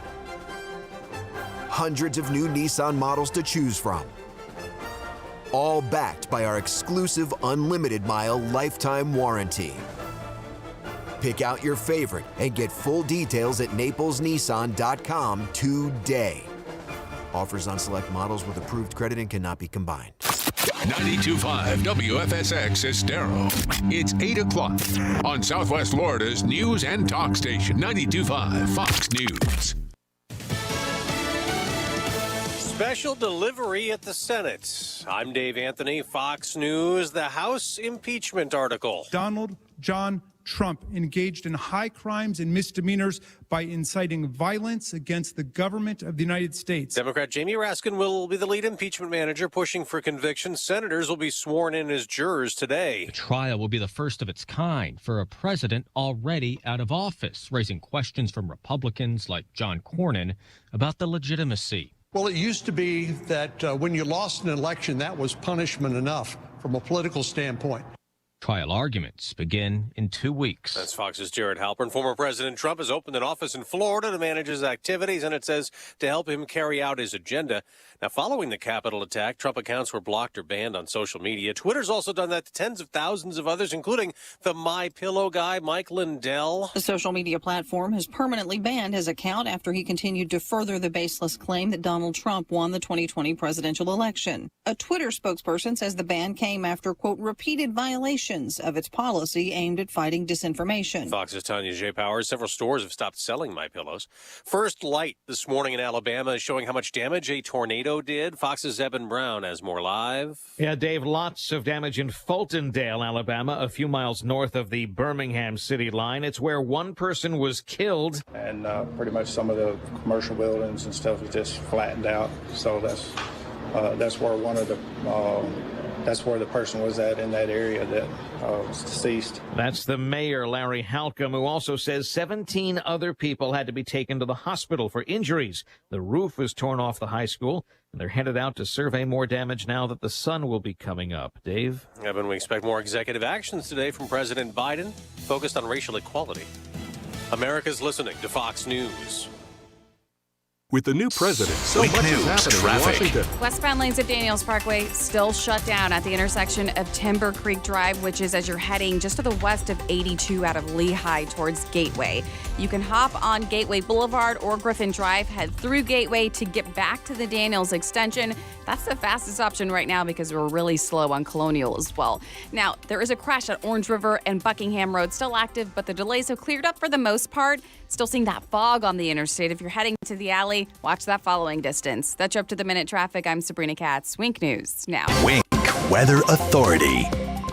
Hundreds of new Nissan models to choose from, all backed by our exclusive unlimited mile lifetime warranty. Pick out your favorite and get full details at naplesnissan.com today. Offers on select models with approved credit and cannot be combined. 92.5 WFSX Estero. It's 8 o'clock on Southwest Florida's news and talk station, 92.5 Fox News. Special delivery at the Senate. I'm Dave Anthony, Fox News. The House impeachment article. Donald John Trump engaged in high crimes and misdemeanors by inciting violence against the government of the United States. Democrat Jamie Raskin will be the lead impeachment manager pushing for conviction. Senators will be sworn in as jurors today. The trial will be the first of its kind for a president already out of office, raising questions from Republicans like John Cornyn about the legitimacy. Well, it used to be that when you lost an election, that was punishment enough from a political standpoint. Trial arguments begin in 2 weeks. That's Fox's Jared Halpern. Former President Trump has opened an office in Florida to manage his activities, and it says to help him carry out his agenda. Now, following the Capitol attack, Trump accounts were blocked or banned on social media. Twitter's also done that to tens of thousands of others, including the My Pillow guy, Mike Lindell. The social media platform has permanently banned his account after he continued to further the baseless claim that Donald Trump won the 2020 presidential election. A Twitter spokesperson says the ban came after, quote, repeated violations of its policy aimed at fighting disinformation. Fox's Tanya J. Powers. Several stores have stopped selling My Pillows. First light this morning in Alabama is showing how much damage a tornado did. Fox's Eben Brown has more live. Yeah, Dave, lots of damage in Fultondale, Alabama, a few miles north of the Birmingham city line. It's where one person was killed. And pretty much some of the commercial buildings and stuff is just flattened out. So that's where one of the that's where the person was at in that area that was deceased. That's the mayor, Larry Halcombe, who also says 17 other people had to be taken to the hospital for injuries. The roof was torn off the high school, and they're headed out to survey more damage now that the sun will be coming up. Dave? Evan, we expect more executive actions today from President Biden, focused on racial equality. America's listening to Fox News. With the new president, so Week much news, is happening traffic. in Washington. Westbound lanes at Daniels Parkway still shut down at the intersection of Timber Creek Drive, which is as you're heading just to the west of 82 out of Leahy towards Gateway. You can hop on Gateway Boulevard or Griffin Drive, head through Gateway to get back to the Daniels extension. That's the fastest option right now because we're really slow on Colonial as well. Now, there is a crash at Orange River and Buckingham Road still active, but the delays have cleared up for the most part. Still seeing that fog on the interstate. If you're heading to the alley, watch that following distance. That's up to the minute traffic. I'm Sabrina Katz. Wink News now. Wink Weather Authority.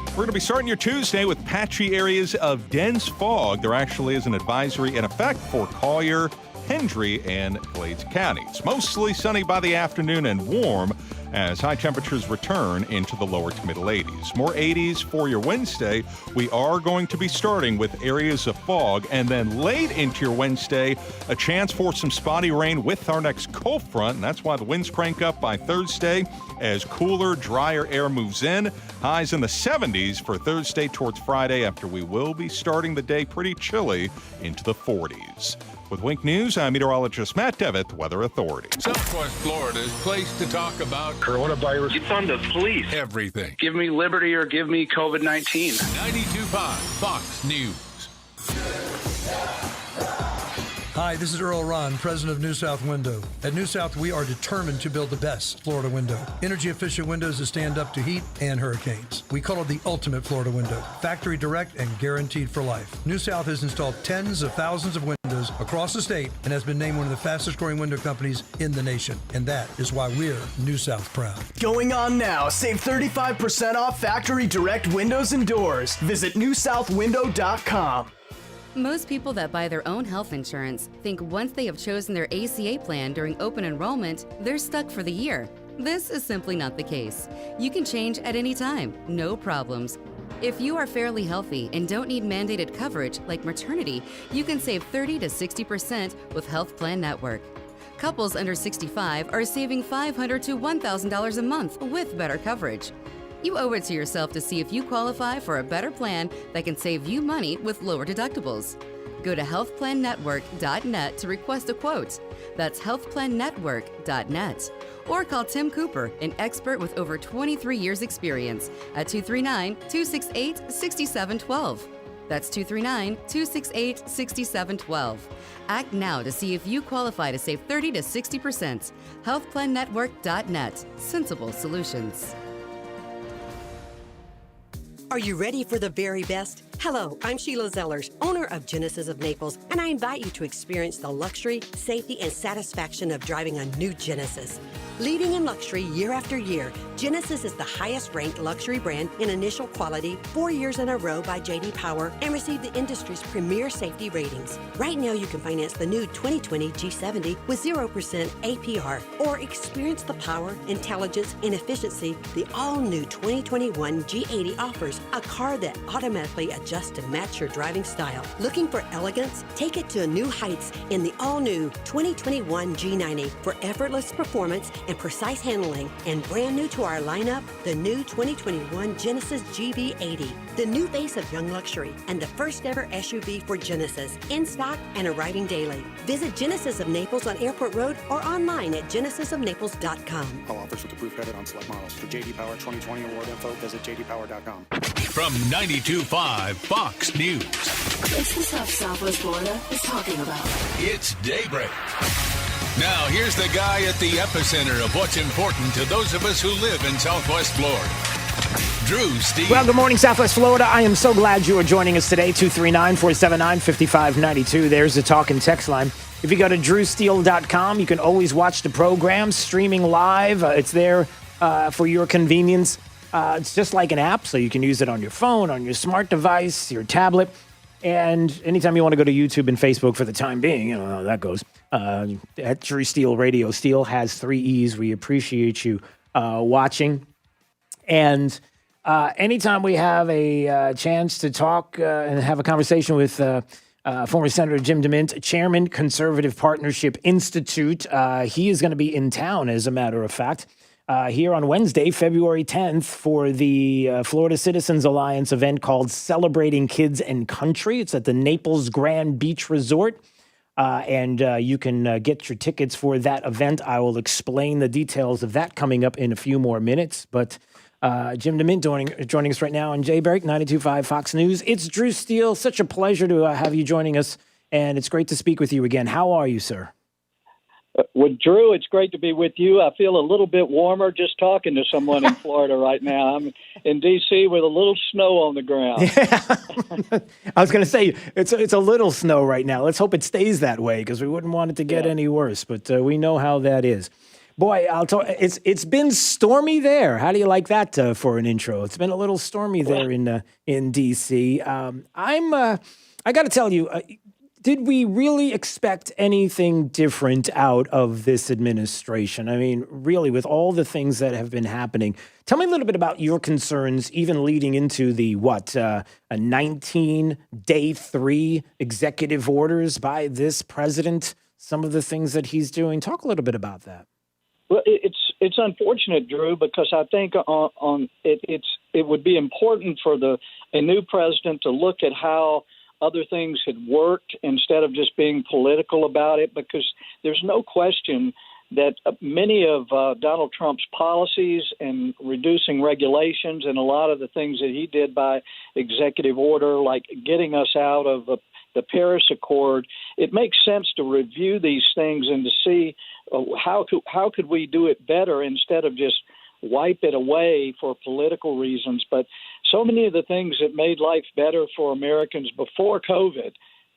We're going to be starting your Tuesday with patchy areas of dense fog. There actually is an advisory in effect for Collier, Hendry, and Glades counties. Mostly sunny by the afternoon and warm as high temperatures return into the lower to middle 80s. More 80s for your Wednesday. We are going to be starting with areas of fog, and then late into your Wednesday, a chance for some spotty rain with our next cold front, and that's why the winds crank up by Thursday as cooler, drier air moves in. Highs in the 70s for Thursday towards Friday after we will be starting the day pretty chilly into the 40s. With Wink News, I'm meteorologist Matt Devitt, Weather Authority. Southwest Florida's place to talk about coronavirus. It's on the police. Everything. Give me liberty or give me COVID-19. 92.5 Fox News. Hi, this is Earl Ron, president of New South Window. At New South, we are determined to build the best Florida window. Energy-efficient windows that stand up to heat and hurricanes. We call it the ultimate Florida window. Factory direct and guaranteed for life. New South has installed tens of thousands of windows across the state and has been named one of the fastest-growing window companies in the nation. And that is why we're New South proud. Going on now. Save 35% off factory direct windows and doors. Visit newsouthwindow.com. Most people that buy their own health insurance think once they have chosen their ACA plan during open enrollment, they're stuck for the year. This is simply not the case. You can change at any time, no problems. If you are fairly healthy and don't need mandated coverage like maternity, you can save 30 to 60% with Health Plan Network. Couples under 65 are saving $500 to $1,000 a month with better coverage. You owe it to yourself to see if you qualify for a better plan that can save you money with lower deductibles. Go to healthplannetwork.net to request a quote. That's healthplannetwork.net. Or call Tim Cooper, an expert with over 23 years experience, at 239-268-6712. That's 239-268-6712. Act now to see if you qualify to save 30 to 60%. healthplannetwork.net. Sensible solutions. Are you ready for the very best? Hello, I'm Sheila Zellers, owner of Genesis of Naples, and I invite you to experience the luxury, safety, and satisfaction of driving a new Genesis. Leading in luxury year after year, Genesis is the highest-ranked luxury brand in initial quality 4 years in a row by J.D. Power and received the industry's premier safety ratings. Right now, you can finance the new 2020 G70 with 0% APR or experience the power, intelligence, and efficiency the all-new 2021 G80 offers, a car that automatically adjusts to match your driving style. Looking for elegance? Take it to new heights in the all-new 2021 G90 for effortless performance and precise handling, and brand new to our lineup, the new 2021 Genesis GV80, the new face of young luxury and the first ever SUV for Genesis, in stock and arriving daily. Visit Genesis of Naples on Airport Road or online at genesisofnaples.com. All offers with approved credit on select models. For JD Power 2020 award info, visit jdpower.com. From 92.5 Fox News. It's the stuff Southwest Florida is talking about. It's Daybreak. Now, here's the guy at the epicenter of what's important to those of us who live in Southwest Florida. Drew Steve. Well, good morning, Southwest Florida. I am so glad you are joining us today. 239-479-5592. There's the talk and text line. If you go to drewsteele.com, you can always watch the program streaming live. It's there for your convenience. It's just like an app, so you can use it on your phone, on your smart device, your tablet. And anytime you want to go to YouTube and Facebook for the time being, you know how that goes. At Drew Steele Radio. Steele has 3 E's. We appreciate you watching. And anytime we have a chance to talk and have a conversation with former Senator Jim DeMint, Chairman, Conservative Partnership Institute, he is going to be in town, as a matter of fact, here on Wednesday, February 10th, for the Florida Citizens Alliance event called Celebrating Kids and Country. It's at the Naples Grand Beach Resort. and you can get your tickets for that event. I will explain the details of that coming up in a few more minutes. But Jim DeMint joining us right now on J-Break, 92.5 Fox News. It's Drew Steele. Such a pleasure to have you joining us, and it's great to speak with you again. How are you, sir? Well, Drew, it's great to be with you. I feel a little bit warmer just talking to someone in Florida right now. I'm in D.C. with a little snow on the ground. Yeah. I was going to say, it's a little snow right now. Let's hope it stays that way because we wouldn't want it to get any worse, but we know how that is. Boy, I'll tell it's been stormy there. How do you like that for an intro? It's been a little stormy there in D.C. I got to tell you, did we really expect anything different out of this administration? I mean, really, with all the things that have been happening, tell me a little bit about your concerns, even leading into the, a 19 day 3 executive orders by this president, some of the things that he's doing. Talk a little bit about that. Well, it's unfortunate, Drew, because I think it would be important for a new president to look at how other things had worked instead of just being political about it, because there's no question that many of Donald Trump's policies and reducing regulations and a lot of the things that he did by executive order, like getting us out of the Paris Accord, it makes sense to review these things and to see how could we do it better instead of just wipe it away for political reasons. But so many of the things that made life better for Americans before COVID,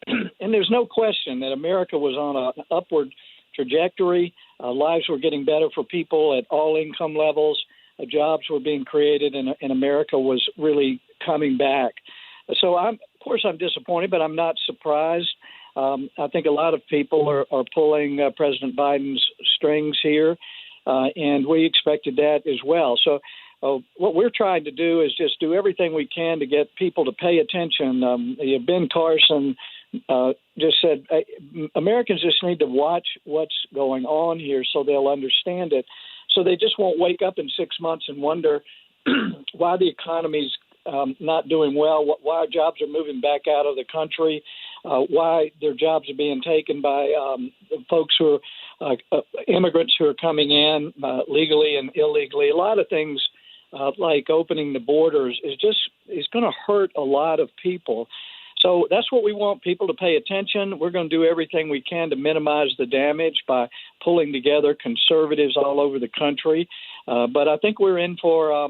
and there's no question that America was on an upward trajectory. Lives were getting better for people at all income levels. Jobs were being created, and America was really coming back. So of course I'm disappointed, but I'm not surprised. I think a lot of people are pulling President Biden's strings here. And we expected that as well. So what we're trying to do is just do everything we can to get people to pay attention. Ben Carson just said Americans just need to watch what's going on here so they'll understand it. So they just won't wake up in 6 months and wonder why the economy's not doing well, why jobs are moving back out of the country, why their jobs are being taken by folks who are immigrants who are coming in legally and illegally. A lot of things like opening the borders is going to hurt a lot of people. So that's what we want people to pay attention. We're going to do everything we can to minimize the damage by pulling together conservatives all over the country. But I think we're in for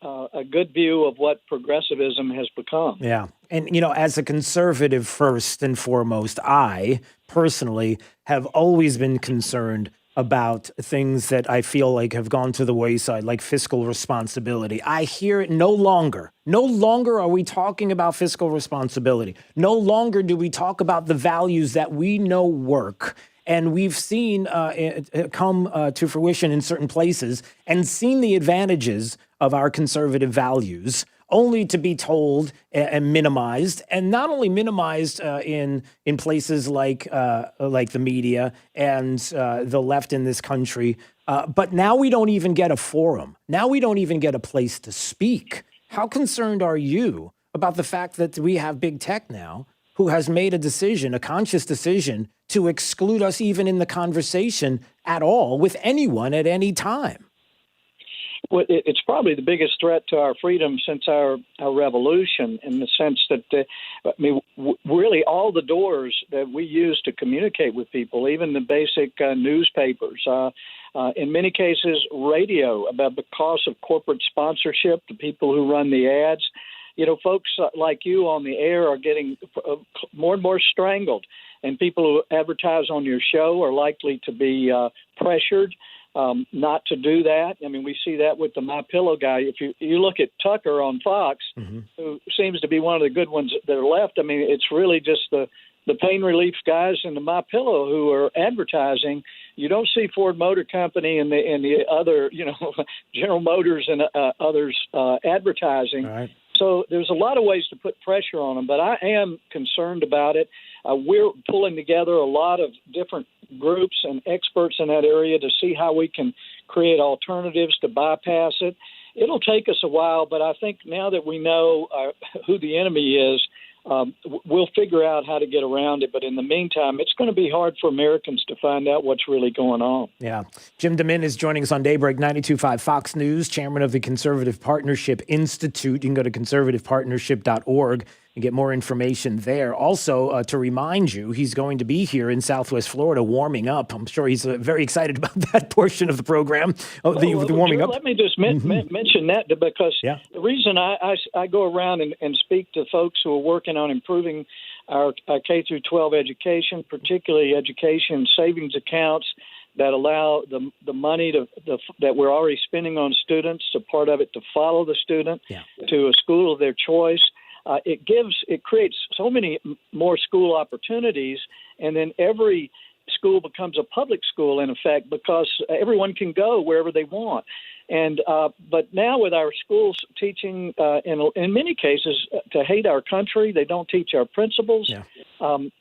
a good view of what progressivism has become. Yeah. And, as a conservative, first and foremost, I personally have always been concerned about things that I feel like have gone to the wayside, like fiscal responsibility. I hear it no longer. No longer are we talking about fiscal responsibility. No longer do we talk about the values that we know work. And we've seen it come to fruition in certain places and seen the advantages of our conservative values, only to be told and minimized, and not only minimized in places like the media and the left in this country, but now we don't even get a forum. Now we don't even get a place to speak. How concerned are you about the fact that we have big tech now who has made a decision, a conscious decision, to exclude us even in the conversation at all with anyone at any time? Well, it's probably the biggest threat to our freedom since our revolution, in the sense that, really all the doors that we use to communicate with people, even the basic newspapers, in many cases radio, because of corporate sponsorship, the people who run the ads. Folks like you on the air are getting more and more strangled, and people who advertise on your show are likely to be pressured not to do that. I mean, we see that with the MyPillow guy. If you look at Tucker on Fox, who seems to be one of the good ones that are left, I mean, it's really just the pain relief guys and the MyPillow who are advertising. You don't see Ford Motor Company and the other, General Motors and others advertising. Right. So there's a lot of ways to put pressure on them, but I am concerned about it. We're pulling together a lot of different groups and experts in that area to see how we can create alternatives to bypass it. It'll take us a while, but I think now that we know who the enemy is, we'll figure out how to get around it. But in the meantime, it's going to be hard for Americans to find out what's really going on. Yeah. Jim DeMint is joining us on Daybreak 92.5 Fox News, chairman of the Conservative Partnership Institute. You can go to conservativepartnership.org and get more information there. Also, to remind you, he's going to be here in Southwest Florida warming up. I'm sure he's very excited about that portion of the program, the warming up. Let me just mention that because the reason I go around and speak to folks who are working on improving our K through 12 education, particularly education savings accounts that allow the money that we're already spending on students, a part of it to follow the student to a school of their choice. It creates so many more school opportunities, and then every school becomes a public school in effect because everyone can go wherever they want. And but now with our schools teaching in many cases to hate our country, they don't teach our principles.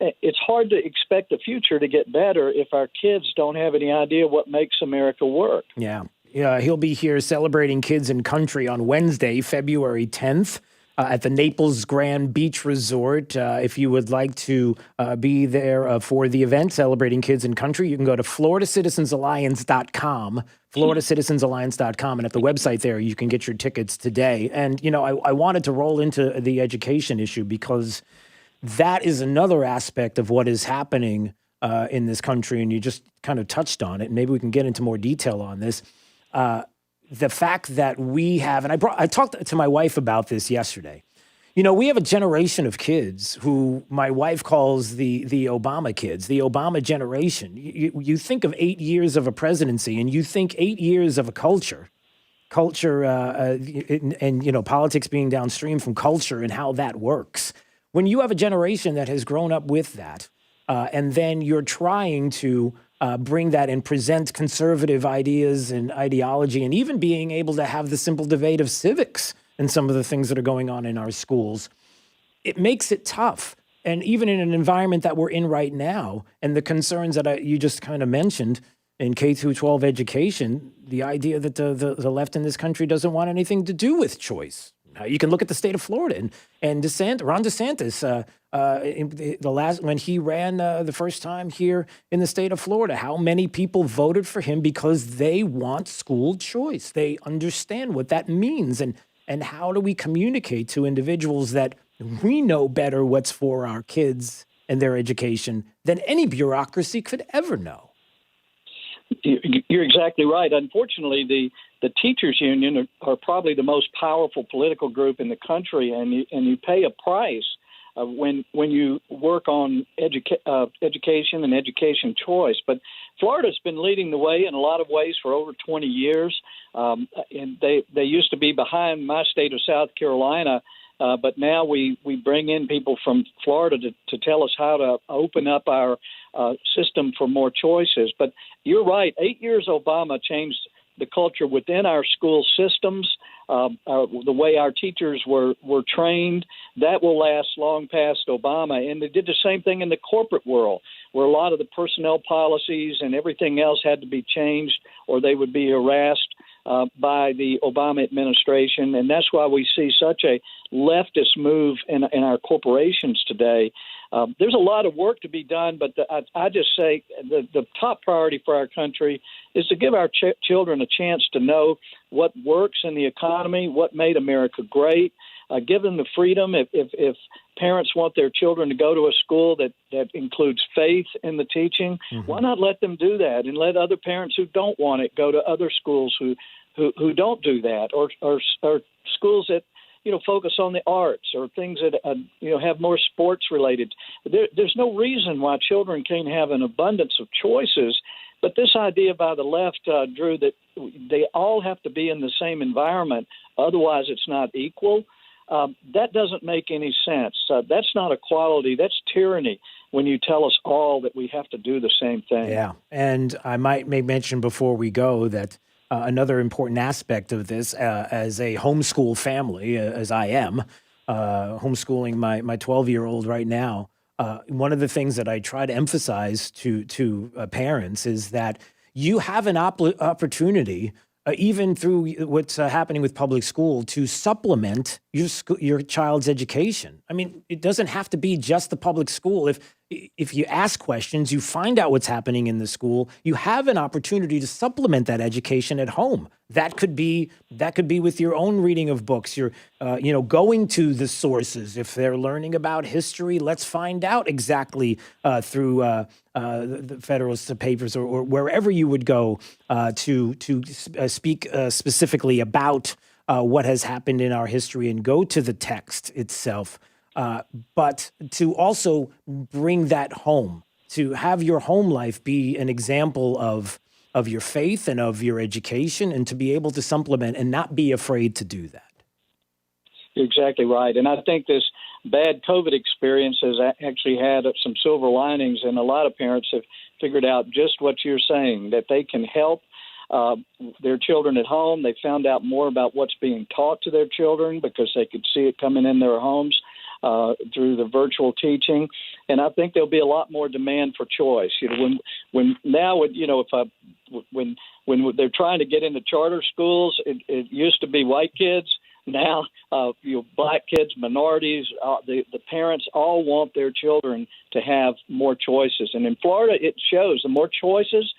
It's hard to expect the future to get better if our kids don't have any idea what makes America work. Yeah, he'll be here celebrating Kids and Country on Wednesday, February 10th. At the Naples Grand Beach Resort. If you would like to be there for the event celebrating Kids and Country, you can go to floridacitizensalliance.com, floridacitizensalliance.com, and at the website there, you can get your tickets today. And, I wanted to roll into the education issue because that is another aspect of what is happening in this country, and you just kind of touched on it. Maybe we can get into more detail on this. The fact that we have, and I talked to my wife about this yesterday. We have a generation of kids who my wife calls the Obama kids, the Obama generation. You think of 8 years of a presidency, and you think 8 years of a culture, and politics being downstream from culture and how that works. When you have a generation that has grown up with that, and then you're trying to bring that and present conservative ideas and ideology, and even being able to have the simple debate of civics and some of the things that are going on in our schools, it makes it tough. And even in an environment that we're in right now, and the concerns that you just kind of mentioned in K through 12 education, the idea that the left in this country doesn't want anything to do with choice. You can look at the state of Florida and Ron DeSantis, when he ran the first time here in the state of Florida, how many people voted for him because they want school choice. They understand what that means. And how do we communicate to individuals that we know better what's for our kids and their education than any bureaucracy could ever know? You're exactly right. Unfortunately, the teachers union are probably the most powerful political group in the country, and you pay a price when you work on education and education choice. But Florida's been leading the way in a lot of ways for over 20 years, and they used to be behind my state of South Carolina. But now we bring in people from Florida to tell us how to open up our system for more choices. But you're right. 8 years Obama changed the culture within our school systems, the way our teachers were trained. That will last long past Obama. And they did the same thing in the corporate world, where a lot of the personnel policies and everything else had to be changed or they would be harassed by the Obama administration. And that's why we see such a leftist move in our corporations today. There's a lot of work to be done, but I just say the top priority for our country is to give our children a chance to know what works in the economy, what made America great, give them the freedom. If parents want their children to go to a school that includes faith in the teaching, why not let them do that and let other parents who don't want it go to other schools who don't do that, or schools that focus on the arts or things that have more sports related. There's no reason why children can't have an abundance of choices. But this idea by the left, Drew, that they all have to be in the same environment, otherwise it's not equal, that doesn't make any sense. That's not equality. That's tyranny when you tell us all that we have to do the same thing. Yeah, and I might mention before we go that another important aspect of this, as a homeschool family, as I am, homeschooling my 12-year-old right now, one of the things that I try to emphasize to parents is that you have an opportunity even through what's happening with public school, to supplement your child's education. I mean, it doesn't have to be just the public school. If you ask questions, you find out what's happening in the school, you have an opportunity to supplement that education at home. That could be with your own reading of books. You're, going to the sources. If they're learning about history, let's find out exactly through the Federalist Papers or wherever you would go to speak specifically about what has happened in our history and go to the text itself. But to also bring that home, to have your home life be an example of your faith and of your education, and to be able to supplement and not be afraid to do that. You're exactly right. And I think this bad COVID experience has actually had some silver linings, and a lot of parents have figured out just what you're saying, that they can help their children at home. They found out more about what's being taught to their children because they could see it coming in their homes through the virtual teaching. And I think there'll be a lot more demand for choice. When they're trying to get into charter schools, it used to be white kids. Now, black kids, minorities, the parents all want their children to have more choices. And in Florida, it shows the more choices,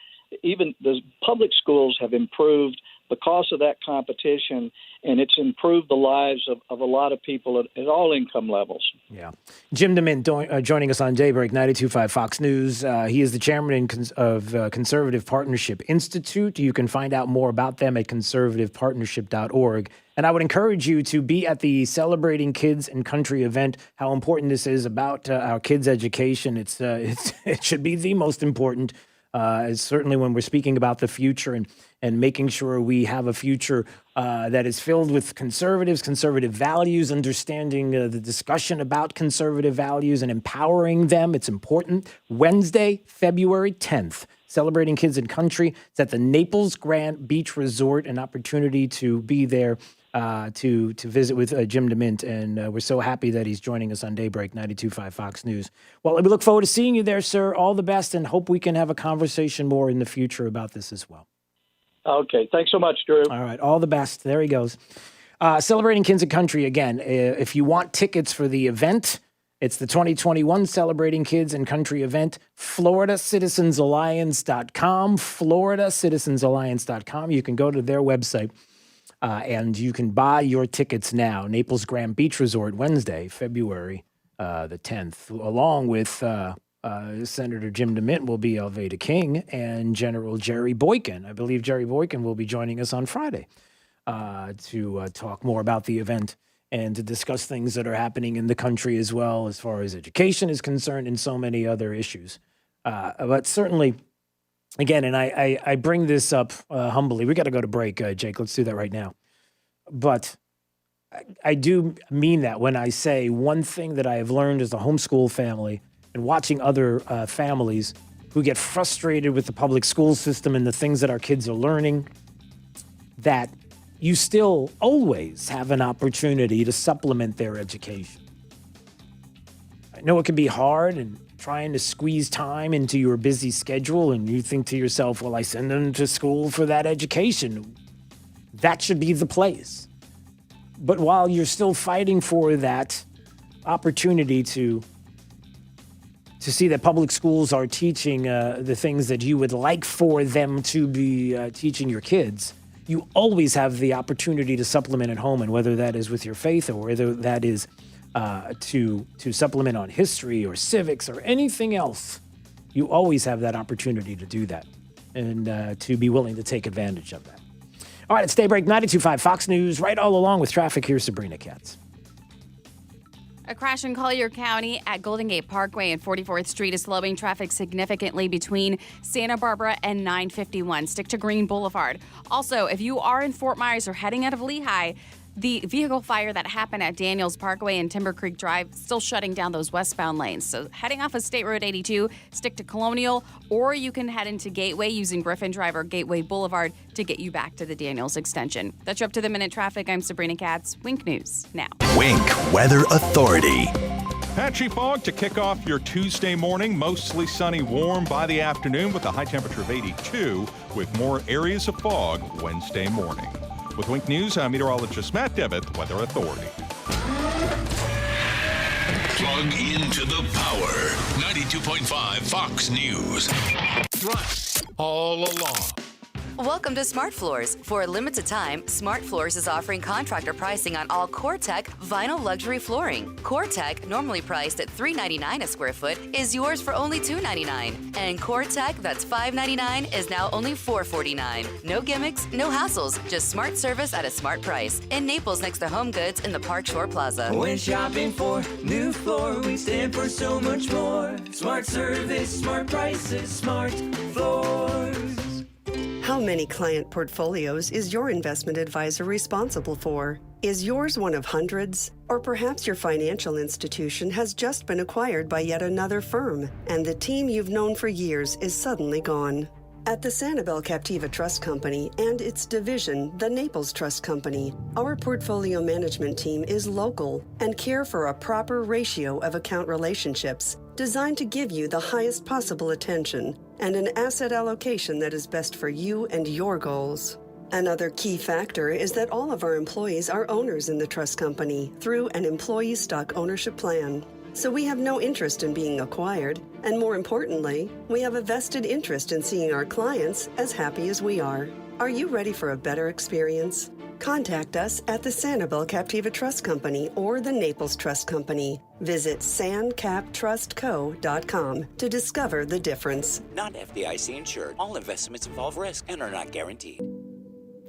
even the public schools have improved because of that competition, and it's improved the lives of a lot of people at all income levels. Yeah. Jim DeMint joining us on Daybreak 92.5 Fox News. He is the chairman of Conservative Partnership Institute. You can find out more about them at conservativepartnership.org. And I would encourage you to be at the Celebrating Kids and Country event. How important this is about our kids' education. It should be the most important. Certainly when we're speaking about the future and making sure we have a future that is filled with conservative values, understanding the discussion about conservative values and empowering them. It's important. Wednesday, February 10th, Celebrating Kids and Country. It's at the Naples Grand Beach Resort, an opportunity to be there to visit with Jim DeMint, and we're so happy that he's joining us on Daybreak 92.5 Fox News. Well, we look forward to seeing you there, sir. All the best, and hope we can have a conversation more in the future about this as well. Okay, thanks so much, Drew. All right, all the best. There he goes. Celebrating Kids and Country again. If you want tickets for the event, it's the 2021 Celebrating Kids and Country event, FloridaCitizensAlliance.com, FloridaCitizensAlliance.com. You can go to their website. And you can buy your tickets now. Naples Grand Beach Resort, Wednesday, February the 10th, along with Senator Jim DeMint will be Alveda King and General Jerry Boykin. I believe Jerry Boykin will be joining us on Friday to talk more about the event and to discuss things that are happening in the country as well as far as education is concerned and so many other issues. But certainly... Again, and I bring this up humbly. We got to go to break, Jake. Let's do that right now. But I do mean that when I say one thing that I have learned as a homeschool family and watching other families who get frustrated with the public school system and the things that our kids are learning, that you still always have an opportunity to supplement their education. I know it can be hard and trying to squeeze time into your busy schedule, and you think to yourself, well, I send them to school for that education. That should be the place. But while you're still fighting for that opportunity to see that public schools are teaching the things that you would like for them to be teaching your kids, you always have the opportunity to supplement at home, and whether that is with your faith or whether that is to supplement on history or civics or anything else, you always have that opportunity to do that and to be willing to take advantage of that. All right, it's Daybreak 92.5 Fox News, right all along with traffic. Here's Sabrina Katz. A crash in Collier County at Golden Gate Parkway and 44th Street is slowing traffic significantly between Santa Barbara and 951. Stick to Green Boulevard. Also, if you are in Fort Myers or heading out of Leahy, the vehicle fire that happened at Daniels Parkway and Timber Creek Drive still shutting down those westbound lanes. So heading off of State Road 82, stick to Colonial, or you can head into Gateway using Griffin Drive or Gateway Boulevard to get you back to the Daniels extension. That's your up-to-the-minute traffic. I'm Sabrina Katz. Wink News now. Wink Weather Authority. Patchy fog to kick off your Tuesday morning. Mostly sunny, warm by the afternoon with a high temperature of 82 with more areas of fog Wednesday morning. With Wink News, I'm meteorologist Matt Devitt, Weather Authority. Plug into the power. 92.5 Fox News. Right. All along. Welcome to Smart Floors. For a limited time, Smart Floors is offering contractor pricing on all CoreTech vinyl luxury flooring. CoreTech, normally priced at $3.99 a square foot, is yours for only $2.99. And CoreTech, that's $5.99, is now only $4.49. No gimmicks, no hassles, just smart service at a smart price. In Naples, next to Home Goods in the Park Shore Plaza. When shopping for new floor, we stand for so much more. Smart service, smart prices, Smart Floors. How many client portfolios is your investment advisor responsible for? Is yours one of hundreds? Or perhaps your financial institution has just been acquired by yet another firm, and the team you've known for years is suddenly gone. At the Sanibel Captiva Trust Company and its division, the Naples Trust Company, our portfolio management team is local and care for a proper ratio of account relationships designed to give you the highest possible attention and an asset allocation that is best for you and your goals. Another key factor is that all of our employees are owners in the trust company through an employee stock ownership plan. So we have no interest in being acquired, and more importantly, we have a vested interest in seeing our clients as happy as we are. Are you ready for a better experience? Contact us at the Sanibel Captiva Trust Company or the Naples Trust Company. Visit sancaptrustco.com to discover the difference. Not FDIC insured. All investments involve risk and are not guaranteed.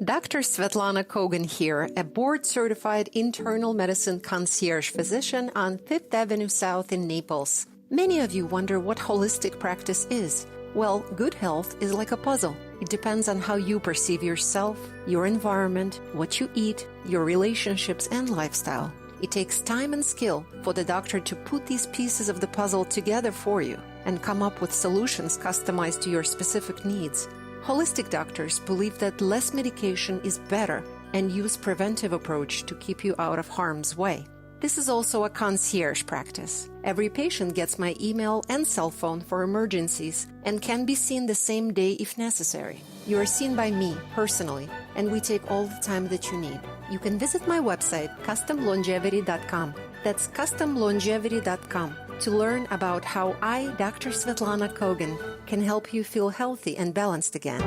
Dr. Svetlana Kogan here, a board-certified internal medicine concierge physician on 5th Avenue South in Naples. Many of you wonder what holistic practice is. Well, good health is like a puzzle. It depends on how you perceive yourself, your environment, what you eat, your relationships, and lifestyle. It takes time and skill for the doctor to put these pieces of the puzzle together for you and come up with solutions customized to your specific needs. Holistic doctors believe that less medication is better and use preventive approach to keep you out of harm's way. This is also a concierge practice. Every patient gets my email and cell phone for emergencies and can be seen the same day if necessary. You are seen by me personally, and we take all the time that you need. You can visit my website, customlongevity.com. That's customlongevity.com to learn about how I, Dr. Svetlana Kogan, can help you feel healthy and balanced again.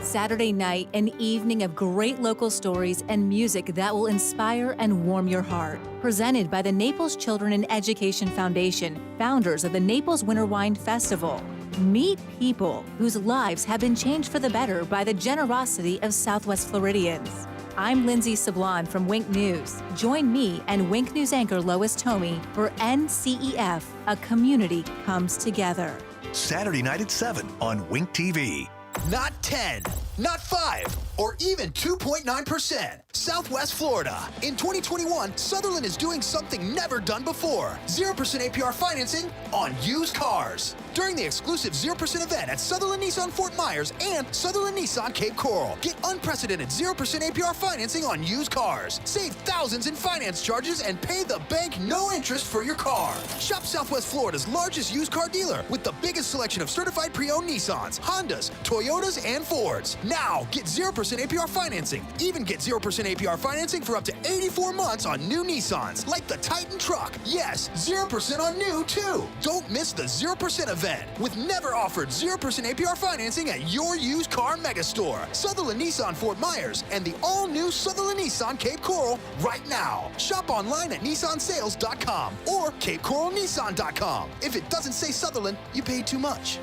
Saturday night, an evening of great local stories and music that will inspire and warm your heart. Presented by the Naples Children in Education Foundation, founders of the Naples Winter Wine Festival. Meet people whose lives have been changed for the better by the generosity of Southwest Floridians. I'm Lindsay Sablon from Wink News. Join me and Wink News anchor Lois Tomey for NCEF, A Community Comes Together. Saturday night at 7 on Wink TV. Not 10, not 5, or even 2.9%. Southwest Florida. In 2021, Sutherland is doing something never done before. 0% APR financing on used cars. During the exclusive 0% event at Sutherland Nissan Fort Myers and Sutherland Nissan Cape Coral. Get unprecedented 0% APR financing on used cars. Save thousands in finance charges and pay the bank no interest for your car. Shop Southwest Florida's largest used car dealer with the biggest selection of certified pre-owned Nissans, Hondas, Toyotas, and Fords. Now, get 0% APR financing. Even get 0% APR financing for up to 84 months on new Nissans, like the Titan truck. Yes, 0% on new, too. Don't miss the 0% event with never offered 0% APR financing at your used car megastore. Sutherland Nissan Fort Myers and the all-new Sutherland Nissan Cape Coral right now. Shop online at nissansales.com or capecoralnissan.com. If it doesn't say Sutherland, you paid too much.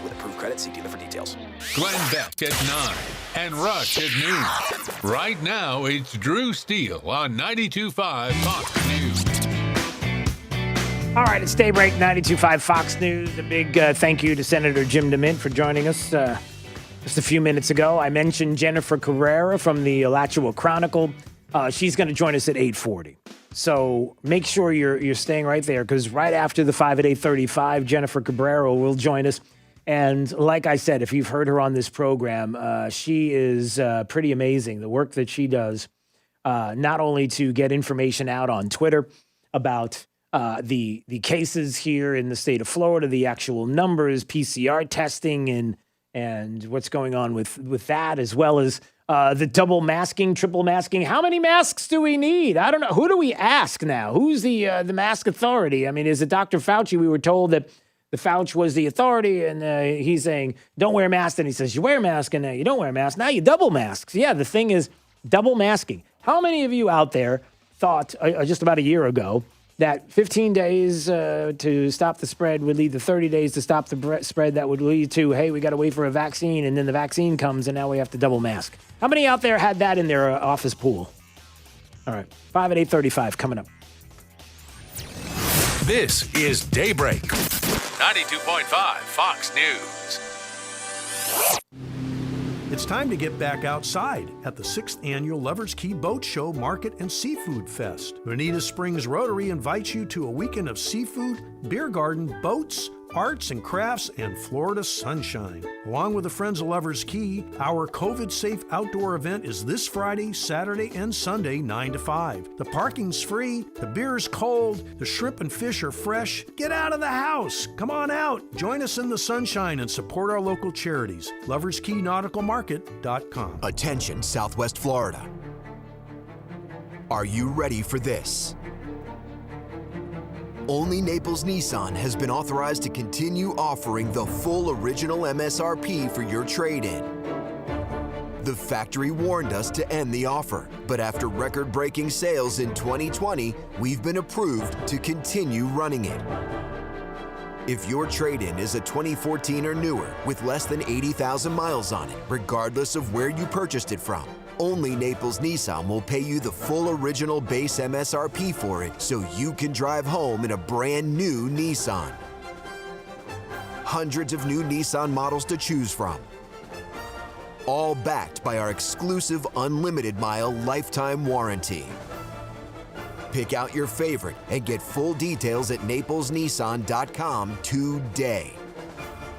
With approved credit, see dealer for details. Glenn Beck at 9 and Rush at noon. Right now, it's Drew Steele on 92.5 Fox News. All right, it's Daybreak 92.5 Fox News. A big thank you to Senator Jim DeMint for joining us just a few minutes ago. I mentioned Jennifer Cabrera from the Alachua Chronicle. She's going to join us at 8:40. So make sure you're staying right there, because right after the 5 at 8:35, Jennifer Cabrera will join us. And like I said, if you've heard her on this program, she is pretty amazing. The work that she does, not only to get information out on Twitter about the cases here in the state of Florida, the actual numbers, PCR testing, and what's going on with that, as well as the double masking, triple masking. How many masks do we need? I don't know. Who do we ask now? Who's the mask authority? I mean, is it Dr. Fauci? We were told that the Fauci was the authority, and he's saying, don't wear a mask. And he says, you wear a mask, and you don't wear a mask. Now you double masks. Yeah, the thing is double masking. How many of you out there thought just about a year ago that 15 days to stop the spread would lead to 30 days to stop the spread that would lead to, hey, we got to wait for a vaccine, and then the vaccine comes, and now we have to double mask? How many out there had that in their office pool? All right, 5 at 8:35 coming up. This is Daybreak. 92.5 Fox News. It's time to get back outside at the 6th Annual Lovers Key Boat Show, Market, and Seafood Fest. Bonita Springs Rotary invites you to a weekend of seafood, beer garden, boats, arts and crafts, and Florida sunshine. Along with the Friends of Lovers Key, our COVID-safe outdoor event is this Friday, Saturday, and Sunday, 9 to 5. The parking's free, the beer's cold, the shrimp and fish are fresh. Get out of the house. Come on out. Join us in the sunshine and support our local charities. LoversKeyNauticalMarket.com. Attention, Southwest Florida. Are you ready for this? Only Naples Nissan has been authorized to continue offering the full original MSRP for your trade-in. The factory warned us to end the offer, but after record-breaking sales in 2020, we've been approved to continue running it. If your trade-in is a 2014 or newer with less than 80,000 miles on it, regardless of where you purchased it from, only Naples Nissan will pay you the full original base MSRP for it so you can drive home in a brand new Nissan. Hundreds of new Nissan models to choose from, all backed by our exclusive unlimited mile lifetime warranty. Pick out your favorite and get full details at naplesnissan.com today.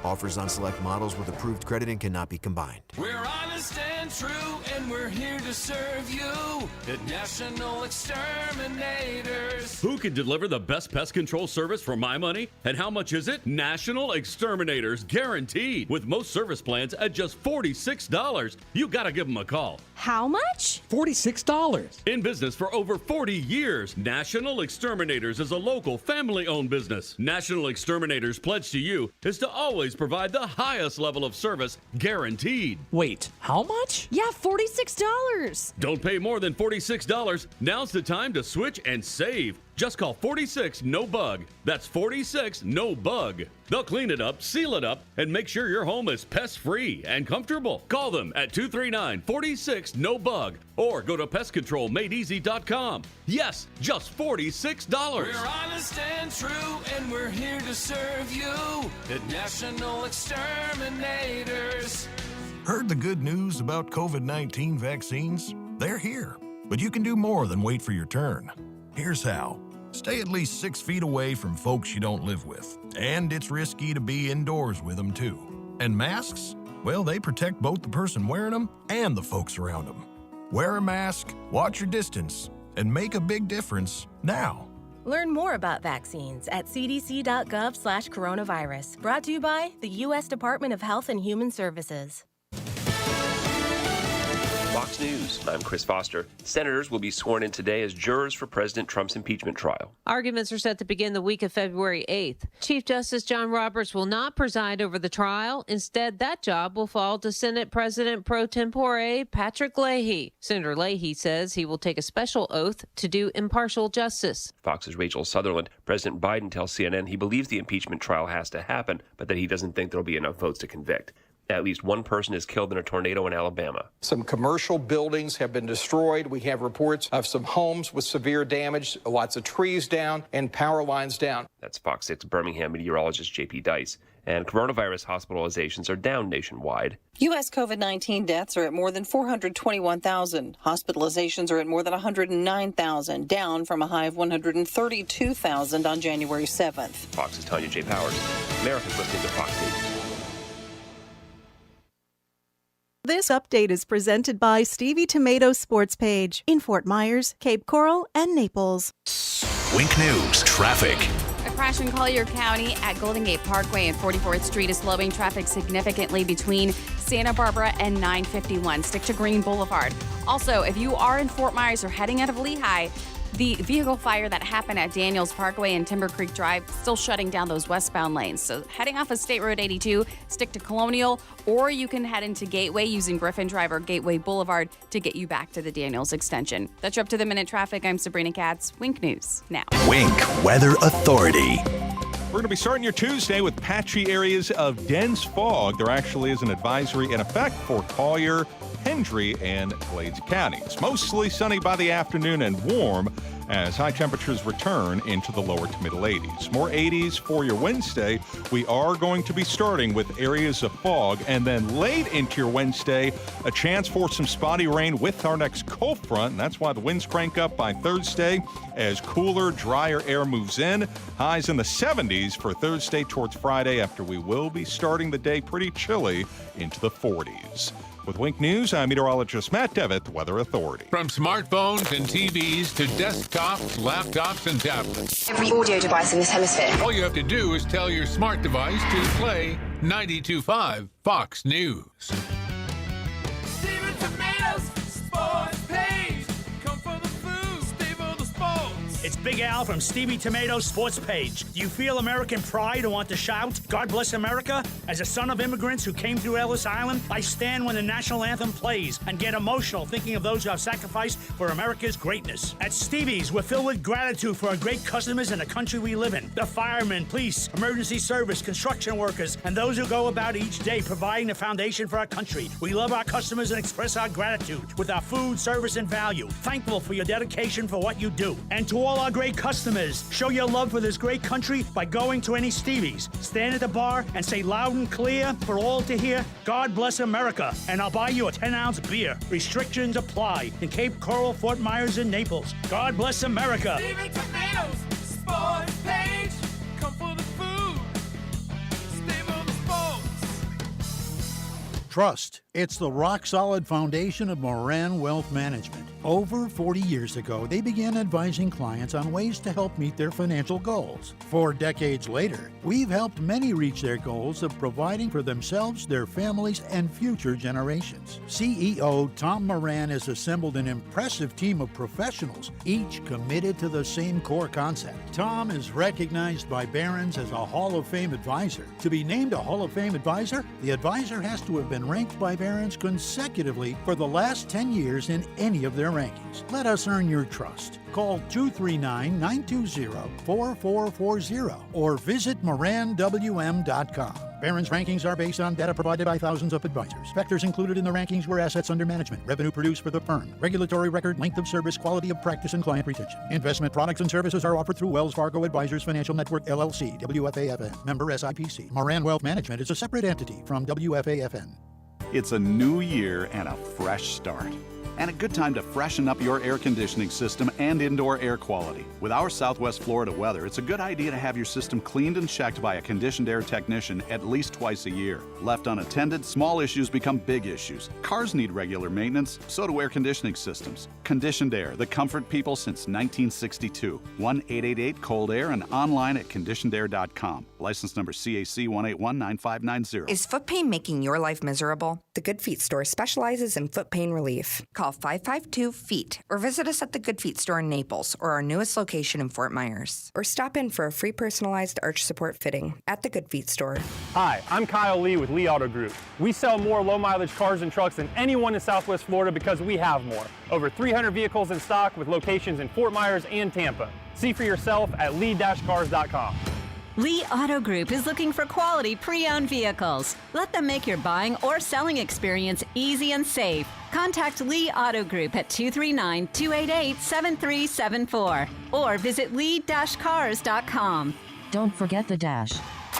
Offers on select models with approved credit and cannot be combined. We're honest and true, and we're here to serve you. The National Exterminators. Who can deliver the best pest control service for my money? And how much is it? National Exterminators, guaranteed. With most service plans at just $46. You gotta give them a call. How much? $46. In business for over 40 years, National Exterminators is a local family-owned business. National Exterminators' pledge to you is to always provide the highest level of service, guaranteed. Wait, how much? Yeah, $46. Don't pay more than $46. Now's the time to switch and save. Just call 46-NO-BUG. That's 46-NO-BUG. They'll clean it up, seal it up, and make sure your home is pest-free and comfortable. Call them at 239-46-NO-BUG or go to pestcontrolmadeeasy.com. Yes, just $46. We're honest and true, and we're here to serve you. The National Exterminators. Heard the good news about COVID-19 vaccines? They're here, but you can do more than wait for your turn. Here's how. Stay at least 6 feet away from folks you don't live with. And it's risky to be indoors with them, too. And masks? Well, they protect both the person wearing them and the folks around them. Wear a mask, watch your distance, and make a big difference now. Learn more about vaccines at cdc.gov/coronavirus. Brought to you by the U.S. Department of Health and Human Services. Fox News, I'm Chris Foster. Senators will be sworn in today as jurors for President Trump's impeachment trial. Arguments are set to begin the week of February 8th. Chief Justice John Roberts will not preside over the trial. Instead, that job will fall to Senate President Pro Tempore Patrick Leahy. Senator Leahy says he will take a special oath to do impartial justice. Fox's Rachel Sutherland. President Biden tells CNN he believes the impeachment trial has to happen, but that he doesn't think there'll be enough votes to convict. At least one person is killed in a tornado in Alabama. Some commercial buildings have been destroyed. We have reports of some homes with severe damage, lots of trees down, and power lines down. That's Fox 6 Birmingham meteorologist J.P. Dice. And coronavirus hospitalizations are down nationwide. U.S. COVID-19 deaths are at more than 421,000. Hospitalizations are at more than 109,000, down from a high of 132,000 on January 7th. Fox's Tanya J. Powers. America's listening to Fox News. This update is presented by Stevie Tomato Sports Page in Fort Myers, Cape Coral, and Naples. Wink News traffic. A crash in Collier County at Golden Gate Parkway and 44th Street is slowing traffic significantly between Santa Barbara and 951. Stick to Green Boulevard. Also, if you are in Fort Myers or heading out of Leahy, the vehicle fire that happened at Daniels Parkway and Timber Creek Drive still shutting down those westbound lanes. So heading off of State Road 82, stick to Colonial, or you can head into Gateway using Griffin Drive or Gateway Boulevard to get you back to the Daniels extension. That's your up-to-the-minute traffic. I'm Sabrina Katz. Wink News now. Wink Weather Authority. We're going to be starting your Tuesday with patchy areas of dense fog. There actually is an advisory in effect for Collier, Hendry, and Glades counties. Mostly sunny by the afternoon and warm as high temperatures return into the lower to middle 80s. More 80s for your Wednesday. We are going to be starting with areas of fog, and then late into your Wednesday, a chance for some spotty rain with our next cold front, and that's why the winds crank up by Thursday as cooler, drier air moves in. Highs in the 70s for Thursday towards Friday after we will be starting the day pretty chilly into the 40s. With Wink News, I'm meteorologist Matt Devitt, Weather Authority. From smartphones and TVs to desktops, laptops, and tablets. Every audio device in this hemisphere. All you have to do is tell your smart device to play 92.5 Fox News. It's Big Al from Stevie Tomato's Sports Page. Do you feel American pride and want to shout, God bless America? As a son of immigrants who came through Ellis Island, I stand when the national anthem plays and get emotional thinking of those who have sacrificed for America's greatness. At Stevie's, we're filled with gratitude for our great customers and the country we live in. The firemen, police, emergency service, construction workers, and those who go about each day providing the foundation for our country. We love our customers and express our gratitude with our food, service, and value. Thankful for your dedication for what you do. And to all our great customers, show your love for this great country by going to any Stevie's. Stand at the bar and say loud and clear for all to hear, God bless America, and I'll buy you a 10-ounce beer. Restrictions apply in Cape Coral, Fort Myers, and Naples. God bless America. Stevie Tomatoes, Sports Page. Come for the food. Stay for the sports. Trust. It's the rock-solid foundation of Moran Wealth Management. Over 40 years ago, they began advising clients on ways to help meet their financial goals. 4 decades later, we've helped many reach their goals of providing for themselves, their families, and future generations. CEO Tom Moran has assembled an impressive team of professionals, each committed to the same core concept. Tom is recognized by Barron's as a Hall of Fame advisor. To be named a Hall of Fame advisor, the advisor has to have been ranked by Barron's consecutively for the last 10 years in any of their rankings. Let us earn your trust. Call 239-920-4440 or visit moranwm.com. Barron's rankings are based on data provided by thousands of advisors. Factors included in the rankings were assets under management, revenue produced for the firm, regulatory record, length of service, quality of practice, and client retention. Investment products and services are offered through Wells Fargo Advisors Financial Network, LLC, WFAFN, member SIPC. Moran Wealth Management is a separate entity from WFAFN. It's a new year and a fresh start. And a good time to freshen up your air conditioning system and indoor air quality. With our Southwest Florida weather, it's a good idea to have your system cleaned and checked by a conditioned air technician at least twice a year. Left unattended, small issues become big issues. Cars need regular maintenance, so do air conditioning systems. Conditioned Air, the comfort people since 1962. 1-888-COLD-AIR and online at conditionedair.com. License number CAC 1819590. Is foot pain making your life miserable? The Good Feet store specializes in foot pain relief. Call 552-FEET or visit us at the Good Feet store in Naples or our newest location in Fort Myers. Or stop in for a free personalized arch support fitting at the Good Feet store. Hi, I'm Kyle Lee with Lee Auto Group. We sell more low-mileage cars and trucks than anyone in Southwest Florida because we have more. Over 300 vehicles in stock with locations in Fort Myers and Tampa. See for yourself at lee-cars.com. Lee Auto Group is looking for quality pre-owned vehicles. Let them make your buying or selling experience easy and safe. Contact Lee Auto Group at 239-288-7374 or visit lee-cars.com. Don't forget the dash.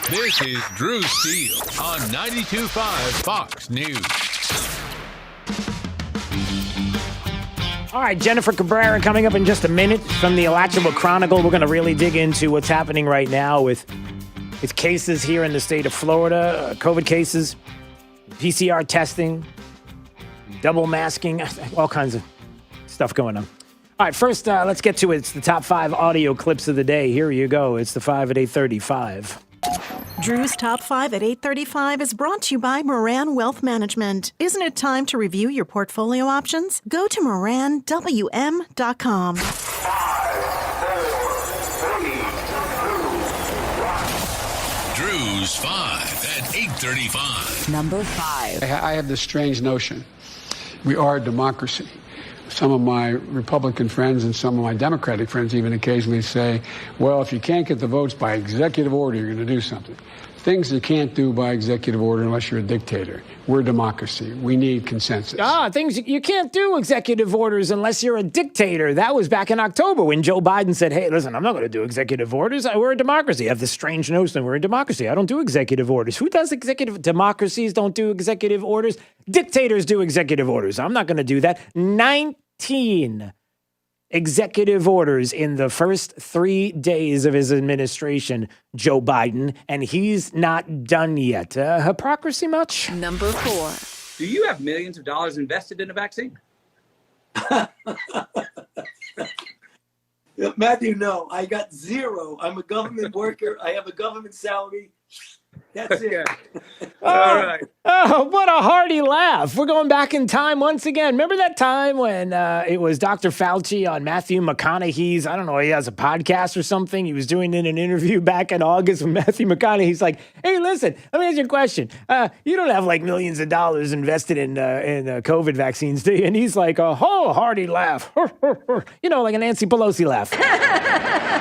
This is Drew Steele on 92.5 Fox News. All right, Jennifer Cabrera coming up in just a minute from the Alachua Chronicle. We're going to really dig into what's happening right now with cases here in the state of Florida, COVID cases, PCR testing, double masking, all kinds of stuff going on. All right, first, let's get to it. It's the top 5 audio clips of the day. Here you go. It's the 5 at 8:35. Drew's Top 5 at 8:35 is brought to you by Moran Wealth Management. Isn't it time to review your portfolio options? Go to moranwm.com. Drew's 5 at 8:35. Number 5. I have this strange notion. We are a democracy. Some of my Republican friends and some of my Democratic friends even occasionally say, well, if you can't get the votes by executive order, you're going to do something. Things you can't do by executive order unless you're a dictator. We're a democracy. We need consensus. Things you can't do executive orders unless you're a dictator. That was back in October when Joe Biden said, hey, listen, I'm not going to do executive orders. We're a democracy. I have this strange notion we're a democracy. I don't do executive orders. Who does executive? Democracies don't do executive orders. Dictators do executive orders. I'm not going to do that. 19 executive orders in the first 3 days of his administration, Joe Biden, and he's not done yet. Hypocrisy much? Number 4. Do you have millions of dollars invested in a vaccine? Matthew, no. I got zero. I'm a government worker. I have a government salary. That's it. All right. Oh, what a hearty laugh. We're going back in time once again. Remember that time when it was Dr. Fauci on Matthew McConaughey's, I don't know, he has a podcast or something. He was doing in an interview back in August with Matthew McConaughey's like, hey, listen, let me ask you a question. You don't have like millions of dollars invested in COVID vaccines, do you? And he's like, oh, hearty laugh. You know, like a Nancy Pelosi laugh.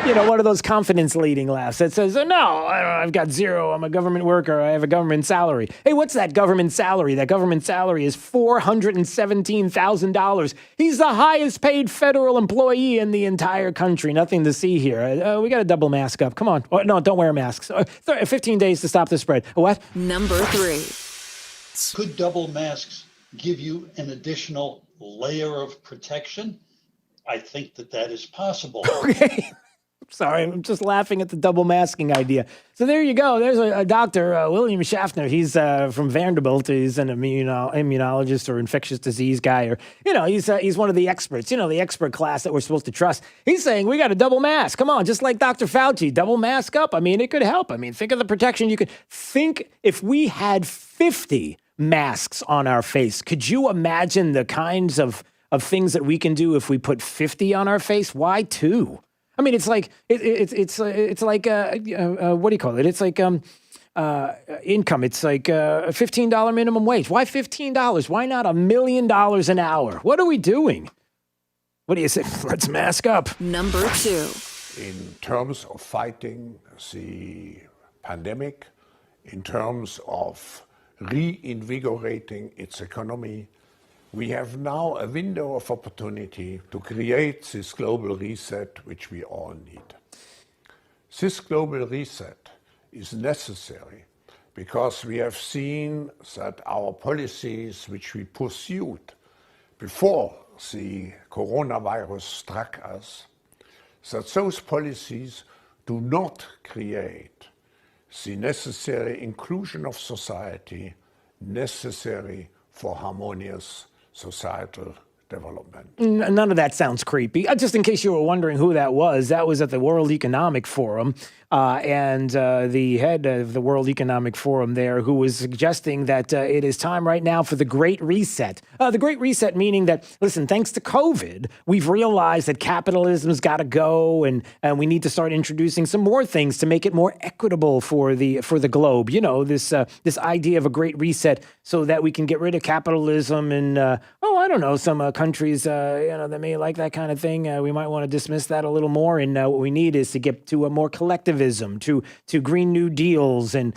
You know, one of those confidence-leading laughs that says, no, I've got zero. I'm a government worker. I have a government salary. Hey, what's that government salary? That government salary is $417,000. He's the highest paid federal employee in the entire country. Nothing to see here. We got to double mask up. Come on. Oh, no, don't wear masks. 15 days to stop the spread. What? Number 3. Could double masks give you an additional layer of protection? I think that is possible. Okay. Sorry, I'm just laughing at the double masking idea. So there you go. There's a doctor, William Schaffner. He's from Vanderbilt. He's an immunologist or infectious disease guy, or he's one of the experts. You know, the expert class that we're supposed to trust. He's saying we got a double mask. Come on, just like Dr. Fauci, double mask up. I mean, it could help. I mean, think of the protection you could think if we had 50 masks on our face. Could you imagine the kinds of things that we can do if we put 50 on our face? Why 2? I mean, it's like it's like what do you call it? It's like income. It's like a $15 minimum wage. Why $15? Why not $1 million an hour? What are we doing? What do you say? Let's mask up. Number 2. In terms of fighting the pandemic, in terms of reinvigorating its economy, we have now a window of opportunity to create this global reset which we all need. This global reset is necessary because we have seen that our policies which we pursued before the coronavirus struck us, that those policies do not create the necessary inclusion of society necessary for harmonious societal development. None of that sounds creepy. Just in case you were wondering who that was at the World Economic Forum. And the head of the World Economic Forum there, who was suggesting that it is time right now for the Great Reset. The Great Reset meaning that, listen, thanks to COVID, we've realized that capitalism's got to go, and we need to start introducing some more things to make it more equitable for the globe. You know, this idea of a Great Reset so that we can get rid of capitalism and, I don't know, some countries, that may like that kind of thing. We might want to dismiss that a little more. And what we need is to get to a more collectivism, to Green New Deals and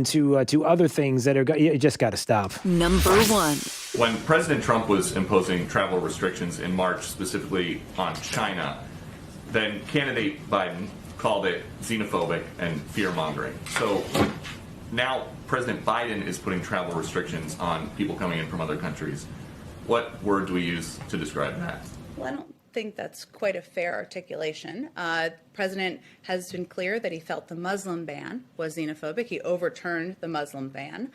to other things that are, you just got to stop. Number 1. When President Trump was imposing travel restrictions in March, specifically on China, then candidate Biden called it xenophobic and fear-mongering. So now President Biden is putting travel restrictions on people coming in from other countries. What word do we use to describe that? Well, I don't think that's quite a fair articulation. president has been clear that he felt the Muslim ban was xenophobic. He overturned the Muslim ban.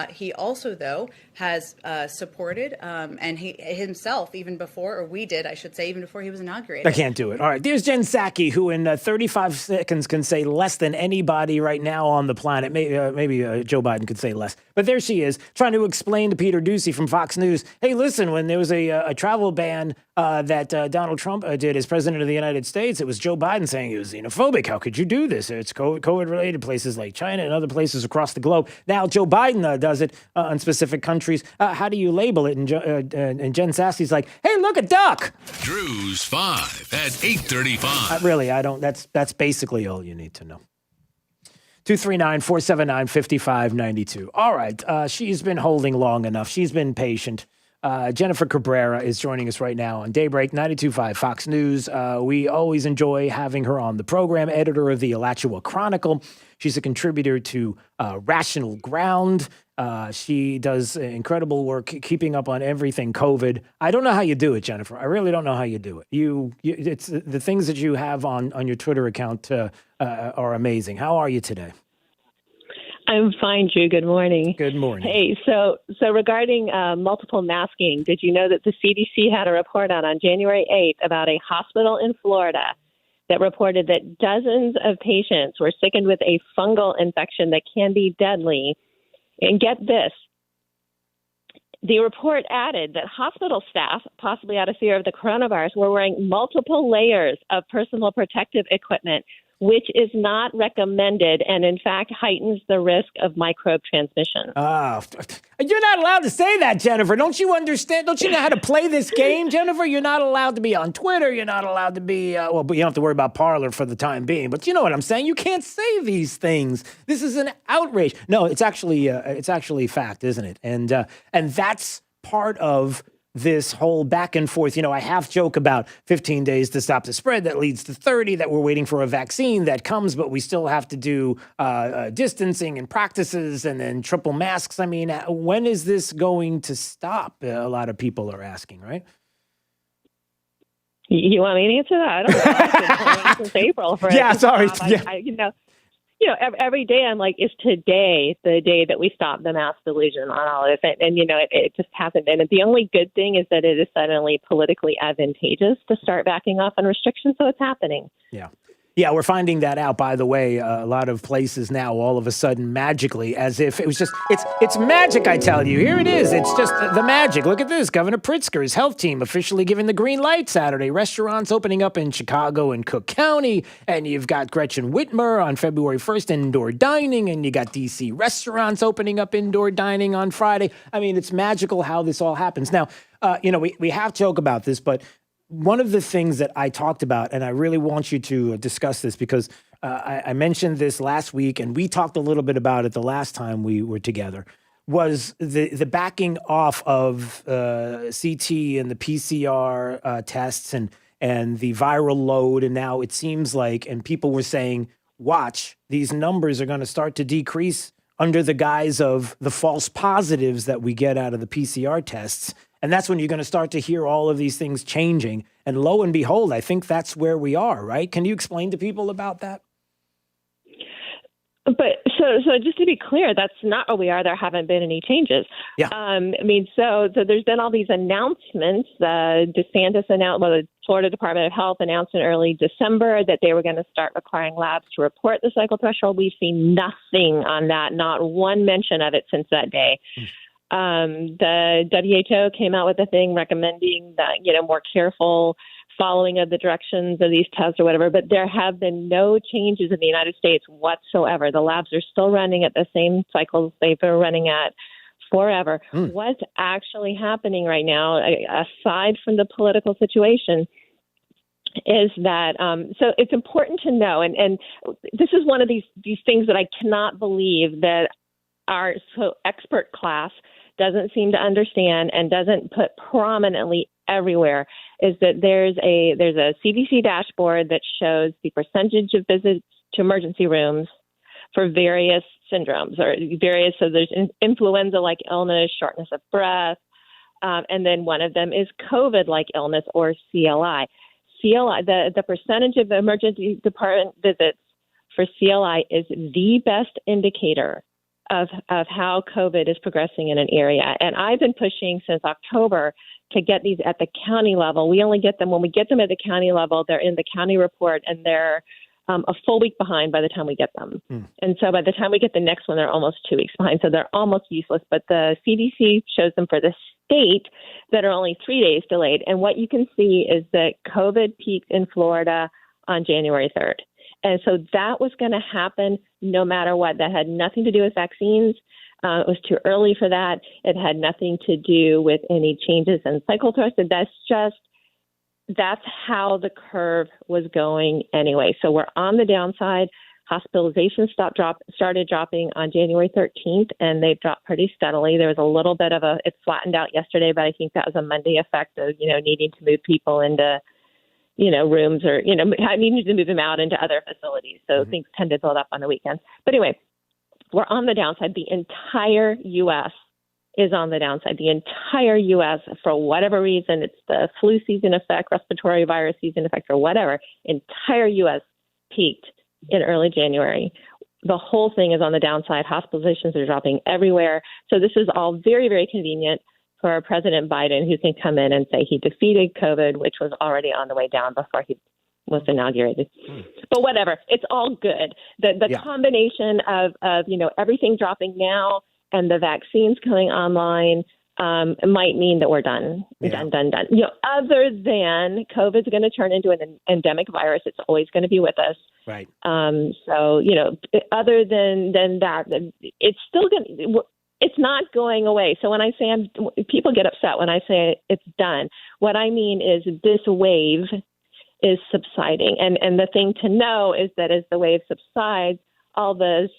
He also, though, has supported, and he himself, even before, or we did, I should say, even before he was inaugurated. I can't do it. All right. There's Jen Psaki, who in 35 seconds can say less than anybody right now on the planet. Maybe Joe Biden could say less. But there she is, trying to explain to Peter Doocy from Fox News, hey, listen, when there was a travel ban that Donald Trump did as president of the United States, it was Joe Biden saying he was xenophobic. How could you do this? It's COVID-related, places like China and other places across the globe. Now Joe Biden does it in specific countries. How do you label it? And Jen Psaki's like, hey, look, a duck. Drew's 5 at 8:35. Really, I don't. That's basically all you need to know. 239-479-5592. All right. She's been holding long enough. She's been patient. Jennifer Cabrera is joining us right now on Daybreak 92.5 Fox News. We always enjoy having her on the program, editor of the Alachua Chronicle. She's a contributor to Rational Ground. She does incredible work keeping up on everything COVID. I don't know how you do it, Jennifer. I really don't know how you do it. It's the things that you have on your Twitter account are amazing. How are you today? I'm fine, Drew. Good morning. Good morning. Hey, so regarding multiple masking, did you know that the CDC had a report out on January 8th about a hospital in Florida that reported that dozens of patients were sickened with a fungal infection that can be deadly? And get this, the report added that hospital staff, possibly out of fear of the coronavirus, were wearing multiple layers of personal protective equipment, which is not recommended and, in fact, heightens the risk of microbe transmission. You're not allowed to say that, Jennifer. Don't you understand? Don't you know how to play this game, Jennifer? You're not allowed to be on Twitter. You're not allowed to be, but you don't have to worry about Parler for the time being. But you know what I'm saying? You can't say these things. This is an outrage. No, it's actually fact, isn't it? And that's part of this whole back and forth. I half joke about 15 days to stop the spread that leads to 30, that we're waiting for a vaccine that comes, but we still have to do distancing and practices and then triple masks. I mean, when is this going to stop? A lot of people are asking, right? You want me to answer that? I don't know. I've been calling since April. Yeah, sorry. Every day I'm like, is today the day that we stop the mass delusion on all of this? And it just hasn't been. And the only good thing is that it is suddenly politically advantageous to start backing off on restrictions. So it's happening. Yeah. Yeah, we're finding that out, by the way. A lot of places now, all of a sudden, magically, as if it was just, it's magic, I tell you. Here it is. It's just the magic. Look at this. Governor Pritzker's health team officially giving the green light Saturday. Restaurants opening up in Chicago and Cook County. And you've got Gretchen Whitmer on February 1st, indoor dining. And you got D.C. restaurants opening up indoor dining on Friday. I mean, it's magical how this all happens. Now, we have to joke about this, but one of the things that I talked about, and I really want you to discuss this because I mentioned this last week, and we talked a little bit about it the last time we were together, was the backing off of CT and the PCR tests and the viral load. And now it seems like, and people were saying, watch, these numbers are going to start to decrease under the guise of the false positives that we get out of the PCR tests. And that's when you're going to start to hear all of these things changing. And lo and behold, I think that's where we are, right? Can you explain to people about that? But so just to be clear, that's not where we are. There haven't been any changes. Yeah. So there's been all these announcements. DeSantis announced, the Florida Department of Health announced in early December that they were going to start requiring labs to report the cycle threshold. We've seen nothing on that, not one mention of it since that day. The WHO came out with a thing recommending that, more careful following of the directions of these tests or whatever, but there have been no changes in the United States whatsoever. The labs are still running at the same cycles they've been running at forever. What's actually happening right now, aside from the political situation, is that so it's important to know, and this is one of these things that I cannot believe that our expert class doesn't seem to understand and doesn't put prominently everywhere, is that there's a CDC dashboard that shows the percentage of visits to emergency rooms for various syndromes or various. So there's influenza-like illness, shortness of breath, and then one of them is COVID-like illness or CLI. CLI, the percentage of emergency department visits for CLI is the best indicator of how COVID is progressing in an area. And I've been pushing since October to get these at the county level. We only get them when we get them at the county level. They're in the county report, and they're a full week behind by the time we get them. And so by the time we get the next one, they're almost 2 weeks behind. So they're almost useless. But the CDC shows them for the state that are only 3 days delayed. And what you can see is that COVID peaked in Florida on January 3rd. And so that was going to happen no matter what. That had nothing to do with vaccines. It was too early for that. It had nothing to do with any changes in cycle thrusts. That's how the curve was going anyway. So we're on the downside. Hospitalizations started dropping on January 13th, and they've dropped pretty steadily. There was a little bit of it flattened out yesterday, but I think that was a Monday effect of, needing to move people into, rooms or, needing to move them out into other facilities. So things tend to build up on the weekends. But anyway, we're on the downside. The entire U.S. is on the downside. The entire U.S., for whatever reason, it's the flu season effect, respiratory virus season effect, or whatever, entire U.S. peaked in early January. The whole thing is on the downside. Hospitalizations are dropping everywhere. So this is all very, very convenient for President Biden, who can come in and say he defeated COVID, which was already on the way down before he was inaugurated. But whatever, it's all good. The combination of everything dropping now and the vaccines coming online might mean that we're done. Done. Other than COVID's going to turn into an endemic virus, it's always going to be with us. Right. So other than that, it's still going. It's not going away. So when I say people get upset when I say it's done. What I mean is this wave is subsiding, and the thing to know is that as the wave subsides, all the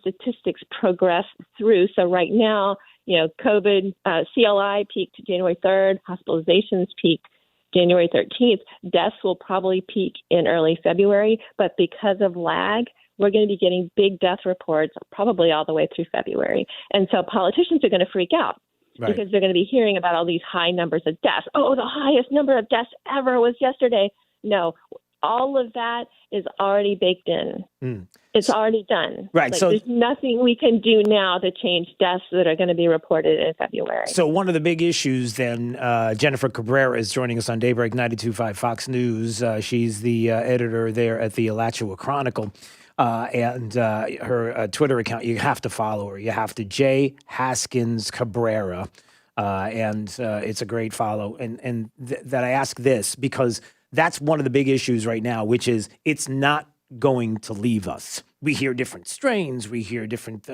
statistics progress through. So right now, COVID, CLI peaked January 3rd, hospitalizations peaked January 13th. Deaths will probably peak in early February, but because of lag, we're going to be getting big death reports probably all the way through February. And so politicians are going to freak out because they're going to be hearing about all these high numbers of deaths. Oh, the highest number of deaths ever was yesterday. No, all of that is already baked in. It's already done. Right. So there's nothing we can do now to change deaths that are going to be reported in February. So one of the big issues then, Jennifer Cabrera is joining us on Daybreak 92.5 Fox News. She's the editor there at the Alachua Chronicle. And her Twitter account, you have to follow her. You have to J. Haskins Cabrera. And it's a great follow. And that I ask this because that's one of the big issues right now, which is it's not going to leave us. We hear different strains. We hear different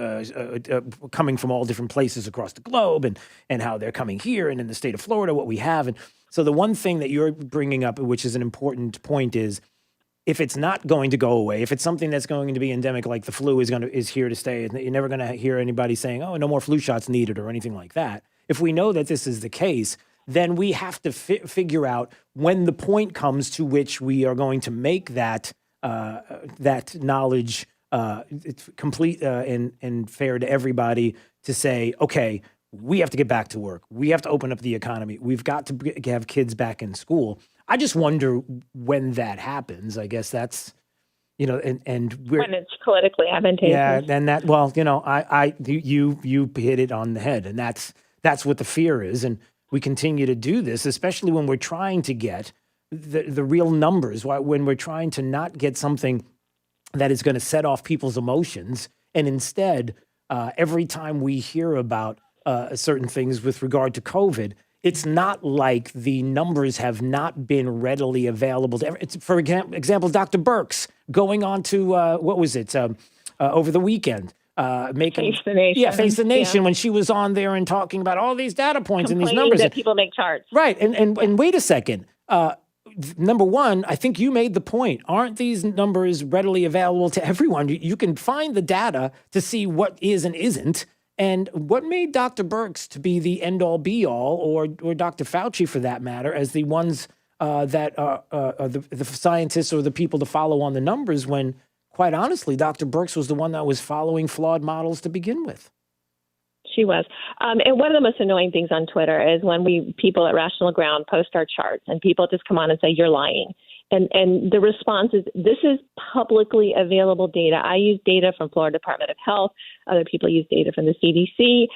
coming from all different places across the globe and how they're coming here and in the state of Florida, what we have. And so the one thing that you're bringing up, which is an important point, is if it's not going to go away, if it's something that's going to be endemic, like the flu is here to stay, you're never going to hear anybody saying, oh, no more flu shots needed or anything like that. If we know that this is the case, then we have to figure out when the point comes to which we are going to make that knowledge it's complete and fair to everybody to say, okay, we have to get back to work. We have to open up the economy. We've got to have kids back in school. I just wonder when that happens. I guess that's, and we're when it's politically advantageous. Yeah, and that, you hit it on the head, and that's what the fear is. And we continue to do this, especially when we're trying to get the real numbers, when we're trying to not get something that is going to set off people's emotions. And instead, every time we hear about certain things with regard to COVID, it's not like the numbers have not been readily available. For example, Dr. Birx going on to, over the weekend. Making Face the Nation. Yeah, Face the Nation, when she was on there and talking about all these data points and these numbers. That people make charts. Right. And wait a second. Number one, I think you made the point. Aren't these numbers readily available to everyone? You can find the data to see what is and isn't. And what made Dr. Birx to be the end-all, be-all, or Dr. Fauci, for that matter, as the ones that are the scientists or the people to follow on the numbers when, quite honestly, Dr. Birx was the one that was following flawed models to begin with? She was. And one of the most annoying things on Twitter is when people at Rational Ground post our charts and people just come on and say, you're lying. And the response is, this is publicly available data. I use data from Florida Department of Health. Other people use data from the CDC.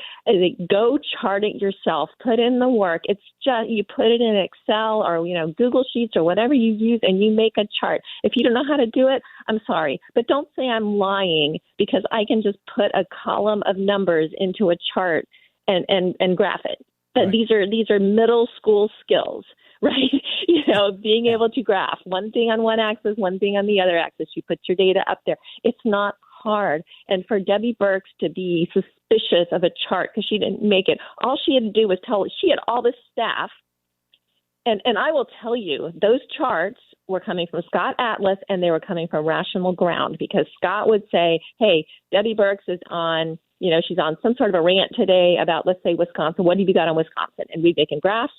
Go chart it yourself. Put in the work. It's just, you put it in Excel or, Google Sheets or whatever you use, and you make a chart. If you don't know how to do it, I'm sorry. But don't say I'm lying, because I can just put a column of numbers into a chart and graph it. But right. These are middle school skills. Right. Being able to graph one thing on one axis, one thing on the other axis. You put your data up there. It's not hard. And for Debbie Birx to be suspicious of a chart because she didn't make it, all she had to do was she had all this staff. And I will tell you, those charts were coming from Scott Atlas and they were coming from Rational Ground, because Scott would say, hey, Debbie Birx is on, she's on some sort of a rant today about, let's say, Wisconsin. What have you got on Wisconsin? And we'd make graphs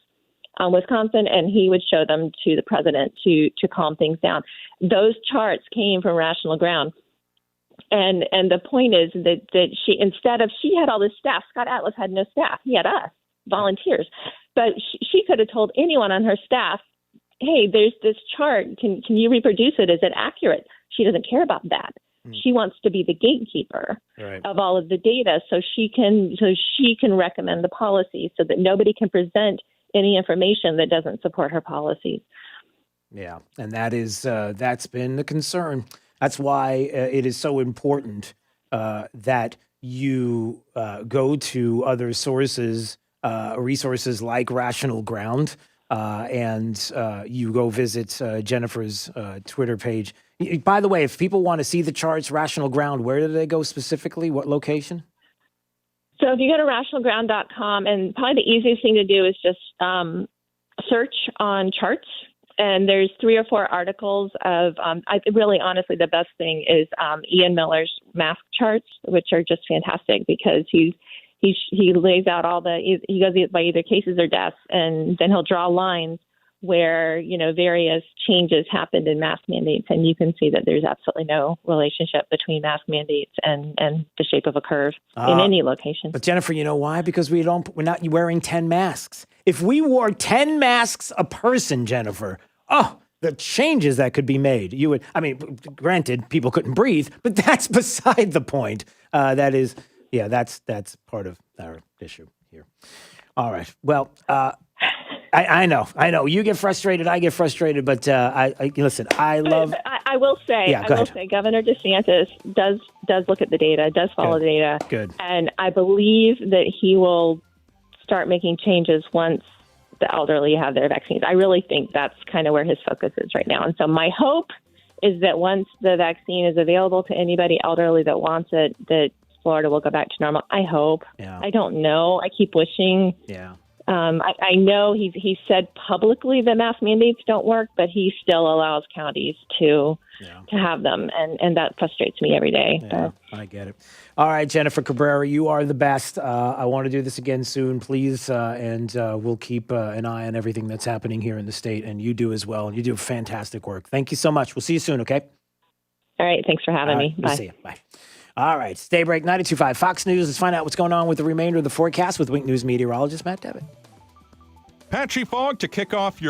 on Wisconsin, and he would show them to the president to calm things down. Those charts came from Rational Ground. And the point is that she had all this staff. Scott Atlas had no staff. He had us, volunteers. But she could have told anyone on her staff, hey, there's this chart. Can you reproduce it? Is it accurate? She doesn't care about that. She wants to be the gatekeeper of all of the data, so she can recommend the policy so that nobody can present any information that doesn't support her policies. Yeah, and that's been the concern. That's why it is so important that you go to other sources, resources like Rational Ground, and you go visit Jennifer's Twitter page. By the way, if people want to see the charts, Rational Ground, where do they go specifically? What location? So if you go to rationalground.com, and probably the easiest thing to do is just search on charts. And there's 3 or 4 articles of, honestly, the best thing is Ian Miller's mask charts, which are just fantastic, because he lays out he goes by either cases or deaths, and then he'll draw lines where, various changes happened in mask mandates. And you can see that there's absolutely no relationship between mask mandates and the shape of a curve in any location. But Jennifer, you know why? Because we're not wearing 10 masks. If we wore 10 masks a person, Jennifer, the changes that could be made. Granted, people couldn't breathe, but that's beside the point. That's part of our issue here. All right. Well, I know. You get frustrated. I get frustrated. But listen. I will say, Governor DeSantis does look at the data, does follow the data. Good. And I believe that he will start making changes once the elderly have their vaccines. I really think that's kind of where his focus is right now. And so my hope is that once the vaccine is available to anybody elderly that wants it, that Florida will go back to normal. I hope. Yeah. I don't know. I keep wishing. Yeah. I know he said publicly that mask mandates don't work, but he still allows counties to have them, and that frustrates me every day. Yeah, I get it. All right, Jennifer Cabrera, you are the best. I want to do this again soon, please, and we'll keep an eye on everything that's happening here in the state, and you do as well, and you do fantastic work. Thank you so much. We'll see you soon, okay? All right, thanks for having me. Bye. We'll see you. Bye. All right, stay break, 92.5 Fox News. Let's find out what's going on with the remainder of the forecast with Wink News meteorologist Matt Devitt. Patchy fog to kick off your